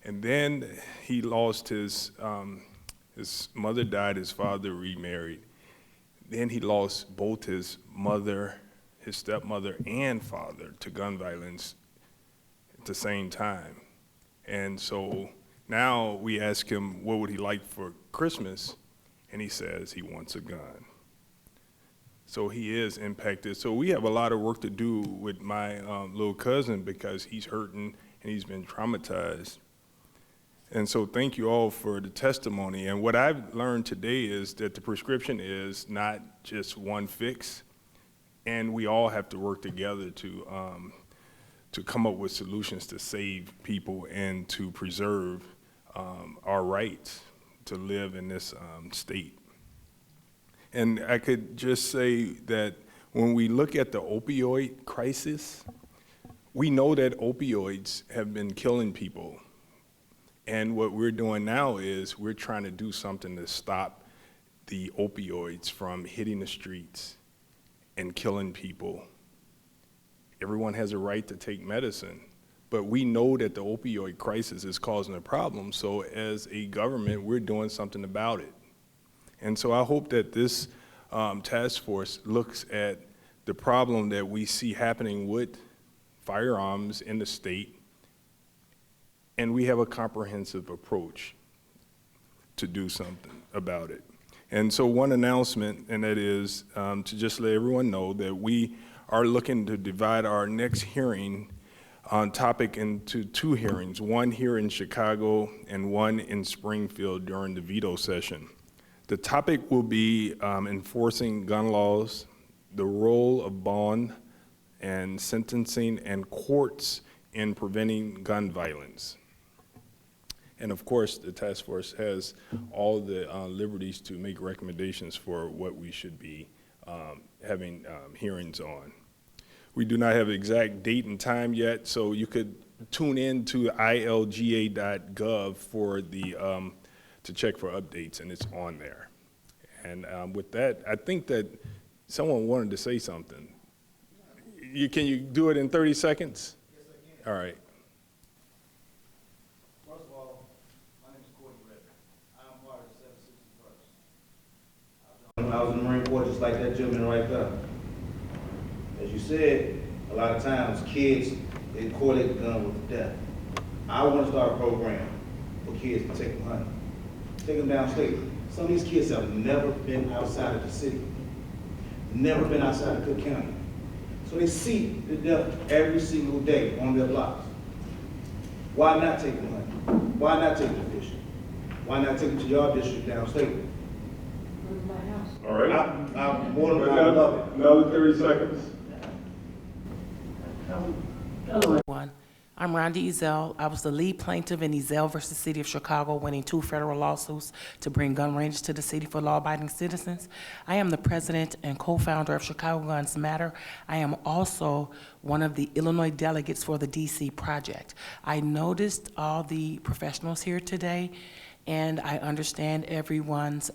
Speaker 1: And then he lost his mother died, his father remarried. Then he lost both his mother, his stepmother, and father to gun violence at the same time. And so now we ask him what would he like for Christmas, and he says he wants a gun. So he is impacted. So we have a lot of work to do with my little cousin because he's hurting and he's been traumatized. And so thank you all for the testimony. And what I've learned today is that the prescription is not just one fix, and we all have to work together to come up with solutions to save people and to preserve our rights to live in this state. And I could just say that when we look at the opioid crisis, we know that opioids have been killing people. And what we're doing now is we're trying to do something to stop the opioids from hitting the streets and killing people. Everyone has a right to take medicine, but we know that the opioid crisis is causing a problem, so as a government, we're doing something about it. And so I hope that this task force looks at the problem that we see happening with firearms in the state, and we have a comprehensive approach to do something about it. And so one announcement, and that is to just let everyone know that we are looking to divide our next hearing on topic into 2 hearings, one here in Chicago and one in Springfield during the veto session. The topic will be enforcing gun laws, the role of bond and sentencing and courts in preventing gun violence. And of course, the task force has all the liberties to make recommendations for what we should be having hearings on. We do not have an exact date and time yet, so you could tune in to ilga.gov for the, to check for updates, and it's on there. And with that, I think that someone wanted to say something. Can you do it in 30 seconds? Yes, I can. All right.
Speaker 15: First of all, my name is Courtney Reddick. I'm part of the 761st. I was in the Marine Corps just like that gentleman right there. As you said, a lot of times kids, they correlate the gun with death. I want to start a program for kids to take them hunting. Take them downstate. Some of these kids have never been outside of the city, never been outside of Cook County. So they see the death every single day on their blocks. Why not take them hunting? Why not take them fishing? Why not take them to your district downstate?
Speaker 1: All right.
Speaker 15: I'm more than I love it.
Speaker 1: Another 30 seconds.
Speaker 17: Hello, everyone. I'm Rhonda Ezell. I was the lead plaintiff in Ezell versus City of Chicago, winning 2 federal lawsuits to bring gun ranges to the city for law-abiding citizens. I am the president and co-founder of Chicago Guns Matter. I am also one of the Illinois delegates for the DC project. I noticed all the professionals here today, and I understand everyone's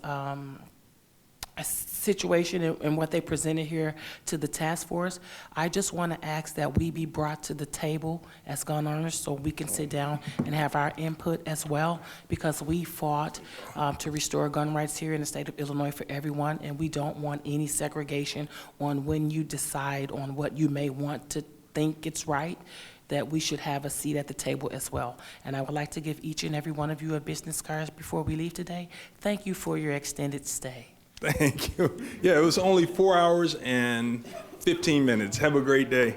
Speaker 17: situation and what they presented here to the task force. I just want to ask that we be brought to the table as gun owners so we can sit down and have our input as well, because we fought to restore gun rights here in the state of Illinois for everyone, and we don't want any segregation on when you decide on what you may want to think it's right, that we should have a seat at the table as well. And I would like to give each and every one of you a business card before we leave today. Thank you for your extended stay.
Speaker 1: Thank you. Yeah, it was only 4 hours and 15 minutes. Have a great day.